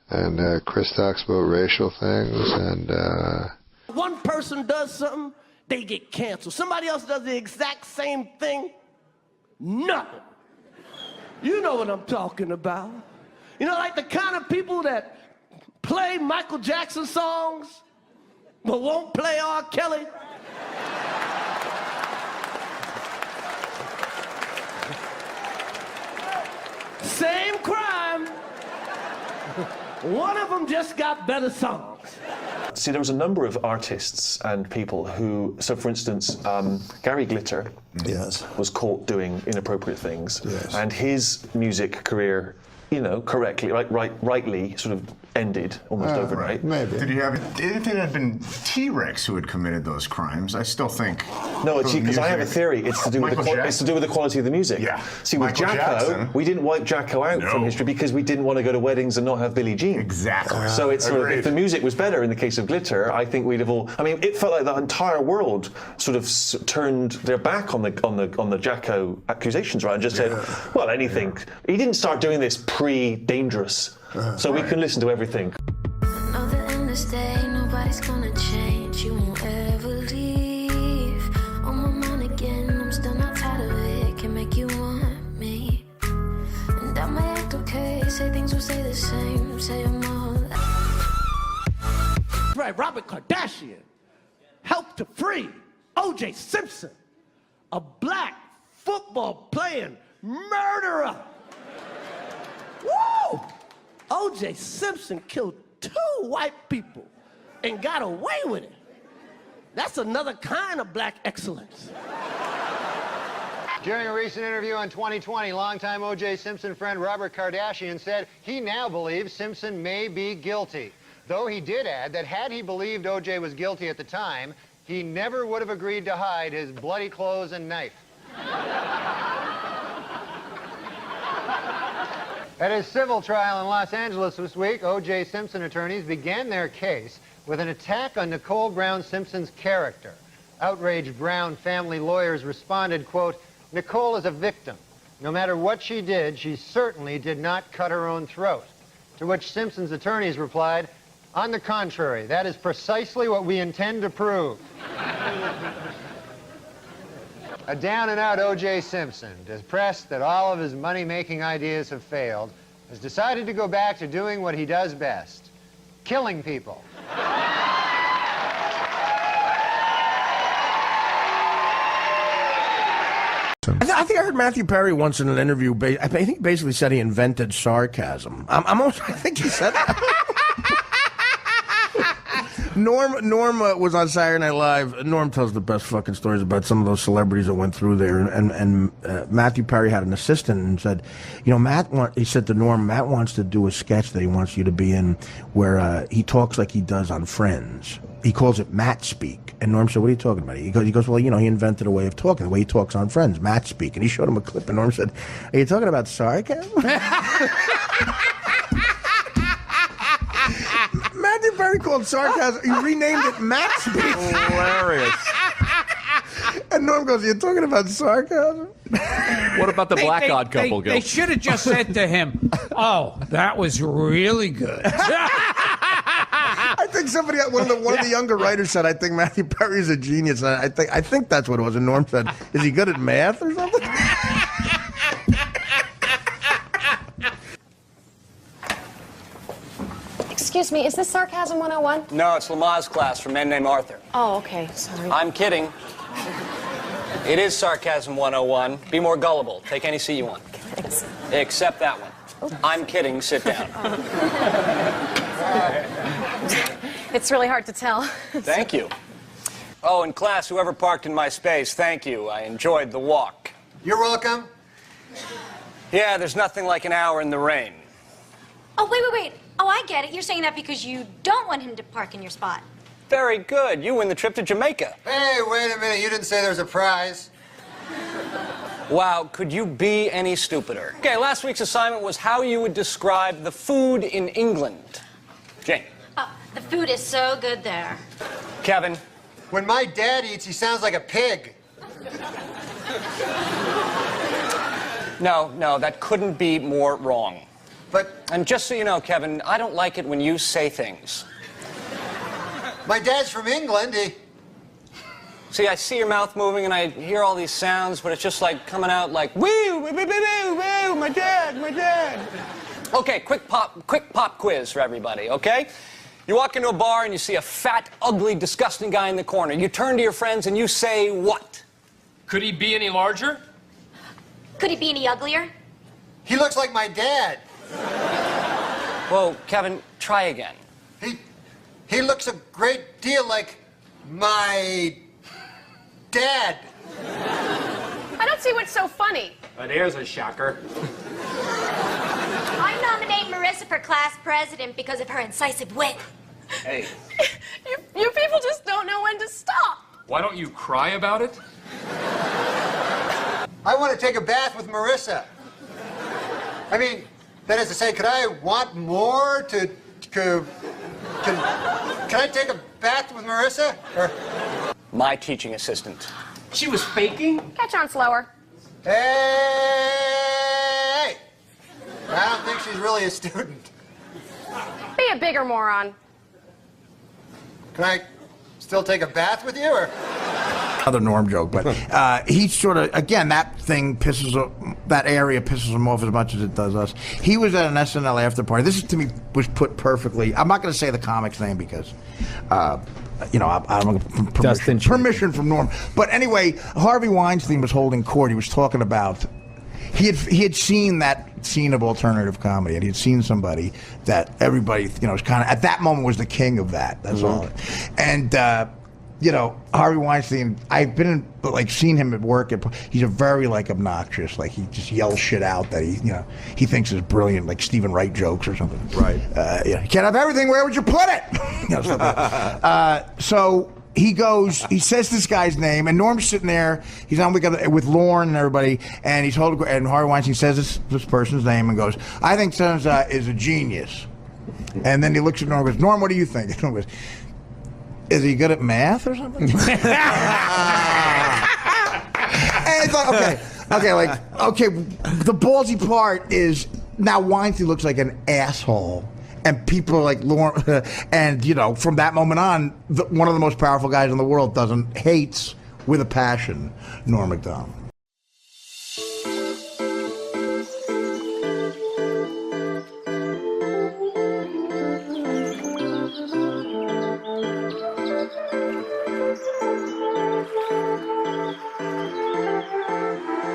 and Chris talks about racial things, and one person does something, they get canceled. Somebody else does the exact same thing, nothing. You know what I'm talking about. You know, like the kind of people that play Michael Jackson songs, but won't play R. Kelly. Same crime. One of them just got better songs. See, there was a number of artists and people who, so for instance, Gary Glitter was caught doing inappropriate things, and his music career, you know, rightly sort of ended almost overnight. Maybe. Did he have? If it had been T-Rex who had committed those crimes, I still think. No, because I have a theory. It's to do with the quality of the music. Yeah. See, with Jacko, we didn't wipe Jacko out from history because we didn't want to go to weddings and not have Billie Jean. Exactly. So it's sort of, if the music was better in the case of Glitter, I think we'd have all. I mean, it felt like the entire world sort of turned their back on the Jacko accusations, right, and just said, well, anything. He didn't start doing this pre-dangerous. So we can listen to everything. Another endless day, nobody's gonna change. You won't ever leave. On my mind again, I'm still not tired of it. Can make you want me. And I might act okay, say things will stay the same. Say I'm all Right, Robert Kardashian helped to free O.J. Simpson, a black football playing murderer. Woo! O.J. Simpson killed 2 white people and got away with it. That's another kind of black excellence. During a recent interview on 2020, longtime O.J. Simpson friend Robert Kardashian said he now believes Simpson may be guilty. Though he did add that had he believed O.J. was guilty at the time, he never would have agreed to hide his bloody clothes and knife. At his civil trial in Los Angeles this week, O.J. Simpson attorneys began their case with an attack on Nicole Brown Simpson's character. Outraged Brown family lawyers responded, quote, "Nicole is a victim. No matter what she did, she certainly did not cut her own throat." To which Simpson's attorneys replied, "On the contrary, that is precisely what we intend to prove." A down-and-out O.J. Simpson, depressed that all of his money-making ideas have failed, has decided to go back to doing what he does best, killing people. I think I heard Matthew Perry once in an interview. I think basically said he invented sarcasm. I think he said that. Norm was on Saturday Night Live. Norm tells the best fucking stories about some of those celebrities that went through there. And Matthew Perry had an assistant and said, you know, he said to Norm, Matt wants to do a sketch that he wants you to be in where he talks like he does on Friends. He calls it Matt Speak. And Norm said, what are you talking about? He goes, well, you know, he invented a way of talking, the way he talks on Friends, Matt Speak. And he showed him a clip, and Norm said, are you talking about sarcasm? Matthew Perry called sarcasm. He renamed it Matt Speak. Hilarious. And Norm goes, you're talking about sarcasm? What about the black odd couple, Gil? They should have just said to him, oh, that was really good. I think somebody, one of the younger writers said, I think Matthew Perry's a genius. And I think that's what it was. And Norm said, is he good at math or something? Excuse me, is this Sarcasm 101? No, it's Lama's class from Men Named Arthur. Oh, okay, sorry. I'm kidding. It is Sarcasm 101. Be more gullible. Take any seat you want. Thanks. Except that one. I'm kidding. Sit down. It's really hard to tell. Thank you. Oh, in class, whoever parked in my space, thank you. I enjoyed the walk. You're welcome. Yeah, there's nothing like an hour in the rain. Oh, wait. Oh, I get it. You're saying that because you don't want him to park in your spot. Very good. You win the trip to Jamaica. Hey, wait a minute. You didn't say there was a prize. Wow, could you be any stupider? Okay, last week's assignment was how you would describe the food in England. Jane. Oh, the food is so good there. Kevin. When my dad eats, he sounds like a pig. No, that couldn't be more wrong. But... And just so you know, Kevin, I don't like it when you say things. My dad's from England. See, I see your mouth moving and I hear all these sounds, but it's just like coming out like, woo, woo, woo, woo, woo, my dad. Okay, quick pop quiz for everybody, okay? You walk into a bar and you see a fat, ugly, disgusting guy in the corner. You turn to your friends and you say what? Could he be any larger? Could he be any uglier? He looks like my dad. Whoa, Kevin, try again. He looks a great deal like my dad. I don't see what's so funny. There's a shocker. I nominate Marissa for class president because of her incisive wit. Hey. You people just don't know when to stop. Why don't you cry about it? I want to take a bath with Marissa. I mean, that is to say, could I want more to... Can I take a bath with Marissa? Or... My teaching assistant. She was faking? Catch on slower. Hey! I don't think she's really a student. Be a bigger moron. Can I still take a bath with you, or...? Another Norm joke, but he sort of, again, that area pisses him off as much as it does us. He was at an SNL after party. This, to me, was put perfectly. I'm not going to say the comic's name because, you know, I don't have permission from Norm. But anyway, Harvey Weinstein was holding court. He was talking about, he had seen that scene of alternative comedy, and he had seen somebody that everybody, you know, was kind of, at that moment was the king of that. That's all. And Harvey Weinstein, I've been seen him at work. He's a very obnoxious, he just yells shit out that he thinks is brilliant, like Stephen Wright jokes or something. Right. You can't have everything. Where would you put it? Stuff like that. So he goes, he says this guy's name, and Norm's sitting there. He's on with Lorne and everybody, and and Harvey Weinstein says this person's name and goes, I think Sons is a genius. And then he looks at Norm and goes, Norm, what do you think? And Norm goes, is he good at math or something? And it's okay, the ballsy part is now Weinstein looks like an asshole. And people like Lorne, and from that moment on, one of the most powerful guys in the world hates with a passion Norm Macdonald.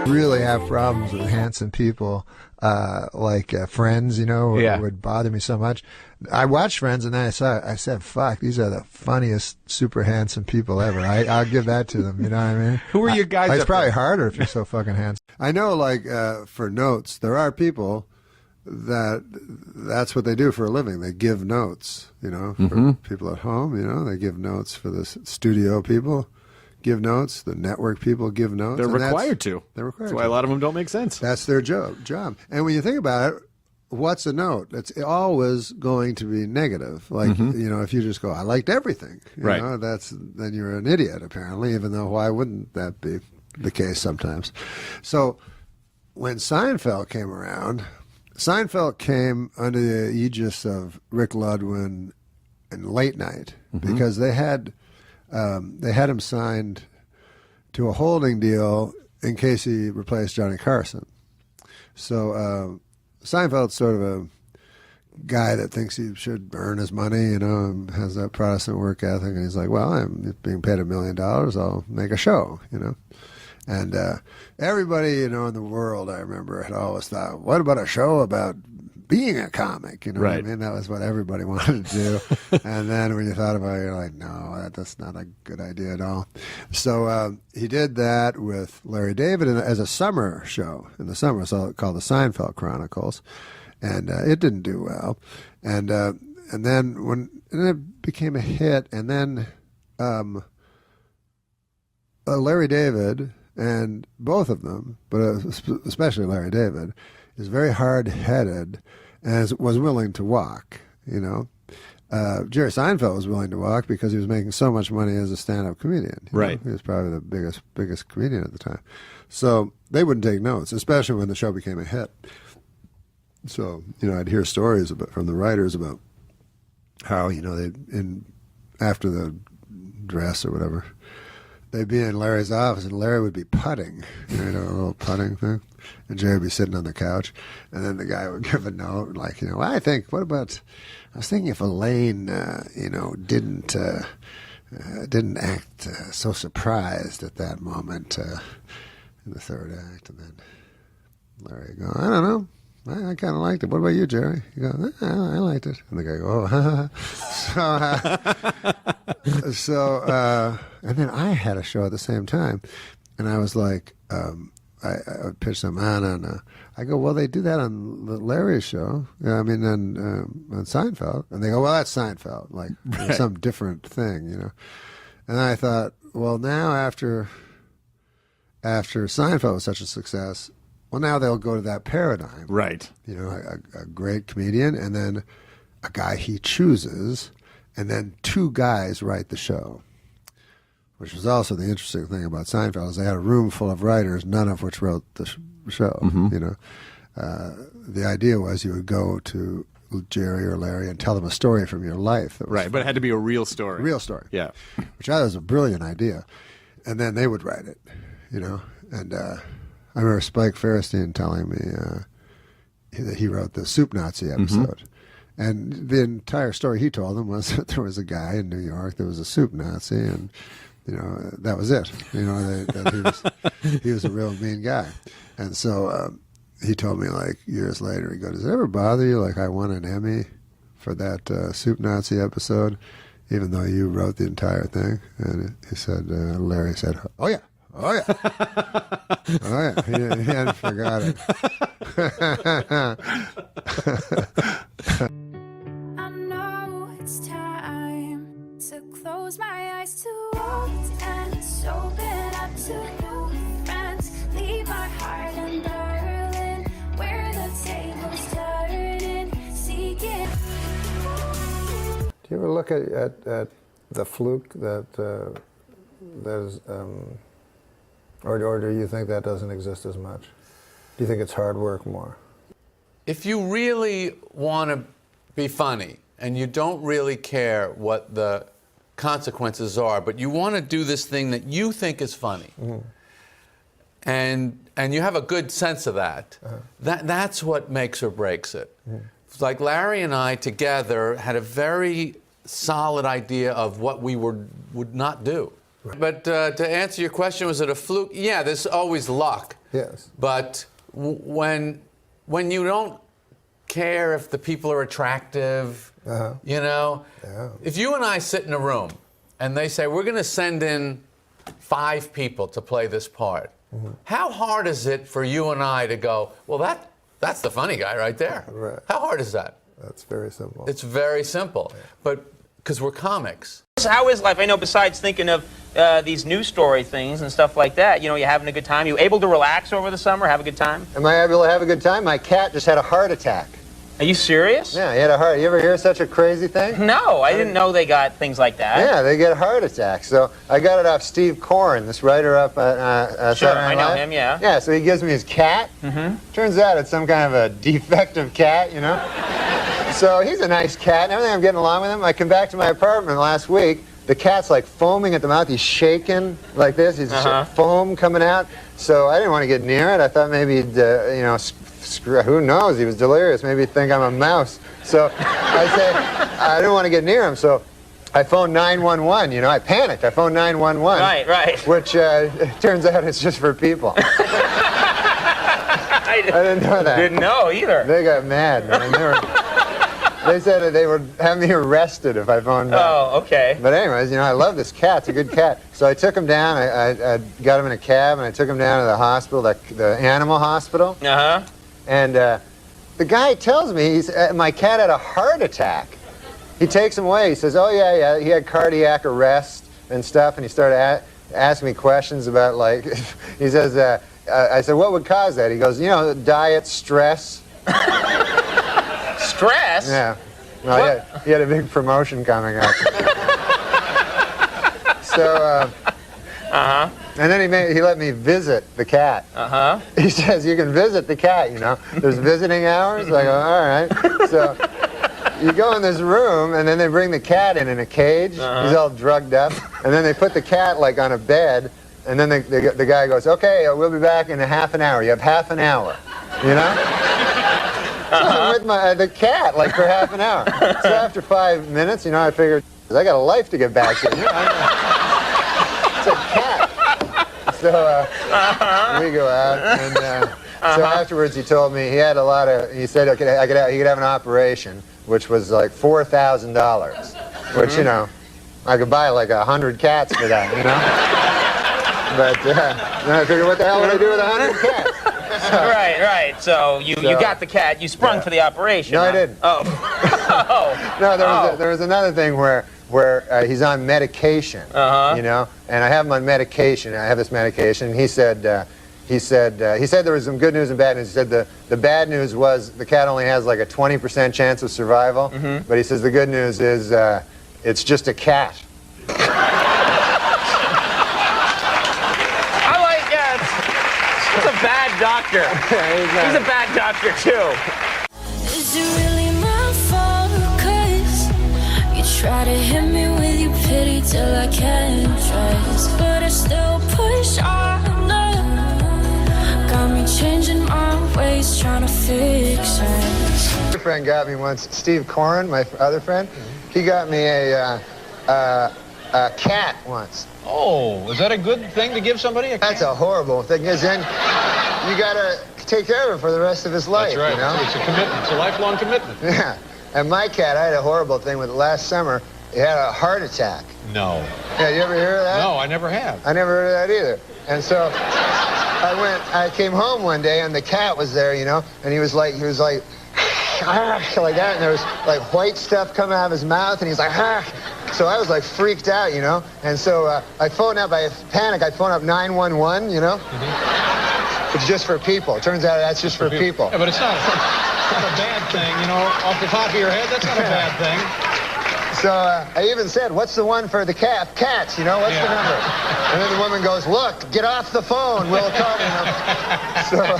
Really have problems with handsome people, Friends, would bother me so much. I watched Friends and then I said, fuck, these are the funniest, super handsome people ever. I'll give that to them, you know what I mean? Who are you guys? It's probably harder if you're so fucking handsome. I know, for notes, there are people that's what they do for a living. They give notes, for people at home, they give notes for the studio people. Give notes. The network people give notes. They're required to. They're required. That's why a lot of them don't make sense. That's their job. And when you think about it, what's a note? It's always going to be negative. If you just go, I liked everything. Right. Then you're an idiot, apparently, even though why wouldn't that be the case sometimes? So when Seinfeld came around, Seinfeld came under the aegis of Rick Ludwin and Late Night because they had him signed to a holding deal in case he replaced Johnny Carson. So Seinfeld's sort of a guy that thinks he should earn his money, and has that Protestant work ethic. And he's like, well, I'm being paid $1 million. I'll make a show, And everybody, in the world, I remember, had always thought, what about a show about being a comic? What I mean? That was what everybody wanted to do. And then when you thought about it, you're like, no, that's not a good idea at all. So he did that with Larry David as a summer show in the summer. So called the Seinfeld Chronicles. And it didn't do well. And then it became a hit. And then Larry David, and both of them, but especially Larry David, is very hard-headed and was willing to walk, Jerry Seinfeld was willing to walk because he was making so much money as a stand-up comedian. Right. He was probably the biggest comedian at the time. So they wouldn't take notes, especially when the show became a hit. So, I'd hear stories from the writers about how, after the dress or whatever, they'd be in Larry's office, and Larry would be putting, a little putting thing, and Jerry would be sitting on the couch, and then the guy would give a note, I was thinking if Elaine, didn't act so surprised at that moment in the third act, and then Larry would go, I don't know. I kind of liked it. What about you, Jerry? You go, I liked it. And the guy go, oh. And then I had a show at the same time. And I was like, I pitched them on I go, well, they do that on the Larry show. On Seinfeld. And they go, well, that's Seinfeld. Some different thing, And I thought, well, now after Seinfeld was such a success, well, now they'll go to that paradigm. Right. A great comedian, and then a guy he chooses, and then two guys write the show, which was also the interesting thing about Seinfeld is they had a room full of writers, none of which wrote the show. The idea was you would go to Jerry or Larry and tell them a story from your life. Right, but it had to be a real story. Real story. Yeah. Which I thought was a brilliant idea. And then they would write it, and I remember Spike Fairstein telling me that he wrote the Soup Nazi episode. And the entire story he told them was that there was a guy in New York that was a soup Nazi, and that was it. That he was a real mean guy. And so he told me years later, he goes, does it ever bother you I won an Emmy for that Soup Nazi episode? even though you wrote the entire thing. And he said, Larry said, oh yeah. Oh yeah. Oh yeah. He hadn't forgot it. I know it's time to close my eyes to old ends, open up to new friends, leave my heart in Berlin, where the tables turning, seeking. Do you ever look at the fluke that there's, or do you think that doesn't exist as much? Do you think it's hard work more? If you really want to be funny and you don't really care what the consequences are, but you want to do this thing that you think is funny, and you have a good sense of that, that's what makes or breaks it. It's like Larry and I together had a very solid idea of what we would not do. But to answer your question, was it a fluke? Yeah, there's always luck. Yes. But when you don't care if the people are attractive, you know, if you and I sit in a room and they say, we're going to send in 5 people to play this part, how hard is it for you and I to go, well, that's the funny guy right there? Right. How hard is that? That's very simple. It's very simple. But because we're comics. How is life? I know besides thinking of these news story things and stuff like that, you know, you having a good time? You able to relax over the summer, have a good time? Am I able to have a good time? My cat just had a heart attack. Are you serious? Yeah, he had a heart. You ever hear such a crazy thing? No, I didn't know they got things like that. Yeah, they get heart attacks. So I got it off Steve Corrin, this writer up at Sure, Saturday Night I know Live. him, yeah. Yeah, so he gives me his cat. Turns out it's some kind of a defective cat, you know? So he's a nice cat and everything. I'm getting along with him. I come back to my apartment last week. The cat's like foaming at the mouth. He's shaking like this. He's foam coming out. So I didn't want to get near it. I thought maybe he'd, you know, who knows? He was delirious. Maybe he'd think I'm a mouse. So I say, I didn't want to get near him. So I phoned 911. You know, I panicked. I phoned 911. Right. Which turns out it's just for people. I didn't know that. Didn't know either. They got mad, man. They said they would have me arrested if I phoned back. Oh, okay. But anyways, you know, I love this cat. It's a good cat. So I took him down. I got him in a cab, and I took him down to the hospital, the animal hospital. And the guy tells me my cat had a heart attack. He takes him away. He says, oh, yeah, he had cardiac arrest and stuff. And he started asking me questions about, like, he says, I said, what would cause that? He goes, you know, diet, stress. Stress? Yeah. Well, he had a big promotion coming up. So, and then he let me visit the cat. He says, you can visit the cat, you know. There's visiting hours. I go, all right. So you go in this room, and then they bring the cat in a cage. He's all drugged up. And then they put the cat, like, on a bed. And then the guy goes, okay, we'll be back in a half an hour. You have half an hour, you know? So I'm with the cat, like, for half an hour. So after 5 minutes, you know, I figured, I got a life to get back to. You know, it's a cat. So we go out, and so afterwards he told me he had a lot of, he said he could have an operation, which was like $4,000, which, you know, I could buy like 100 cats for that, you know? But then I figured, what the hell would I do with 100 cats? Right. So you got the cat. You sprung for the operation. No, I didn't. Oh. No, there was another thing where he's on medication, you know, and I have him on medication. I have this medication, and he said there was some good news and bad news. He said the bad news was the cat only has like a 20% chance of survival, but he says the good news is it's just a cat. He's a bad doctor. He's a bad doctor, too. Is it really my fault? 'Cause you try to hit me with your pity till I can't trust, but I still push on. Got me changing my ways, trying to fix us. My friend got me once, Steve Corrin, my other friend, he got me a cat once. Oh, is that a good thing to give somebody a cat? That's a horrible thing, because then you gotta take care of it for the rest of his life. That's right. You know? It's a commitment. It's a lifelong commitment. Yeah. And my cat, I had a horrible thing with it last summer. he had a heart attack. No. Yeah, you ever hear of that? No, I never have. I never heard of that either. And so I came home one day and the cat was there, you know, and he was like like that, and there was like white stuff coming out of his mouth, and he's like, So I was like freaked out, you know, and so I phoned up, I panicked, I phoned up 911, you know. It's just for people. It turns out that's just for people. Yeah, but it's not a bad thing, you know, off the top of your head, that's not a bad thing. So I even said, what's the one for the cats, you know, what's the number? And then the woman goes, look, get off the phone, we'll call you. So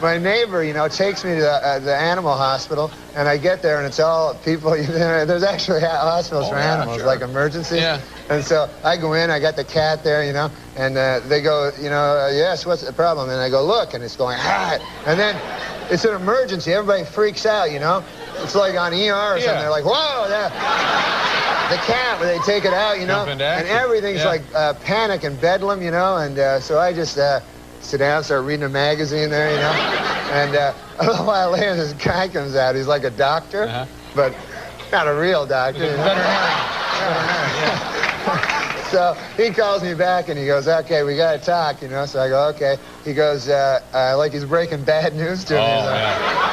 my neighbor, you know, takes me to the animal hospital, and I get there, and it's all people, there's actually hospitals for animals, like emergencies. Yeah. And so I go in, I got the cat there, you know, and they go, you know, yes, what's the problem? And I go, look, and it's going, and then it's an emergency, everybody freaks out, you know. It's like on ER or something. They're like, whoa, the cat, where they take it out, you know, and everything's like panic and bedlam, you know, and so I just sit down, start reading a magazine there, you know, and a little while later, this guy comes out. He's like a doctor, but not a real doctor. You know? So he calls me back and he goes, okay, we got to talk, you know. So I go, okay. He goes, like he's breaking bad news to me.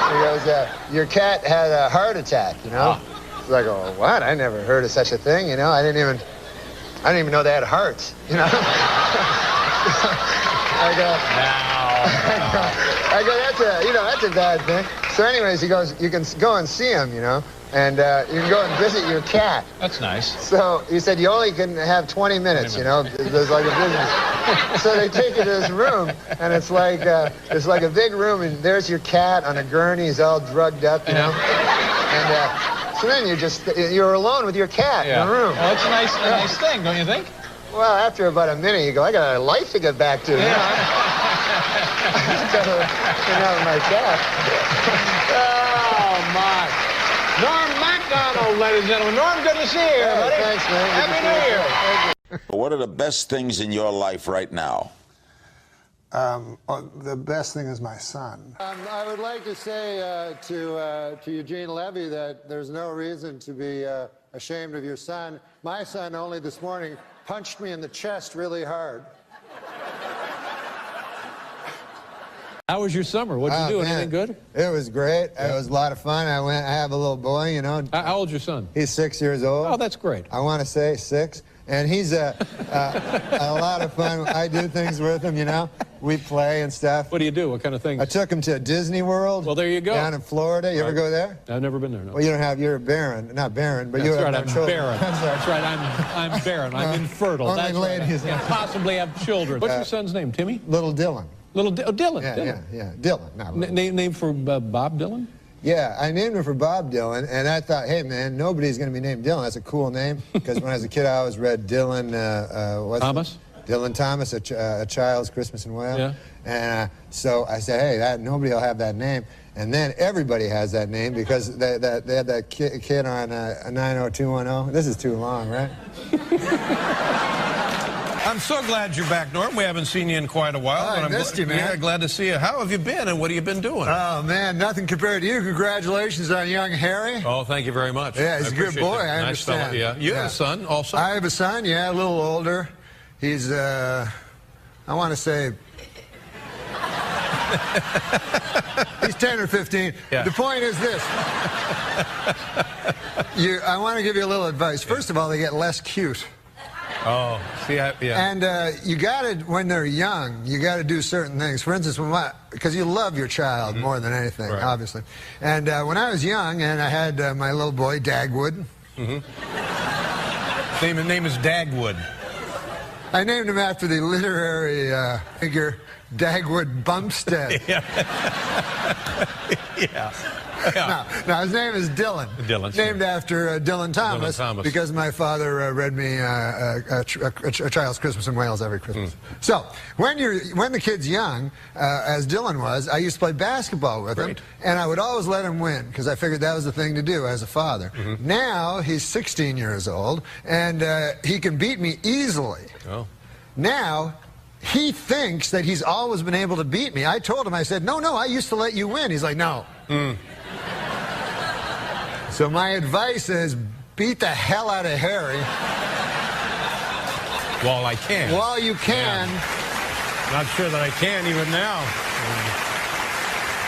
He goes, your cat had a heart attack, you know. So I go, what? I never heard of such a thing, you know. I didn't even know they had hearts, you know. I go, that's a bad thing. So anyways, he goes, you can go and see him, you know. And you can go and visit your cat. That's nice. So he said, you only can have 20 minutes, you know. There's like a business. So they take you to this room, and it's like a big room, and there's your cat on a gurney. He's all drugged up, you know. And so then you're alone with your cat in a room. Well, that's a nice thing, don't you think? Well, after about a minute, you go, I got a life to get back to. Yeah. I just got to hang out with my cat. Oh, my. Norm MacDonald, ladies and gentlemen. Norm, good to see you, everybody. Thanks, man. Happy New Year. What are the best things in your life right now? The best thing is my son. I would like to say to Eugene Levy that there's no reason to be ashamed of your son. My son only this morning punched me in the chest really hard. How was your summer? What'd you do? Anything good? It was great. It was a lot of fun. I have a little boy, you know. How old's your son? He's 6 years old. Oh, that's great. I want to say 6. And he's a lot of fun. I do things with him, you know. We play and stuff. What do you do? What kind of things? I took him to Disney World. Well, there you go. Down in Florida. You ever go there? I've never been there, no. Well, you don't have, you're barren. Not barren, but you have no children. That's right, I'm barren. I'm infertile. Only That's ladies. Right. I can't possibly have children. What's your son's name, Timmy? Little Dylan. Dylan. Yeah, Dylan. Not name for Bob Dylan? Yeah, I named him for Bob Dylan, and I thought, hey, man, nobody's going to be named Dylan. That's a cool name, because when I was a kid, I always read Dylan... Thomas? Dylan Thomas, a Child's Christmas in Wales. Yeah. And so I said, hey, nobody will have that name. And then everybody has that name, because they had that kid on 90210. This is too long, right? I'm so glad you're back, Norm. We haven't seen you in quite a while. I missed you, man. Yeah, glad to see you. How have you been, and what have you been doing? Oh, man, nothing compared to you. Congratulations on young Harry. Oh, thank you very much. Yeah, he's a good boy, I nice fella, understand. yeah. You have a son also? I have a son, yeah, a little older. He's, I want to say... he's 10 or 15. Yeah. The point is this. I want to give you a little advice. First of all, they get less cute. Oh, see, yeah. And you got to, when they're young, you got to do certain things. For instance, because you love your child more than anything, obviously. And when I was young, and I had my little boy, Dagwood. Name is Dagwood. I named him after the literary figure Dagwood Bumstead. Yeah. Now, his name is Dylan. Named after Dylan Thomas, because my father read me a Child's Christmas in Wales every Christmas. So, when the kid's young, as Dylan was, I used to play basketball with him, and I would always let him win, because I figured that was the thing to do as a father. Now, he's 16 years old, and he can beat me easily. Oh. Now, he thinks that he's always been able to beat me. I told him, I said, no, I used to let you win. He's like, no. So my advice is, beat the hell out of Harry. While I can. While you can. Yeah. Not sure that I can even now.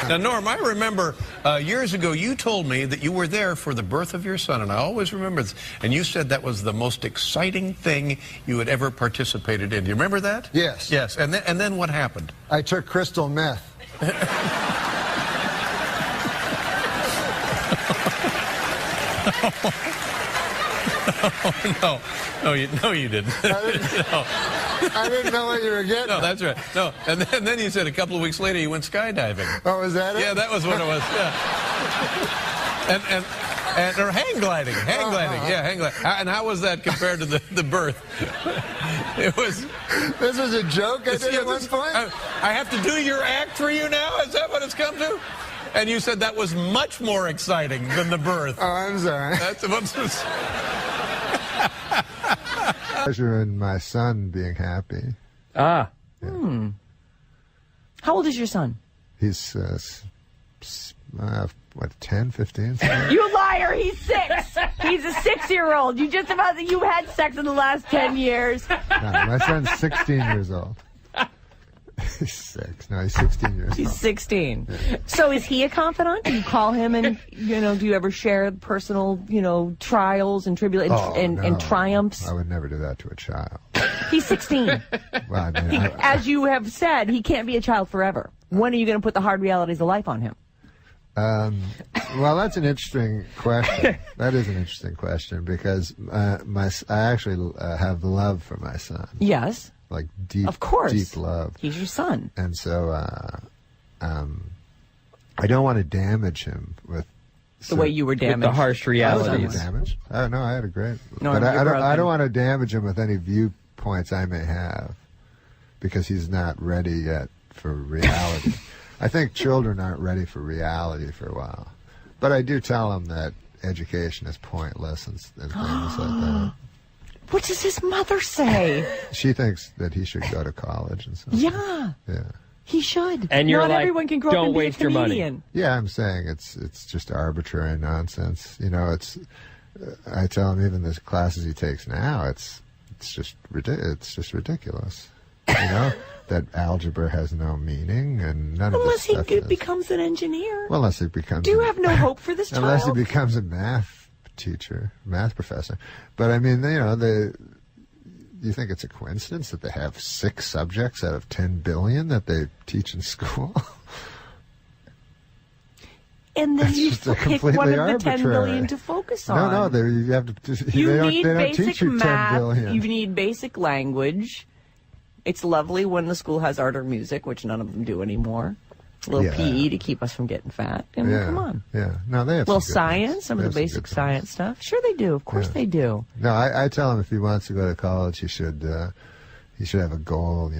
Now, Norm, I remember years ago you told me that you were there for the birth of your son, and I always remember this. And you said that was the most exciting thing you had ever participated in. Do you remember that? Yes. Yes. And then what happened? I took crystal meth. Oh, no, you didn't. I didn't know what you were getting. No, that's right. No, and then you said a couple of weeks later you went skydiving. Oh, was that it? Yeah, that was what it was. Yeah. And or hang gliding. Yeah, hang gliding. And how was that compared to the birth? It was. This was a joke I did at one point. I have to do your act for you now. Is that what it's come to? And you said that was much more exciting than the birth. Oh, I'm sorry. That's what's. Pleasure in my son being happy. Ah. Yeah. How old is your son? He's, what, 10, 15? You liar! He's 6. He's a 6-year-old. You just about you've had sex in the last 10 years. No, my son's 16 years old. He's 6. No, he's 16 years old. He's 16. Yeah. So is he a confidant? Do you call him and, do you ever share personal, trials and tribulations and triumphs? I would never do that to a child. He's 16. Well, I mean, as you have said, he can't be a child forever. When are you going to put the hard realities of life on him? Well, that's an interesting question. That is an interesting question because I actually have love for my son. Yes. Like deep, of course, deep love. He's your son, and so I don't want to damage him with the way you were damaged. With the harsh realities. I was damaged. No, I had a great. No, but I don't want to damage him with any viewpoints I may have, because he's not ready yet for reality. I think children aren't ready for reality for a while, but I do tell them that education is pointless and things like that. What does his mother say? She thinks that he should go to college and stuff. Yeah. Yeah. He should. And you're Not like, everyone can grow up don't and be waste a your comedian. money. Yeah, I'm saying it's just arbitrary nonsense. I tell him even the classes he takes now, it's just ridiculous. That algebra has no meaning and none of this stuff. Unless he becomes an engineer. Well, unless he becomes. Do you have no hope for this child? Unless he becomes a math professor. But I mean, you think it's a coincidence that they have 6 subjects out of 10 billion that they teach in school? And then you pick one of the 10 billion to focus on. No, you have to. You they need don't basic teach you math. 10 billion. You need basic language. It's lovely when the school has art or music, which none of them do anymore. A little PE to keep us from getting fat. I mean, come on. Yeah. No, they have little some good science, ones. some of the basic science stuff. Sure they do. Of course they do. No, I tell him if he wants to go to college, he should have a goal,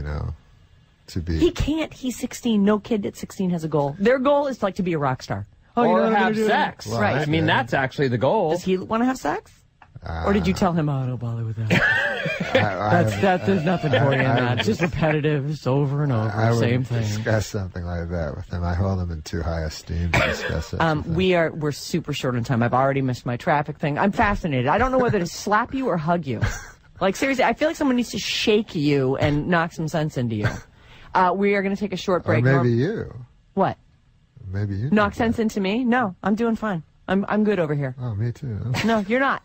to be. He can't. He's 16. No kid at 16 has a goal. Their goal is to be a rock star. Or have sex. Well, right. I mean, that's actually the goal. Does he want to have sex? Or did you tell him, don't bother with that? There's nothing for you in that. It's just repetitive. It's over and over. Same thing. Discuss something like that with him. I hold him in too high esteem to discuss it. We're super short on time. I've already missed my traffic thing. I'm fascinated. I don't know whether to slap you or hug you. Like, seriously, I feel like someone needs to shake you and knock some sense into you. We are going to take a short break. Or maybe you. What? Maybe you. Knock sense into me? No, I'm doing fine. I'm good over here. Oh, me too. No, you're not.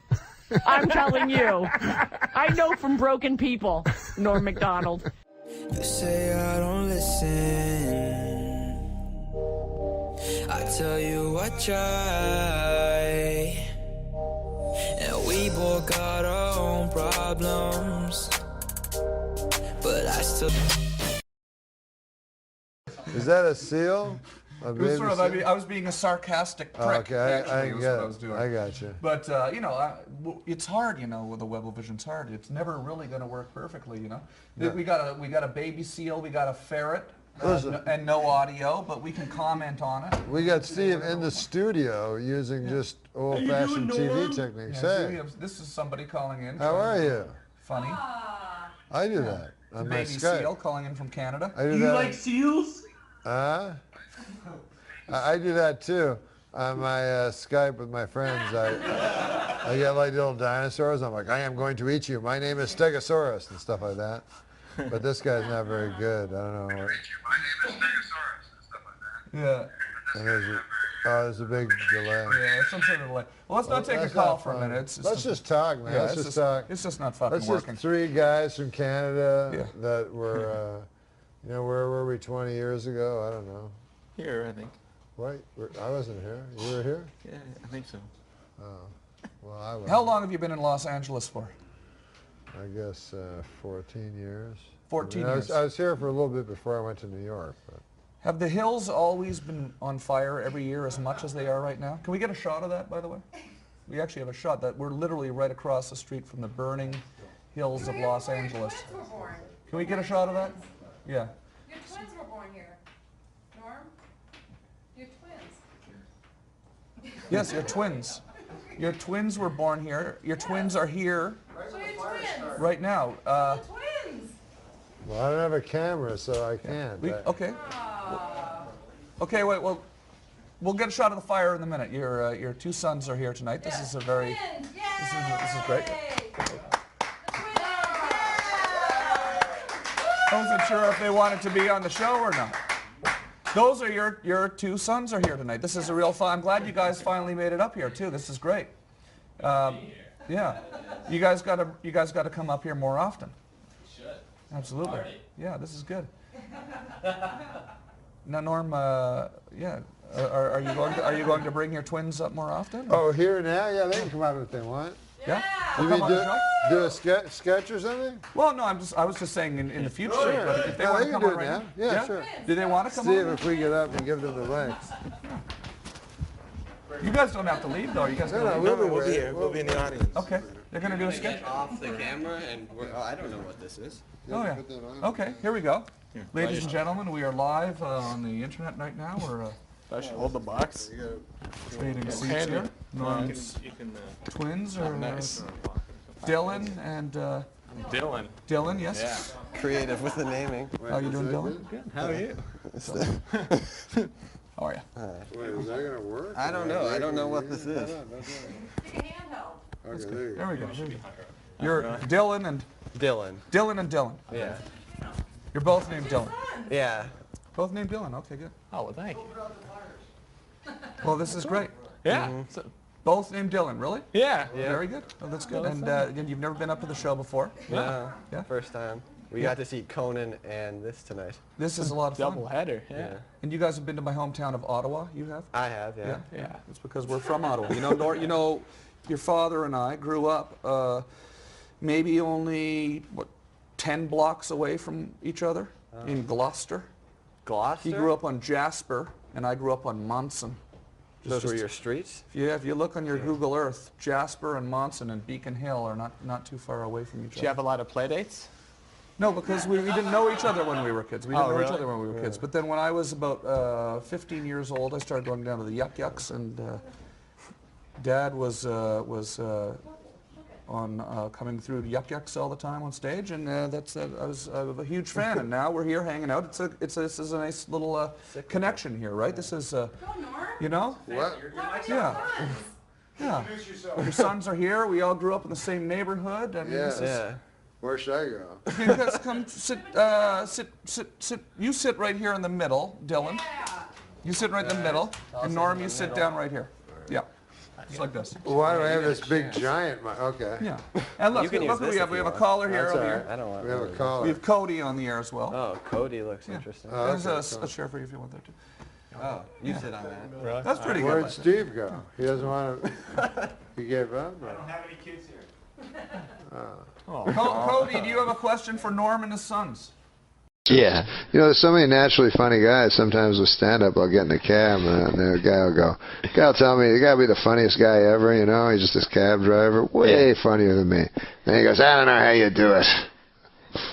I'm telling you. I know from broken people, Norm MacDonald. You say I don't listen. I tell you I try. And we both got our own problems. But I still. Is that a seal? It was sort of, I was being a sarcastic prick. Okay, actually, was what I was doing. I got you. But, it's hard, with the Web-O-Vision's hard. It's never really going to work perfectly, Yeah. We got a baby seal, we got a ferret, and no audio, but we can comment on it. We got Steve in the studio using just old-fashioned TV techniques. Yeah, this is somebody calling in. How are you? Funny. I do that on my baby Skype. seal calling in from Canada. I do you that. like seals? I do that too on my Skype with my friends. I get like little dinosaurs. I'm like, I am going to eat you. My name is Stegosaurus and stuff like that. But this guy's not very good. I don't know. My name is Stegosaurus and stuff like that. Yeah. And there's a big delay. Yeah, some sort of delay. Well, let's not take a call for a minute. Let's just talk, man. Yeah, let's just talk. It's just not fucking Let's working. just three guys from Canada that were, where were we 20 years ago? I don't know. Here, I think. What? I wasn't here. You were here? Yeah, I think so. Oh. Well, I was. How long have you been in Los Angeles for? I guess 14 years. 14 years. years. I was here for a little bit before I went to New York. But. Have the hills always been on fire every year as much as they are right now? Can we get a shot of that, by the way? We actually have a shot that we're literally right across the street from the burning hills of Los Angeles. Can we get a shot of that? Yeah. Your twins were born here. Norm? Your twins. Yes, your twins. Your twins were born here. Your twins are here So your twins. right now. Twins. Well, I don't have a camera, so I can't. Okay. Okay, wait. Well, we'll get a shot of the fire in a minute. Your two sons are here tonight. This is a very. This is great. I wasn't sure if they wanted to be on the show or not. Those are your two sons are here tonight. This is a real fun. I'm glad you guys finally made it up here too. This is great. Yeah, you guys got to come up here more often. Absolutely. Yeah, this is good. Now, Norm, yeah, are you going to bring your twins up more often? Oh, here now? Yeah, they can come out if they want. Yeah. You mean do a sketch or something? Well, no, I was just saying in the future. Sure. But if they No, want they to can come do on it right now. now. Yeah, sure. Do they want to come See on? if we get up and give them the links. You guys don't have to leave, though. You guys No, can no, leave. we'll be here. We'll be in the audience. Okay. They're going to do a sketch? Off the camera, and I don't know what this is. Oh, yeah. Okay, here we go. Ladies and gentlemen, we are live on the internet right now. We're I should hold the box. trading seats here. Norm's twins are Dylan and Dylan. Dylan, yes. Yeah. Creative with the naming. How you doing, Dylan? Good. How are you? How are you? Wait, is that going to work? I don't know. I don't know what this is. Okay, there you go. There we go. There we go. You're Dylan and Dylan. Dylan and Dylan. Yeah. You're both named Dylan. Yeah. Both named Dylan. Okay, good. Oh, well, thank you. Well, this is great. Yeah. Both named Dylan, really? Yeah. Very good. Oh, that's good. And again, you've never been up to the show before? No. Yeah. First time. We got to see Conan and this tonight. This is a lot of fun. Double header. Yeah. And you guys have been to my hometown of Ottawa. You have? I have. Yeah. Yeah. It's because we're from Ottawa. You know, your father and I grew up maybe only 10 blocks away from each other in Gloucester. Gloucester? He grew up on Jasper, and I grew up on Monson. Those were your streets? Yeah, if you look on your Google Earth, Jasper and Monson and Beacon Hill are not too far away from each other. Did you have a lot of play dates? No, because we didn't know each other when we were kids. We didn't know each really? other when we were kids. But then when I was about 15 years old, I started going down to the Yuck Yucks, and Dad was on coming through Yuck Yucks all the time on stage, and I was a huge fan. And now we're here hanging out. This is a nice little connection here, right? This is, you know? What? Yeah. Yeah. Your sons are here. We all grew up in the same neighborhood. I mean, this is, Where should I go? you guys come sit. You sit right here in the middle, Dylan. You sit right in the middle, and Norm, you sit down right here. Yeah, just like this. Why do I have this big giant mic? Okay. Yeah. And look who we have. We have a caller here. That's Over all here. right. I don't want We have a caller. We have Cody on the air as well. Oh, Cody looks interesting. There's a share for you if you want there too. Oh, you sit on that. Really? That's pretty good. Where'd Steve go? He doesn't want to. He gave up? Or? I don't have any kids here. Cody, do you have a question for Norm and his sons? Yeah. You know, there's so many naturally funny guys. Sometimes with stand-up, I'll get in a cab, and the guy will go, the guy will tell me, the guy will be the funniest guy ever, you know, he's just this cab driver, way funnier than me. And he goes, I don't know how you do it.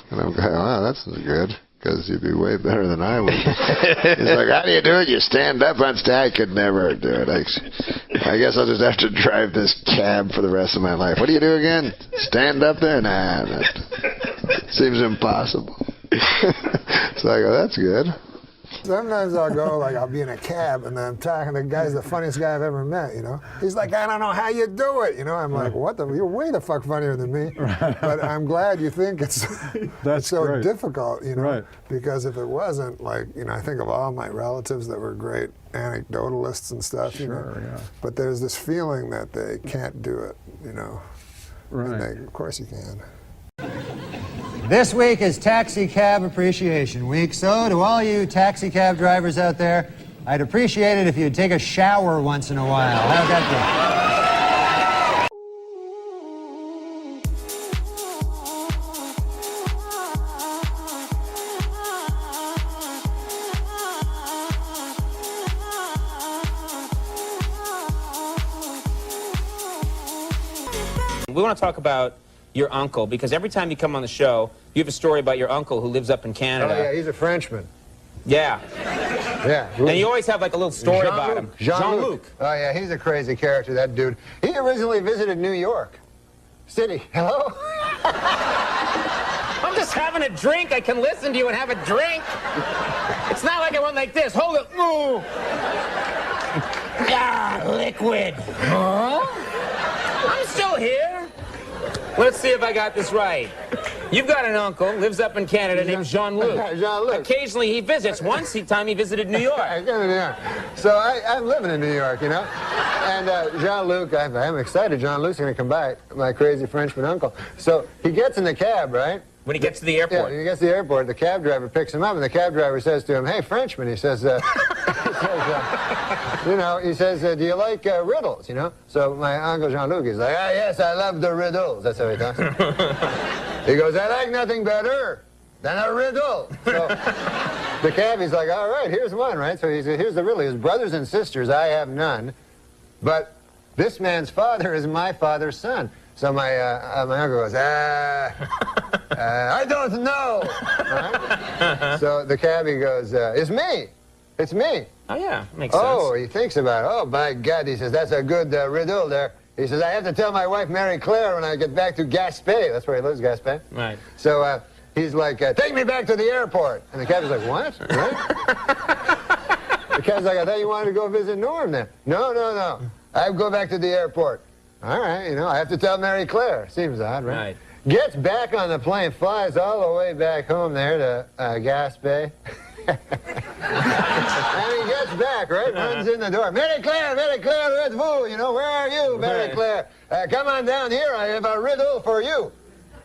And I'm going, wow, that's good, because you'd be way better than I would. He's like, how do you do it? You stand up on stage. I could never do it. I guess I'll just have to drive this cab for the rest of my life. What do you do again? Stand up there? Nah, that seems impossible. So I go, that's good. Sometimes I'll go, like, I'll be in a cab, and then I'm talking, the guy's the funniest guy I've ever met, you know? He's like, I don't know how you do it, you know? I'm like, what the, you're way the fuck funnier than me. But I'm glad you think it's, it's so great. difficult, you know? Right. Because if it wasn't, like, you know, I think of all my relatives that were great anecdotalists and stuff, you know? Yeah. But there's this feeling that they can't do it, you know? Right. And of course you can. This week is Taxi Cab Appreciation Week, so to all you taxi cab drivers out there, I'd appreciate it if you'd take a shower once in a while. How about that? We want to talk about your uncle, because every time you come on the show, you have a story about your uncle who lives up in Canada. Oh, yeah, he's a Frenchman. Yeah. Yeah. And you always have like a little story about him. Jean-Luc. Oh, yeah, he's a crazy character, that dude. He originally visited New York City. Hello? I'm just having a drink. I can listen to you and have a drink. It's not like I went like this. Hold it. Ooh. Ah, liquid. Huh? I'm still here. Let's see if I got this right. You've got an uncle, lives up in Canada, named Jean-Luc. Jean-Luc. Occasionally he visits. Once time he visited New York. So I'm living in New York, you know? And Jean-Luc, I'm excited. Jean-Luc's going to come by, my crazy Frenchman uncle. So he gets in the cab, right? When he gets to the airport. Yeah, when he gets to the airport, the cab driver picks him up, and the cab driver says to him, hey, Frenchman, he says, do you like riddles, you know? So my uncle Jean-Luc is like, yes, I love the riddles. That's how he talks. He goes, I like nothing better than a riddle. So the cabbie's like, all right, here's one, right? So he said, here's the riddle. His brothers and sisters, I have none, but this man's father is my father's son. So my uncle goes, I don't know. Right? So the cabbie goes, it's me. It's me. Oh, yeah, makes sense. Oh, he thinks about it. Oh, by God, he says, that's a good riddle there. He says, I have to tell my wife, Mary Claire, when I get back to Gaspé. That's where he lives, Gaspé. Right. So he's like, take me back to the airport. And the cabbie's like, what? Right? The cabbie's like, I thought you wanted to go visit Norm then. No. I go back to the airport. All right, you know, I have to tell Mary Claire. Seems odd, right? Right. Gets back on the plane, flies all the way back home there to Gaspé. And he gets back, right? Runs in the door. Mary Claire, where êtes vous? You know, where are you, Mary Claire? Come on down here. I have a riddle for you.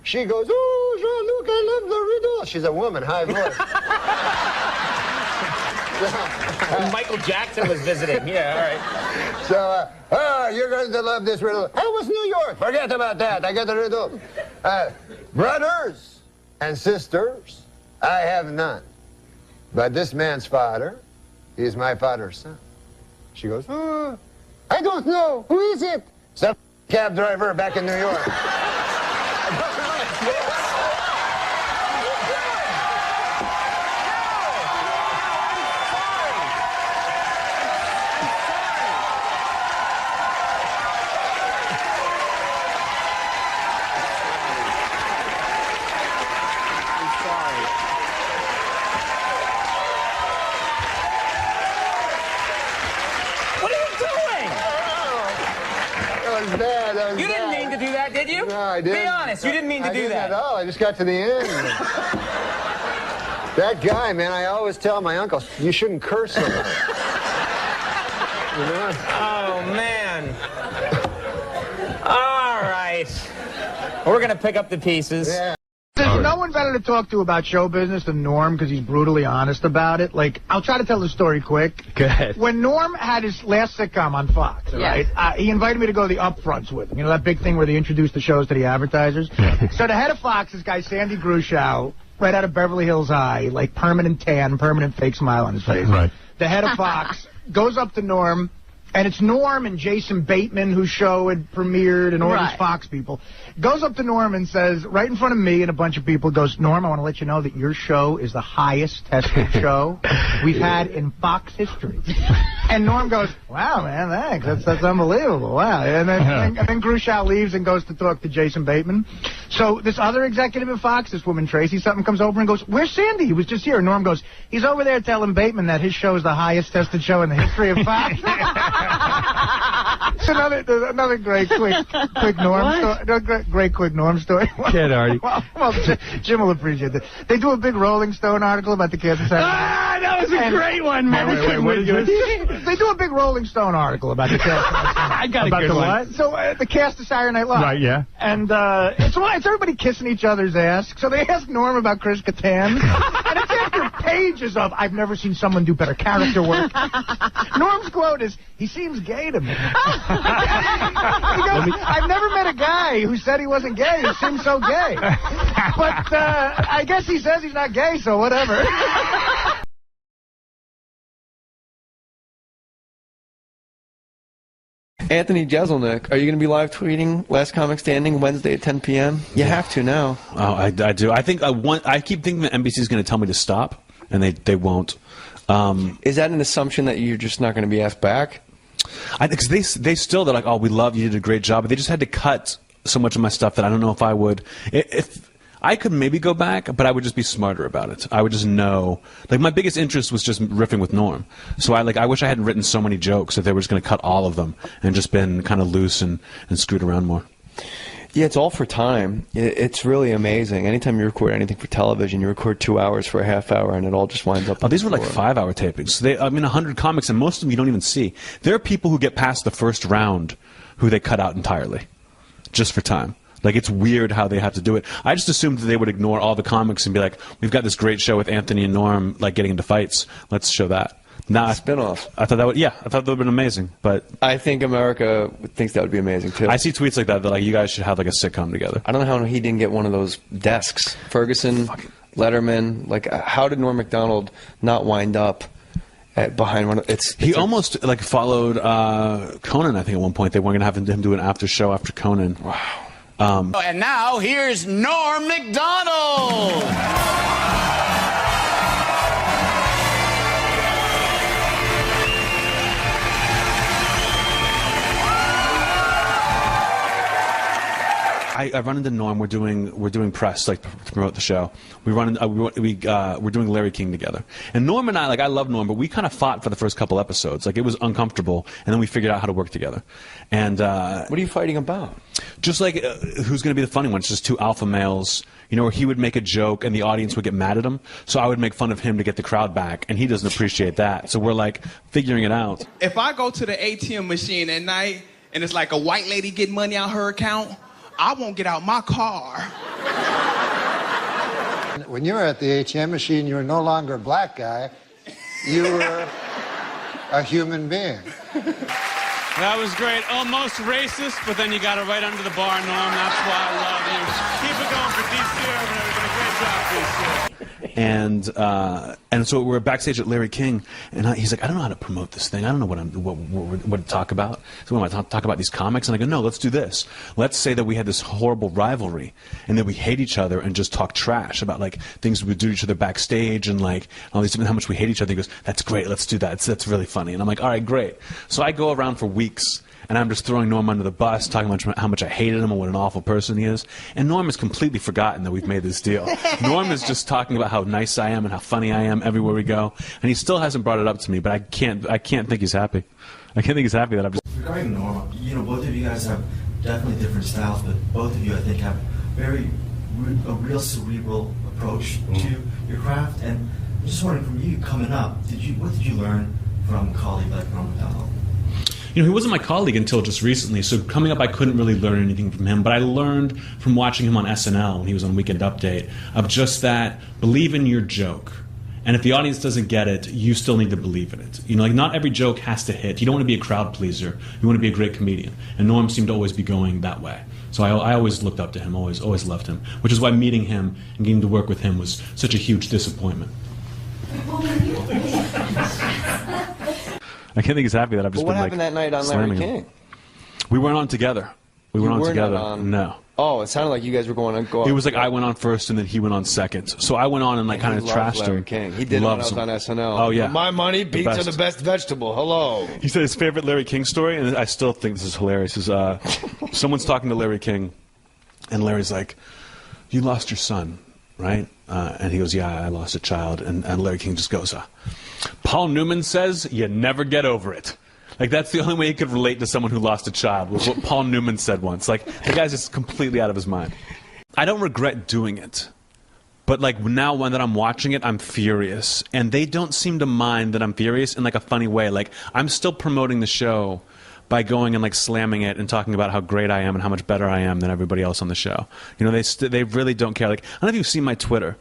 She goes, oh, Jean-Luc, I love the riddle. She's a woman, high voice. Michael Jackson was visiting. Yeah, all right. So, you're going to love this riddle. How was New York? Forget about that. I got the riddle. Brothers and sisters, I have none. But this man's father, he's my father's son. She goes, I don't know. Who is it? Some cab driver back in New York. You didn't mean to do that, did you? No, I didn't. Be honest, you didn't mean to do that. at all. I just got to the end. That guy, man, I always tell my uncle, you shouldn't curse so much. You know? Oh, man. All right. We're going to pick up the pieces. Yeah. There's no one better to talk to about show business than Norm, because he's brutally honest about it. Like, I'll try to tell the story quick. Go ahead. When Norm had his last sitcom on Fox, right, he invited me to go to the upfronts with him. You know, that big thing where they introduce the shows to the advertisers? So the head of Fox, this guy, Sandy Grushow, right out of Beverly Hills High, like permanent tan, permanent fake smile on his face. Right. The head of Fox goes up to Norm, and it's Norm and Jason Bateman, whose show had premiered, and all these Fox people. Goes up to Norm and says, right in front of me and a bunch of people, goes, Norm, I want to let you know that your show is the highest tested show we've had in Fox history. And Norm goes, wow, man, thanks. That's unbelievable. Wow. And then Grushow leaves and goes to talk to Jason Bateman. So this other executive at Fox, this woman Tracy, something comes over and goes, where's Sandy? He was just here. And Norm goes, he's over there telling Bateman that his show is the highest tested show in the history of Fox. It's another great quick Norm story. Great quick Norm story. Kid, Artie. Well, Jim will appreciate that. They do a big Rolling Stone article about the Kansas City. That was a great one, man. Wait, what is this? They do a big Rolling Stone article about the cast. I got a good one. So the cast of Saturday Night Live. Right, yeah. And it's everybody kissing each other's ass. So they ask Norm about Chris Kattan. And it's after pages of, I've never seen someone do better character work. Norm's quote is, he seems gay to me. He goes, I've never met a guy who said he wasn't gay who seems so gay. But I guess he says he's not gay, so whatever. Anthony Jeselnik, are you going to be live tweeting Last Comic Standing Wednesday at 10 p.m.? You have to now. Oh, I do. I think I keep thinking that NBC is going to tell me to stop, and they won't. Is that an assumption that you're just not going to be asked back? Because they're like, oh, we love you, you did a great job, but they just had to cut so much of my stuff that I don't know if I would. If I could maybe go back, but I would just be smarter about it. I would just know. Like, my biggest interest was just riffing with Norm. So I wish I hadn't written so many jokes that they were just going to cut all of them and just been kind of loose and screwed around more. Yeah, it's all for time. It's really amazing. Anytime you record anything for television, you record 2 hours for a half hour, and it all just winds up. Oh, these were like 5-hour tapings. 100 comics, and most of them you don't even see. There are people who get past the first round who they cut out entirely, just for time. Like, it's weird how they have to do it. I just assumed that they would ignore all the comics and be like, we've got this great show with Anthony and Norm, like, getting into fights. Let's show that. Nah, spin-off. I thought that would have been amazing. But I think America thinks that would be amazing too. I see tweets like that like, you guys should have like a sitcom together. I don't know how he didn't get one of those desks. Ferguson, Letterman, like, how did Norm MacDonald not wind up behind one of he almost like followed Conan, I think, at one point. They weren't going to have him do an after show after Conan. Wow. And now here's Norm MacDonald. I run into Norm. We're doing press, like, to promote the show. We're doing Larry King together. And Norm and I love Norm, but we kind of fought for the first couple episodes. Like, it was uncomfortable, and then we figured out how to work together. And what are you fighting about? Just like who's going to be the funny one? It's just two alpha males. You know, where he would make a joke and the audience would get mad at him. So I would make fun of him to get the crowd back, and he doesn't appreciate that. So we're like figuring it out. If I go to the ATM machine at night and it's like a white lady getting money out her account, I won't get out my car. When you were at the ATM machine, you were no longer a black guy. You were a human being. That was great. Almost racist, but then you got it right under the bar, Norm. That's why I love you. Keep it going for DC Urban. You're doing a great job, DC. And so we're backstage at Larry King, and he's like, I don't know how to promote this thing. I don't know what to talk about. So when I talk about these comics, and I go, no, let's do this. Let's say that we had this horrible rivalry, and that we hate each other, and just talk trash about like things we would do to each other backstage, and like all these how much we hate each other. He goes, that's great. Let's do that. That's really funny. And I'm like, all right, great. So I go around for weeks. And I'm just throwing Norm under the bus, talking about how much I hated him and what an awful person he is. And Norm has completely forgotten that we've made this deal. Norm is just talking about how nice I am and how funny I am everywhere we go. And he still hasn't brought it up to me, but I can't think he's happy. I can't think he's happy that I'm just... Regarding Norm, you know, both of you guys have definitely different styles, but both of you, I think, have a real cerebral approach to your craft. And I'm just wondering, from you coming up, what did you learn from a colleague like Norm MacDonald? You know, he wasn't my colleague until just recently, so coming up I couldn't really learn anything from him, but I learned from watching him on SNL when he was on Weekend Update of just that, believe in your joke. And if the audience doesn't get it, you still need to believe in it. You know, like, not every joke has to hit. You don't want to be a crowd pleaser. You want to be a great comedian. And Norm seemed to always be going that way. So I always looked up to him, always loved him, which is why meeting him and getting to work with him was such a huge disappointment. I can't think he's happy that I've just been like... What happened that night on Larry King? We weren't on together. We weren't on together. No. Oh, it sounded like you guys were going on. He was like, I went on first, and then he went on second. So I went on and like kind of trashed Larry him. King. He did it when I was on SNL. Oh yeah. For my money, beets are the best vegetable. Hello. He said his favorite Larry King story, and I still think this is hilarious. Is someone's talking to Larry King, and Larry's like, "You lost your son, right?" And he goes, "Yeah, I lost a child." And Larry King just goes, "Paul Newman says you never get over it." Like, that's the only way he could relate to someone who lost a child, was what Paul Newman said once. Like, the guy's just completely out of his mind. I don't regret doing it. But, like, now when that I'm watching it, I'm furious. And they don't seem to mind that I'm furious in, like, a funny way. Like, I'm still promoting the show by going and, like, slamming it and talking about how great I am and how much better I am than everybody else on the show. You know, they really don't care. Like, I don't know if you've seen my Twitter.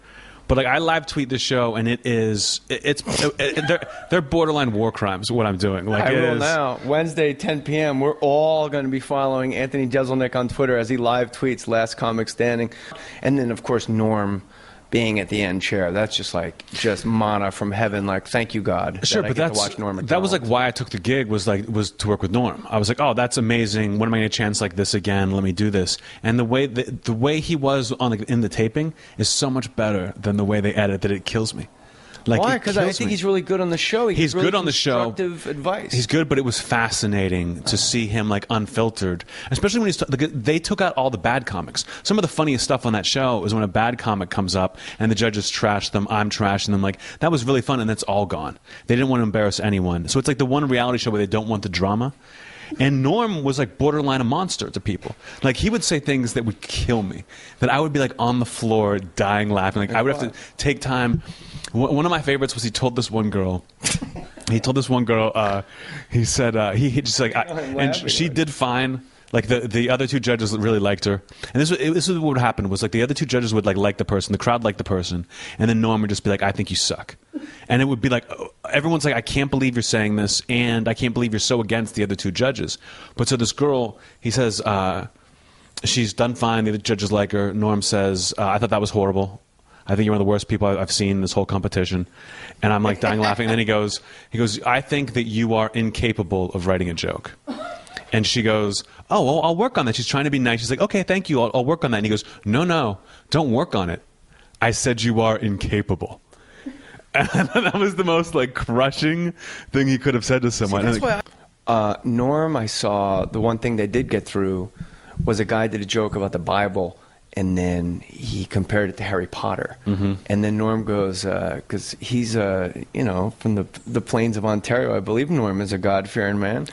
But like, I live tweet the show, and they're borderline war crimes. What I'm doing, like, I will now. Wednesday, 10 p.m. We're all going to be following Anthony Jeselnik on Twitter as he live tweets Last Comic Standing, and then of course Norm being at the end chair. That's just manna from heaven. Like, thank you, God. Sure, but to watch Norm MacDonald. That was like why I took the gig, was to work with Norm. I was like, oh, that's amazing. When am I going to chance like this again? Let me do this. And the way he was on in the taping is so much better than the way they edit that it kills me. Like, why? Because I think he's really good on the show. He's really good on the show. Constructive advice. He's good, but it was fascinating to see him like unfiltered, especially when they took out all the bad comics. Some of the funniest stuff on that show is when a bad comic comes up and the judges trash them. I'm trashing them. Like, that was really fun, and that's all gone. They didn't want to embarrass anyone. So it's like the one reality show where they don't want the drama. And Norm was like borderline a monster to people. Like, he would say things that would kill me, that I would be like on the floor dying laughing. Like, I would have to take time. One of my favorites was he told this one girl, he said, he just like, and she did fine. Like, the other two judges really liked her. And this is what would happen, was like the other two judges would like the person, the crowd liked the person, and then Norm would just be like, I think you suck. And it would be like, everyone's like, I can't believe you're saying this, and I can't believe you're so against the other two judges. But so this girl, he says, she's done fine, the other judges like her. Norm says, I thought that was horrible. I think you're one of the worst people I've seen in this whole competition. And I'm like dying laughing. And then he goes, I think that you are incapable of writing a joke. And she goes, oh, well, I'll work on that. She's trying to be nice. She's like, okay, thank you. I'll work on that. And he goes, no, don't work on it. I said you are incapable. And that was the most like crushing thing he could have said to someone. See, that's why Norm, I saw the one thing they did get through was a guy did a joke about the Bible, and then he compared it to Harry Potter. Mm-hmm. And then Norm goes, because he's from the plains of Ontario, I believe Norm is a God-fearing man.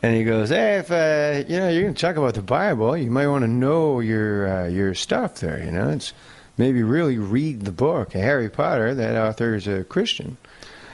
And he goes, hey, if you're going to talk about the Bible, you might want to know your stuff there. You know, it's maybe really read the book. Harry Potter, that author is a Christian.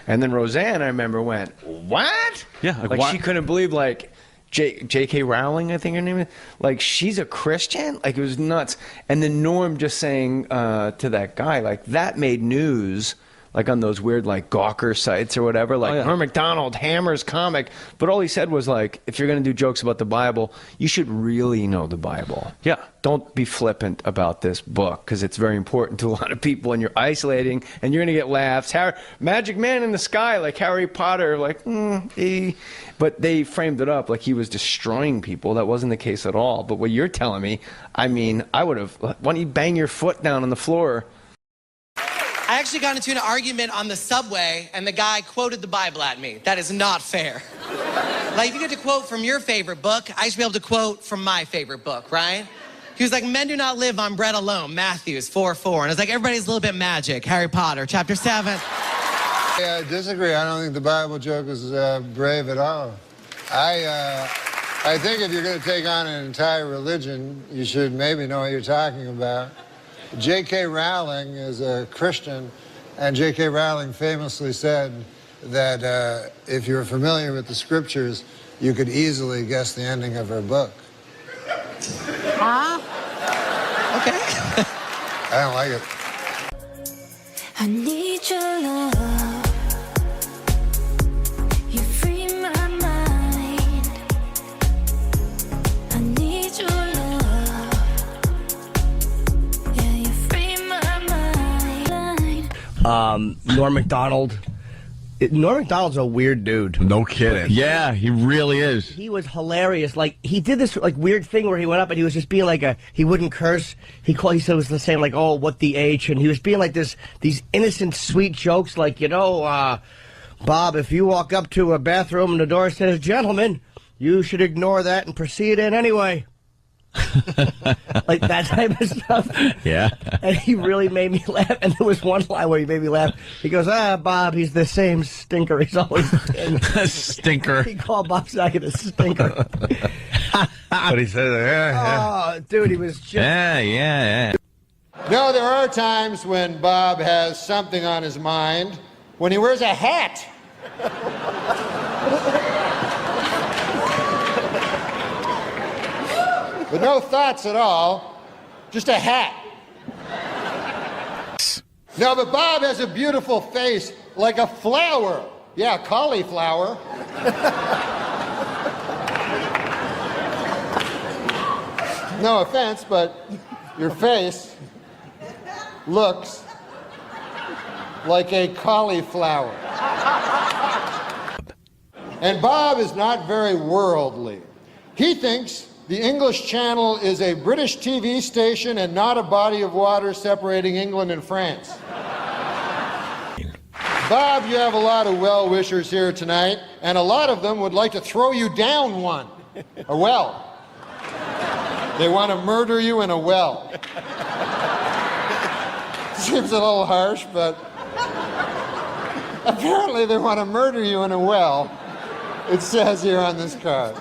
And then Roseanne, I remember, went, what? Yeah, like she couldn't believe, like, J.K. Rowling, I think her name is, like, she's a Christian? Like, it was nuts. And then Norm just saying to that guy, like, that made news, like on those weird, like, Gawker sites or whatever, like, Norm MacDonald hammers comic. But all he said was, like, if you're going to do jokes about the Bible, you should really know the Bible. Yeah. Don't be flippant about this book, because it's very important to a lot of people, and you're isolating, and you're going to get laughs. Magic Man in the Sky, like Harry Potter, like, But they framed it up like he was destroying people. That wasn't the case at all. But what you're telling me, I mean, I would have, why don't you bang your foot down on the floor? I actually got into an argument on the subway, and the guy quoted the Bible at me. That is not fair. Like, if you get to quote from your favorite book, I should be able to quote from my favorite book, right? He was like, men do not live on bread alone, Matthew 4:4. And it's like, everybody's a little bit magic, Harry Potter, chapter 7. Yeah, I disagree. I don't think the Bible joke is brave at all. I think if you're going to take on an entire religion, you should maybe know what you're talking about. J.K. Rowling is a Christian, and J.K. Rowling famously said that if you're familiar with the scriptures, you could easily guess the ending of her book. Huh? Okay. I don't like it. I need your love. You free my mind. I need your love. Yeah, you free my mind. Norm MacDonald Norm MacDonald's a weird dude. No kidding. Yeah, he really is. He was hilarious. Like, he did this like weird thing where he went up and he was just being like he wouldn't curse. He said it was the same, like, oh, what the H, and he was being like these innocent, sweet jokes, like, Bob, if you walk up to a bathroom and the door says, gentlemen, you should ignore that and proceed in anyway. Like that type of stuff. Yeah. And he really made me laugh. And there was one line where he made me laugh. He goes, Bob, he's the same stinker he's always been. Stinker. He called Bob Saget a stinker. But he said, Oh, dude, he was just... Yeah. No, there are times when Bob has something on his mind when he wears a hat. But no thoughts at all, just a hat. No, but Bob has a beautiful face, like a flower. Yeah, cauliflower. No offense, but your face looks like a cauliflower. And Bob is not very worldly. He thinks the English Channel is a British TV station and not a body of water separating England and France. Bob, you have a lot of well-wishers here tonight, and a lot of them would like to throw you down one, a well. They want to murder you in a well. Seems a little harsh, but apparently they want to murder you in a well. It says here on this card.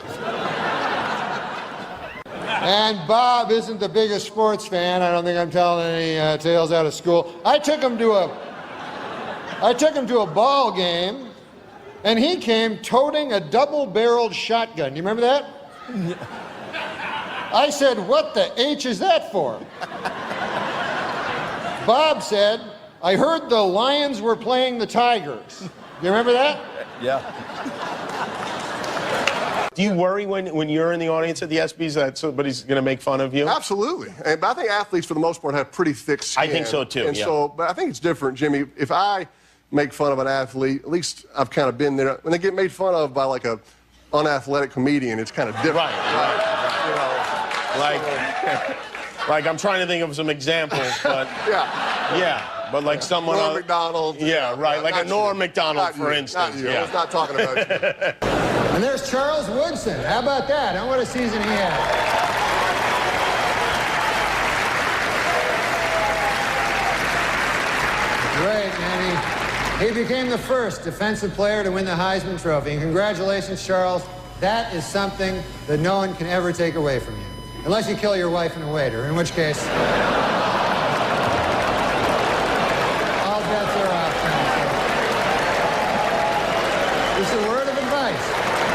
And Bob isn't the biggest sports fan. I don't think I'm telling any tales out of school. I took him to a ball game, and he came toting a double-barreled shotgun. You remember that? I said, what the H is that for? Bob said, I heard the Lions were playing the Tigers. You remember that? Yeah. Do you worry when you're in the audience at the ESPYs that somebody's going to make fun of you? Absolutely. But I think athletes, for the most part, have pretty thick skin. I think so, too, And yeah. but I think it's different, Jimmy. If I make fun of an athlete, at least I've kind of been there. When they get made fun of by, like, a unathletic comedian, it's kind of different. Right. You know, like I'm trying to think of some examples, but... Yeah. But like someone... Norm MacDonald. Yeah, right. Like a Norm MacDonald, for instance. Not you. Yeah. I was not talking about you. And there's Charles Woodson. How about that? What a season he had. Great, man. He became the first defensive player to win the Heisman Trophy. And congratulations, Charles. That is something that no one can ever take away from you. Unless you kill your wife and a waiter, in which case... all bets are off. Just a word of advice.